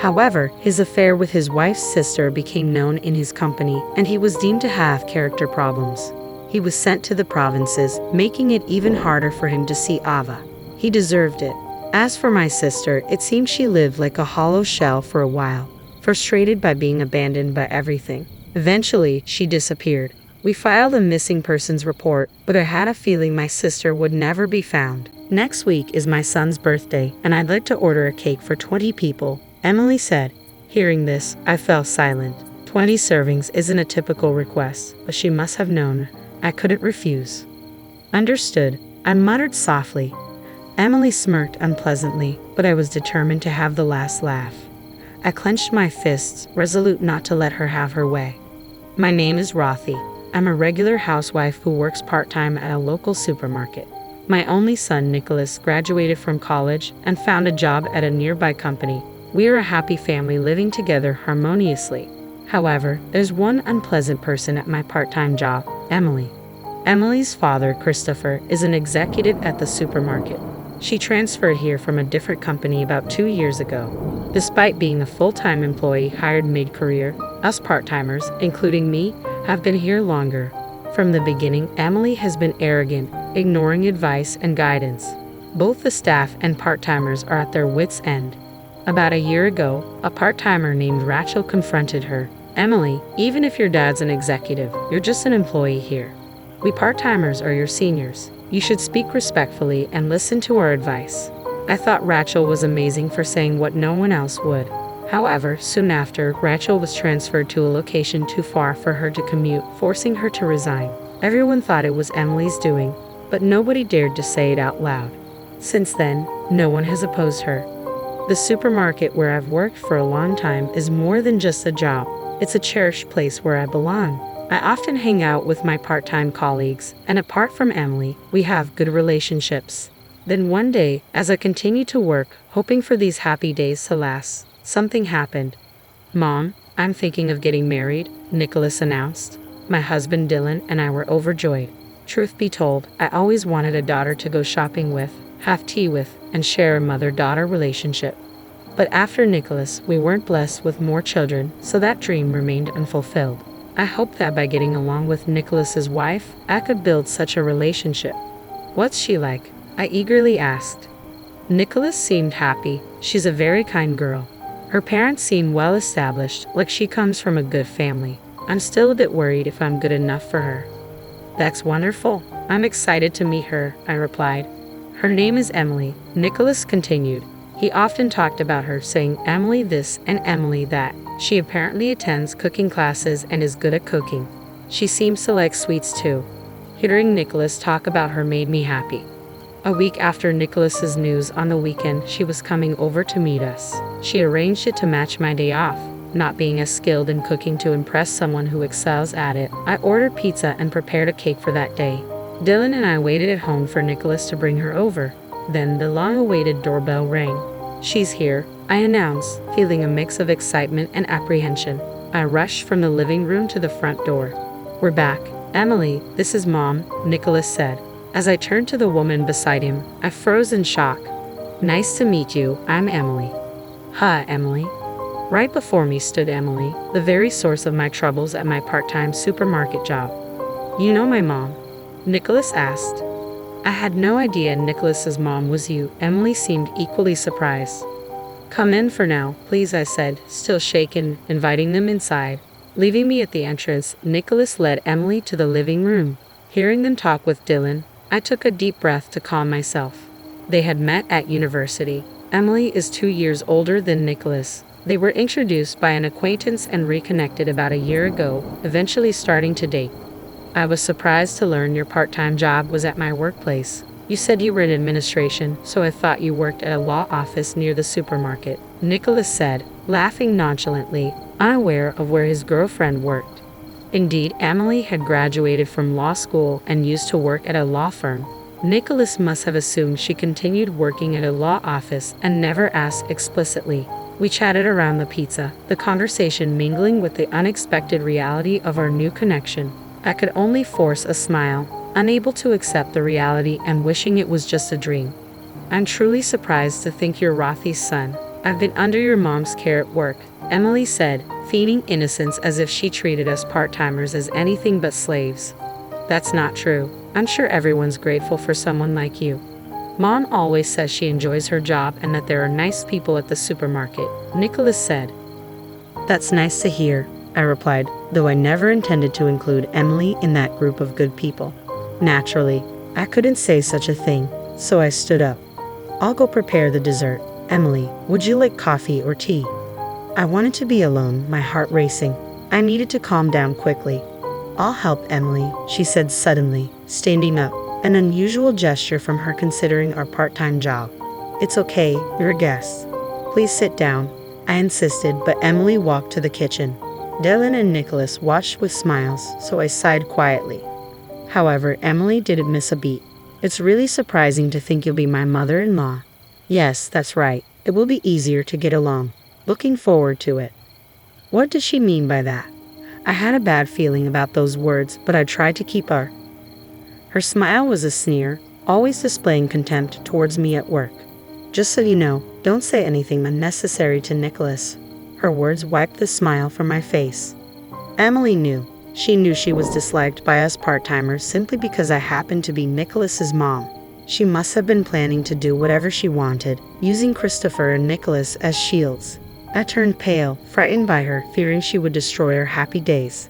However, his affair with his wife's sister became known in his company, and he was deemed to have character problems. He was sent to the provinces, making it even harder for him to see Ava. He deserved it. As for my sister, it seemed she lived like a hollow shell for a while, frustrated by being abandoned by everything. Eventually, she disappeared. We filed a missing persons report, but I had a feeling my sister would never be found. Next week is my son's birthday, and I'd like to order a cake for 20 people, Emily said. Hearing this, I fell silent. 20 servings isn't a typical request, but she must have known I couldn't refuse. Understood, I muttered softly. Emily smirked unpleasantly, but I was determined to have the last laugh. I clenched my fists, resolute not to let her have her way. My name is Rothy. I'm a regular housewife who works part-time at a local supermarket. My only son, Nicholas, graduated from college and found a job at a nearby company. We are a happy family living together harmoniously. However, there's one unpleasant person at my part-time job, Emily. Emily's father, Christopher, is an executive at the supermarket. She transferred here from a different company about 2 years ago. Despite being a full-time employee hired mid-career, us part-timers, including me, have been here longer. From the beginning, Emily has been arrogant, ignoring advice and guidance. Both the staff and part-timers are at their wits' end. About a year ago, a part-timer named Rachel confronted her. "Emily, even if your dad's an executive, you're just an employee here. We part-timers are your seniors. You should speak respectfully and listen to our advice." I thought Rachel was amazing for saying what no one else would. However, soon after, Rachel was transferred to a location too far for her to commute, forcing her to resign. Everyone thought it was Emily's doing, but nobody dared to say it out loud. Since then, no one has opposed her. The supermarket where I've worked for a long time is more than just a job. It's a cherished place where I belong. I often hang out with my part-time colleagues, and apart from Emily, we have good relationships. Then one day, as I continued to work, hoping for these happy days to last, something happened. "Mom, I'm thinking of getting married," Nicholas announced. My husband Dylan and I were overjoyed. Truth be told, I always wanted a daughter to go shopping with, have tea with, and share a mother-daughter relationship. But after Nicholas, we weren't blessed with more children, so that dream remained unfulfilled. I hoped that by getting along with Nicholas's wife, I could build such a relationship. "What's she like?" I eagerly asked. Nicholas seemed happy. "She's a very kind girl. Her parents seem well established, like she comes from a good family. I'm still a bit worried if I'm good enough for her." "That's wonderful. I'm excited to meet her," I replied. "Her name is Emily," Nicholas continued. He often talked about her, saying Emily this and Emily that. She apparently attends cooking classes and is good at cooking. She seems to like sweets too. Hearing Nicholas talk about her made me happy. A week after Nicholas's news, on the weekend, she was coming over to meet us. She arranged it to match my day off. Not being as skilled in cooking to impress someone who excels at it, I ordered pizza and prepared a cake for that day. Dylan and I waited at home for Nicholas to bring her over. Then the long-awaited doorbell rang. "She's here," I announced, feeling a mix of excitement and apprehension. I rushed from the living room to the front door. "We're back. Emily, this is Mom," Nicholas said. As I turned to the woman beside him, I froze in shock. "Nice to meet you, I'm Emily." "Hi, Emily." Right before me stood Emily, the very source of my troubles at my part-time supermarket job. "You know my mom?" Nicholas asked. I had no idea Nicholas's mom was you. Emily seemed equally surprised. "Come in for now, please," I said, still shaken, inviting them inside. Leaving me at the entrance, Nicholas led Emily to the living room. Hearing them talk with Dylan, I took a deep breath to calm myself. They had met at university. Emily is 2 years older than Nicholas. They were introduced by an acquaintance and reconnected about a year ago, eventually starting to date. "I was surprised to learn your part-time job was at my workplace. You said you were in administration, so I thought you worked at a law office near the supermarket," Nicholas said, laughing nonchalantly, unaware of where his girlfriend worked. Indeed, Emily had graduated from law school and used to work at a law firm. Nicholas must have assumed she continued working at a law office and never asked explicitly. We chatted around the pizza, the conversation mingling with the unexpected reality of our new connection. I could only force a smile, unable to accept the reality and wishing it was just a dream. "I'm truly surprised to think you're Rothy's son. I've been under your mom's care at work," Emily said, feigning innocence as if she treated us part-timers as anything but slaves. "That's not true. I'm sure everyone's grateful for someone like you. Mom always says she enjoys her job and that there are nice people at the supermarket," Nicholas said. "That's nice to hear," I replied, though I never intended to include Emily in that group of good people. Naturally, I couldn't say such a thing, so I stood up. "I'll go prepare the dessert. Emily, would you like coffee or tea?" I wanted to be alone, my heart racing. I needed to calm down quickly. "I'll help, Emily," she said suddenly, standing up, an unusual gesture from her considering our part-time job. "It's okay, you're a guest. Please sit down," I insisted, but Emily walked to the kitchen. Dylan and Nicholas watched with smiles, so I sighed quietly. However, Emily didn't miss a beat. It's really surprising to think you'll be my mother-in-law. Yes, that's right. It will be easier to get along. Looking forward to it. What does she mean by that? I had a bad feeling about those words, but I tried to keep her smile was a sneer, always displaying contempt towards me at work. Just so you know, don't say anything unnecessary to Nicholas. Her words wiped the smile from my face. Emily knew. She knew she was disliked by us part-timers simply because I happened to be Nicholas's mom. She must have been planning to do whatever she wanted, using Christopher and Nicholas as shields. I turned pale, frightened by her, fearing she would destroy our happy days.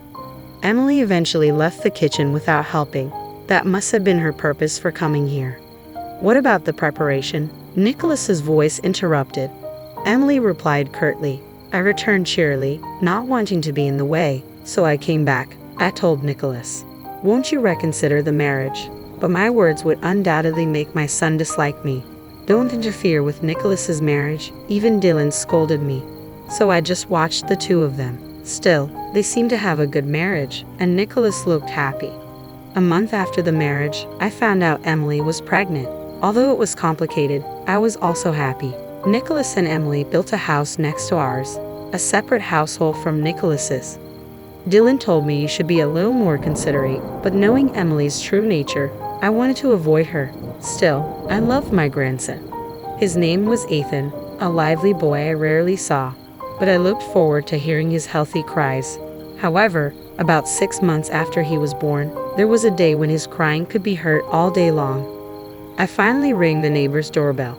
Emily eventually left the kitchen without helping. That must have been her purpose for coming here. What about the preparation? Nicholas's voice interrupted. Emily replied curtly. I returned cheerily, not wanting to be in the way, so I came back. I told Nicholas, "Won't you reconsider the marriage?" But my words would undoubtedly make my son dislike me. Don't interfere with Nicholas's marriage, even Dylan scolded me. So I just watched the two of them. Still, they seemed to have a good marriage, and Nicholas looked happy. A month after the marriage, I found out Emily was pregnant. Although it was complicated, I was also happy. Nicholas and Emily built a house next to ours, a separate household from Nicholas's. Dylan told me you should be a little more considerate, but knowing Emily's true nature, I wanted to avoid her. Still, I loved my grandson. His name was Ethan, a lively boy I rarely saw, but I looked forward to hearing his healthy cries. However, about 6 months after he was born, there was a day when his crying could be heard all day long. I finally rang the neighbor's doorbell.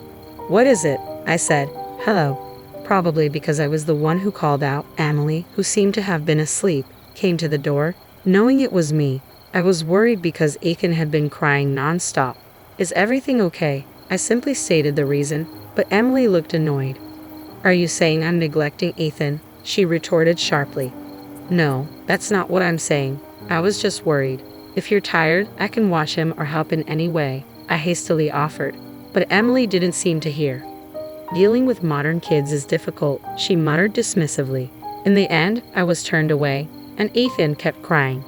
"What is it?" I said. "Hello." Probably because I was the one who called out, Emily, who seemed to have been asleep, came to the door. Knowing it was me, I was worried because Ethan had been crying non-stop. "Is everything okay?" I simply stated the reason, but Emily looked annoyed. "Are you saying I'm neglecting Ethan?" she retorted sharply. "No, that's not what I'm saying. I was just worried. If you're tired, I can wash him or help in any way," I hastily offered. But Emily didn't seem to hear. "Dealing with modern kids is difficult," she muttered dismissively. In the end, I was turned away, and Ethan kept crying.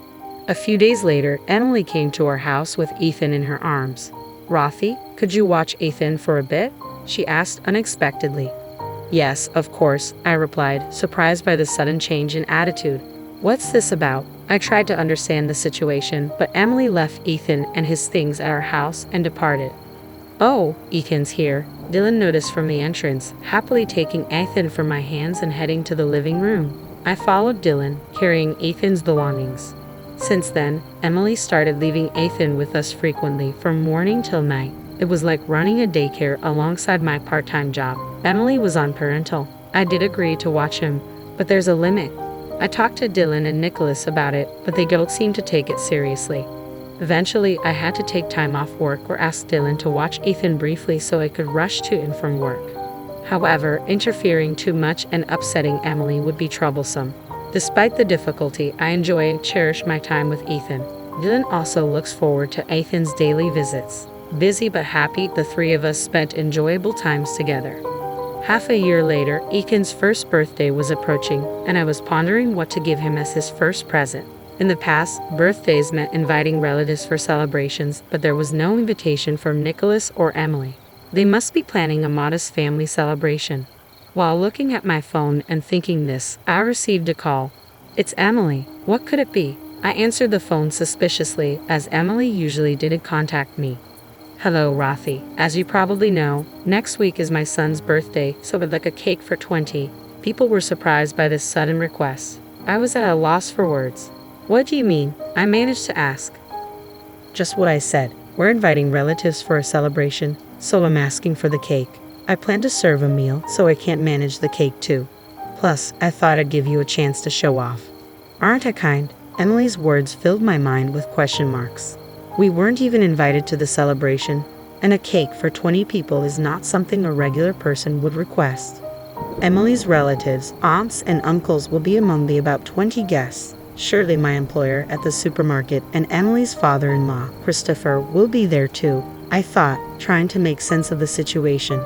A few days later, Emily came to our house with Ethan in her arms. "Rothy, could you watch Ethan for a bit?" she asked unexpectedly. "Yes, of course," I replied, surprised by the sudden change in attitude. "What's this about?" I tried to understand the situation, but Emily left Ethan and his things at our house and departed. "Oh, Ethan's here," Dylan noticed from the entrance, happily taking Ethan from my hands and heading to the living room. I followed Dylan, carrying Ethan's belongings. Since then, Emily started leaving Ethan with us frequently from morning till night. It was like running a daycare alongside my part-time job. Emily was on parental. I did agree to watch him, but there's a limit. I talked to Dylan and Nicholas about it, but they don't seem to take it seriously. Eventually, I had to take time off work or ask Dylan to watch Ethan briefly so I could rush to and from work. However, interfering too much and upsetting Emily would be troublesome. Despite the difficulty, I enjoy and cherish my time with Ethan. Dylan also looks forward to Ethan's daily visits. Busy but happy, the three of us spent enjoyable times together. Half a year later, Ethan's first birthday was approaching, and I was pondering what to give him as his first present. In the past, birthdays meant inviting relatives for celebrations, but there was no invitation from Nicholas or Emily. They must be planning a modest family celebration. While looking at my phone and thinking this, I received a call. "It's Emily. What could it be?" I answered the phone suspiciously, as Emily usually didn't contact me. "Hello, Rothy. As you probably know, next week is my son's birthday, so I'd like a cake for 20. People were surprised by this sudden request. I was at a loss for words. "What do you mean?" I managed to ask. "Just what I said. We're inviting relatives for a celebration, so I'm asking for the cake. I plan to serve a meal, so I can't manage the cake too. Plus, I thought I'd give you a chance to show off." "Aren't I kind?" Emily's words filled my mind with question marks. We weren't even invited to the celebration, and a cake for 20 people is not something a regular person would request. Emily's relatives, aunts and uncles will be among the about 20 guests. Surely my employer at the supermarket and Emily's father-in-law, Christopher, will be there too, I thought, trying to make sense of the situation.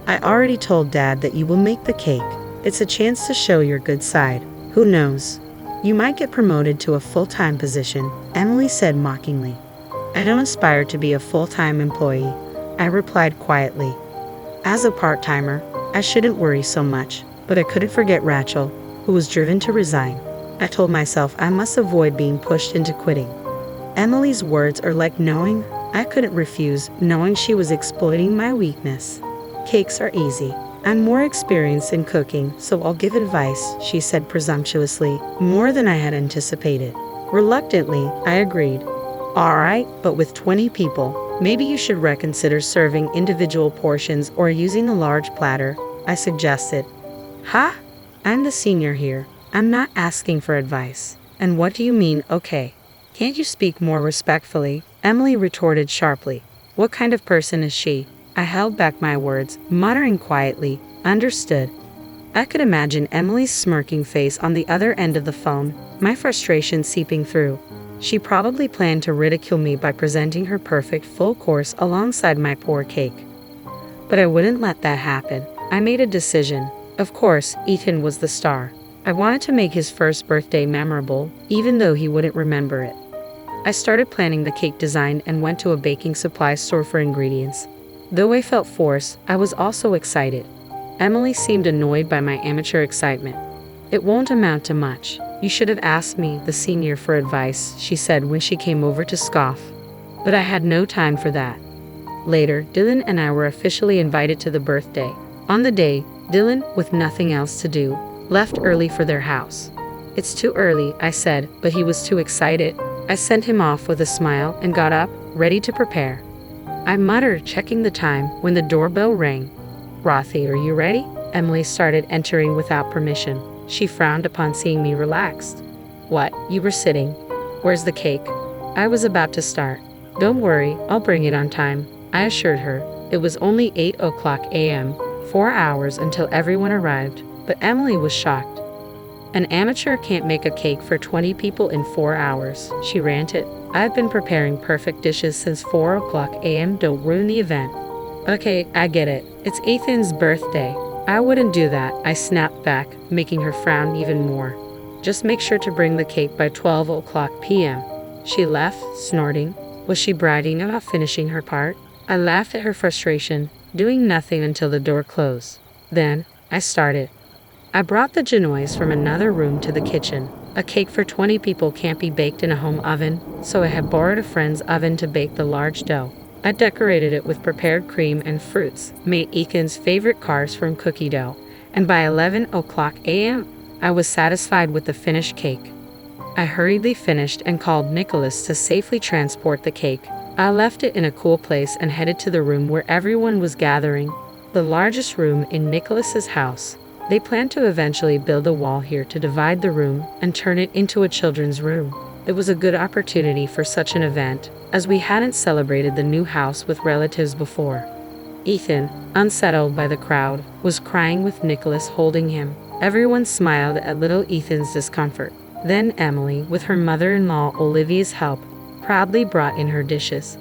"I already told Dad that you will make the cake. It's a chance to show your good side. Who knows? You might get promoted to a full-time position," Emily said mockingly. I don't aspire to be a full-time employee, I replied quietly. As a part-timer, I shouldn't worry so much, but I couldn't forget Rachel, who was driven to resign. I told myself I must avoid being pushed into quitting. Emily's words are like knowing. I couldn't refuse, knowing she was exploiting my weakness. Cakes are easy. I'm more experienced in cooking, so I'll give advice, she said presumptuously, more than I had anticipated. Reluctantly, I agreed. All right, but with 20 people, maybe you should reconsider serving individual portions or using a large platter, I suggested. Ha? I'm the senior here. I'm not asking for advice. And what do you mean, okay? Can't you speak more respectfully? Emily retorted sharply. What kind of person is she? I held back my words, muttering quietly, understood. I could imagine Emily's smirking face on the other end of the phone, my frustration seeping through. She probably planned to ridicule me by presenting her perfect full course alongside my poor cake. But I wouldn't let that happen. I made a decision. Of course, Ethan was the star. I wanted to make his first birthday memorable, even though he wouldn't remember it. I started planning the cake design and went to a baking supply store for ingredients. Though I felt forced, I was also excited. Emily seemed annoyed by my amateur excitement. It won't amount to much. You should have asked me, the senior, for advice, she said when she came over to scoff. But I had no time for that. Later, Dylan and I were officially invited to the birthday. On the day, Dylan, with nothing else to do, left early for their house. It's too early, I said, but he was too excited. I sent him off with a smile and got up, ready to prepare. I muttered, checking the time, when the doorbell rang. Rothy, are you ready? Emily started entering without permission. She frowned upon seeing me relaxed. What, you were sitting? Where's the cake? I was about to start. Don't worry, I'll bring it on time, I assured her. It was only 8:00 a.m., 4 hours until everyone arrived, but Emily was shocked. An amateur can't make a cake for 20 people in 4 hours, she ranted. I've been preparing perfect dishes since 4:00 a.m. Don't ruin the event. Okay, I get it. It's Ethan's birthday. I wouldn't do that, I snapped back, making her frown even more. Just make sure to bring the cake by 12:00 p.m. She left, snorting. Was she bragging about finishing her part? I laughed at her frustration, doing nothing until the door closed. Then, I started. I brought the genoise from another room to the kitchen. A cake for 20 people can't be baked in a home oven, so I had borrowed a friend's oven to bake the large dough. I decorated it with prepared cream and fruits, made Ethan's favorite cars from cookie dough, and by 11:00 a.m., I was satisfied with the finished cake. I hurriedly finished and called Nicholas to safely transport the cake. I left it in a cool place and headed to the room where everyone was gathering, the largest room in Nicholas's house. They planned to eventually build a wall here to divide the room and turn it into a children's room. It was a good opportunity for such an event, as we hadn't celebrated the new house with relatives before. Ethan, unsettled by the crowd, was crying with Nicholas holding him. Everyone smiled at little Ethan's discomfort. Then Emily, with her mother-in-law Olivia's help, proudly brought in her dishes.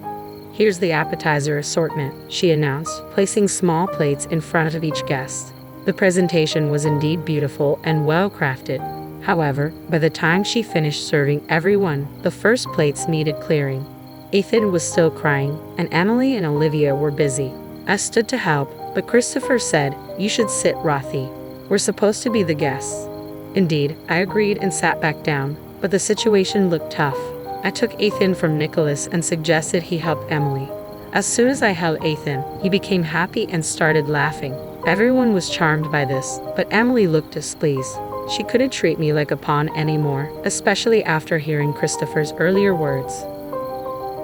Here's the appetizer assortment, she announced, placing small plates in front of each guest. The presentation was indeed beautiful and well-crafted. However, by the time she finished serving everyone, the first plates needed clearing. Ethan was still crying, and Emily and Olivia were busy. I stood to help, but Christopher said, "You should sit, Rothy. We're supposed to be the guests." Indeed, I agreed and sat back down, but the situation looked tough. I took Ethan from Nicholas and suggested he help Emily. As soon as I held Ethan, he became happy and started laughing. Everyone was charmed by this, but Emily looked displeased. She couldn't treat me like a pawn anymore, especially after hearing Christopher's earlier words.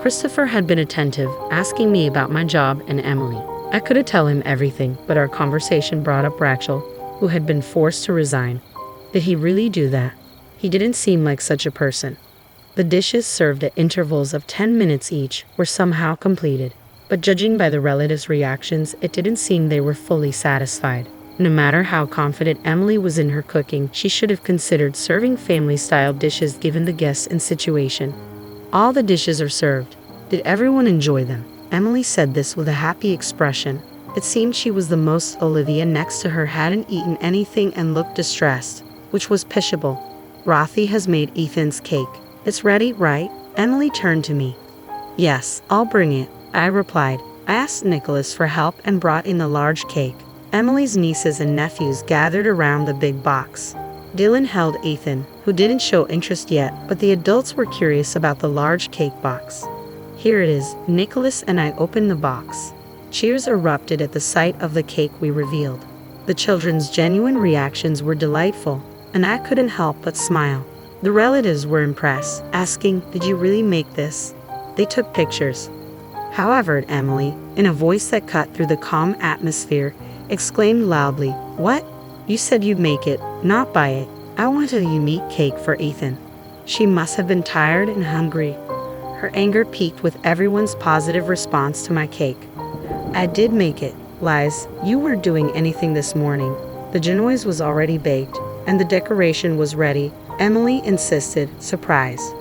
Christopher had been attentive, asking me about my job and Emily. I couldn't tell him everything, but our conversation brought up Rachel, who had been forced to resign. Did he really do that? He didn't seem like such a person. The dishes, served at intervals of 10 minutes each, were somehow completed, but judging by the relatives' reactions, it didn't seem they were fully satisfied. No matter how confident Emily was in her cooking, she should have considered serving family-style dishes given the guests and situation. All the dishes are served. Did everyone enjoy them? Emily said this with a happy expression. It seemed she was the most. Olivia next to her hadn't eaten anything and looked distressed, which was pitiable. Rothy has made Ethan's cake. It's ready, right? Emily turned to me. Yes, I'll bring it, I replied. I asked Nicholas for help and brought in the large cake. Emily's nieces and nephews gathered around the big box. Dylan held Ethan, who didn't show interest yet, but the adults were curious about the large cake box. Here it is. Nicholas and I opened the box. Cheers erupted at the sight of the cake we revealed. The children's genuine reactions were delightful, and I couldn't help but smile. The relatives were impressed, asking, "Did you really make this?" They took pictures. However, Emily, in a voice that cut through the calm atmosphere, exclaimed loudly, "What? You said you'd make it, not buy it. I want a unique cake for Ethan." She must have been tired and hungry. Her anger peaked with everyone's positive response to my cake. I did make it. Lies, you weren't doing anything this morning. The genoise was already baked, and the decoration was ready, Emily insisted, surprised.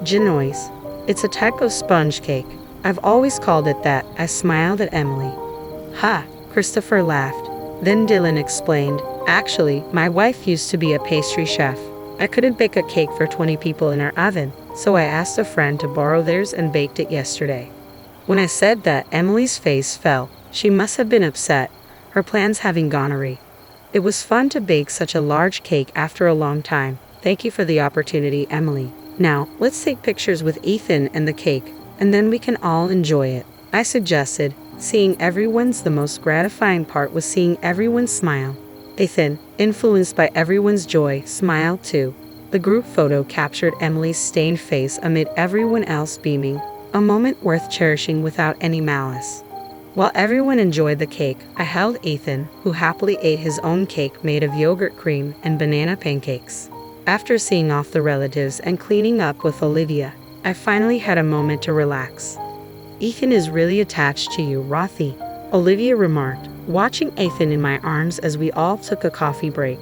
Genoise. It's a type of sponge cake. I've always called it that, I smiled at Emily. Ha, Christopher laughed. Then Dylan explained, actually, my wife used to be a pastry chef. I couldn't bake a cake for 20 people in our oven, so I asked a friend to borrow theirs and baked it yesterday. When I said that, Emily's face fell. She must have been upset, her plans having gone awry. It was fun to bake such a large cake after a long time. Thank you for the opportunity, Emily. Now, let's take pictures with Ethan and the cake, and then we can all enjoy it, I suggested. Seeing everyone's the most gratifying part was seeing everyone smile. Ethan, influenced by everyone's joy, smiled too. The group photo captured Emily's stained face amid everyone else beaming, a moment worth cherishing without any malice. While everyone enjoyed the cake, I held Ethan, who happily ate his own cake made of yogurt cream and banana pancakes. After seeing off the relatives and cleaning up with Olivia, I finally had a moment to relax. Ethan is really attached to you, Rothy, Olivia remarked, watching Ethan in my arms as we all took a coffee break.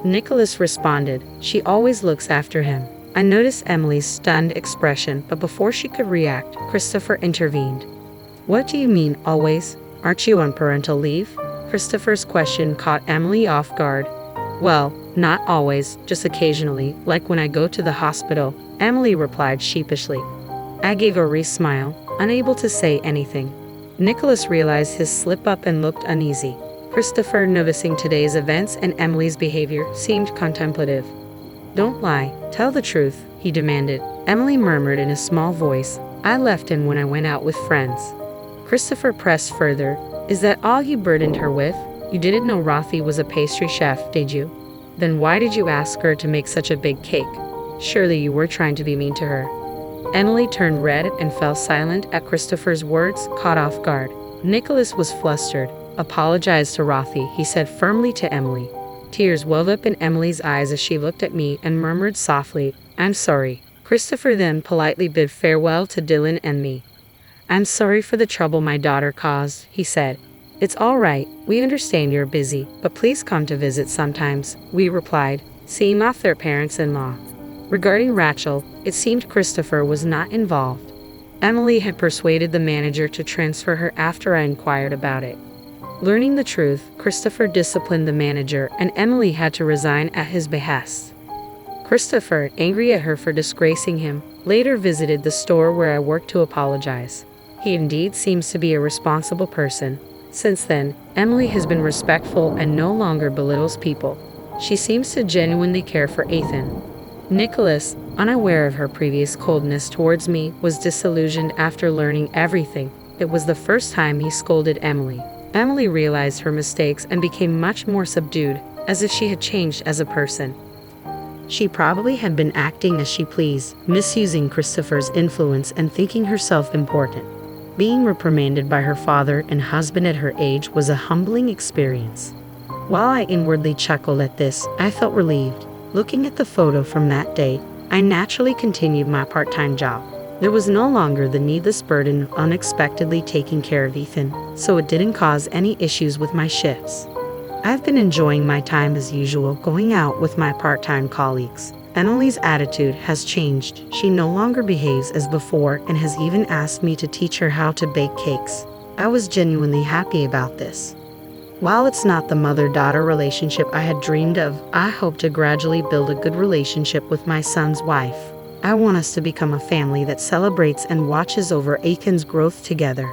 Nicholas responded, she always looks after him. I noticed Emily's stunned expression, but before she could react, Christopher intervened. What do you mean, always? Aren't you on parental leave? Christopher's question caught Emily off guard. Well, not always, just occasionally, like when I go to the hospital, Emily replied sheepishly. I gave a wry smile, unable to say anything. Nicholas realized his slip-up and looked uneasy. Christopher, noticing today's events and Emily's behavior, seemed contemplative. Don't lie, tell the truth, he demanded. Emily murmured in a small voice, I left him when I went out with friends. Christopher pressed further, is that all you burdened her with? You didn't know Rothy was a pastry chef, did you? Then why did you ask her to make such a big cake? Surely you were trying to be mean to her. Emily turned red and fell silent at Christopher's words, caught off guard. Nicholas was flustered. Apologize to Rothy, he said firmly to Emily. Tears welled up in Emily's eyes as she looked at me and murmured softly, I'm sorry. Christopher then politely bid farewell to Dylan and me. I'm sorry for the trouble my daughter caused, he said. It's all right, we understand you're busy, but please come to visit sometimes, we replied, seeing off their parents-in-law. Regarding Rachel, it seemed Christopher was not involved. Emily had persuaded the manager to transfer her after I inquired about it. Learning the truth, Christopher disciplined the manager and Emily had to resign at his behest. Christopher, angry at her for disgracing him, later visited the store where I worked to apologize. He indeed seems to be a responsible person. Since then, Emily has been respectful and no longer belittles people. She seems to genuinely care for Ethan. Nicholas, unaware of her previous coldness towards me, was disillusioned after learning everything. It was the first time he scolded Emily. Emily realized her mistakes and became much more subdued, as if she had changed as a person. She probably had been acting as she pleased, misusing Christopher's influence and thinking herself important. Being reprimanded by her father and husband at her age was a humbling experience. While I inwardly chuckled at this, I felt relieved. Looking at the photo from that day, I naturally continued my part-time job. There was no longer the needless burden of unexpectedly taking care of Ethan, so it didn't cause any issues with my shifts. I've been enjoying my time as usual, going out with my part-time colleagues. Emily's attitude has changed. She no longer behaves as before and has even asked me to teach her how to bake cakes. I was genuinely happy about this. While it's not the mother-daughter relationship I had dreamed of, I hope to gradually build a good relationship with my son's wife. I want us to become a family that celebrates and watches over Aiken's growth together.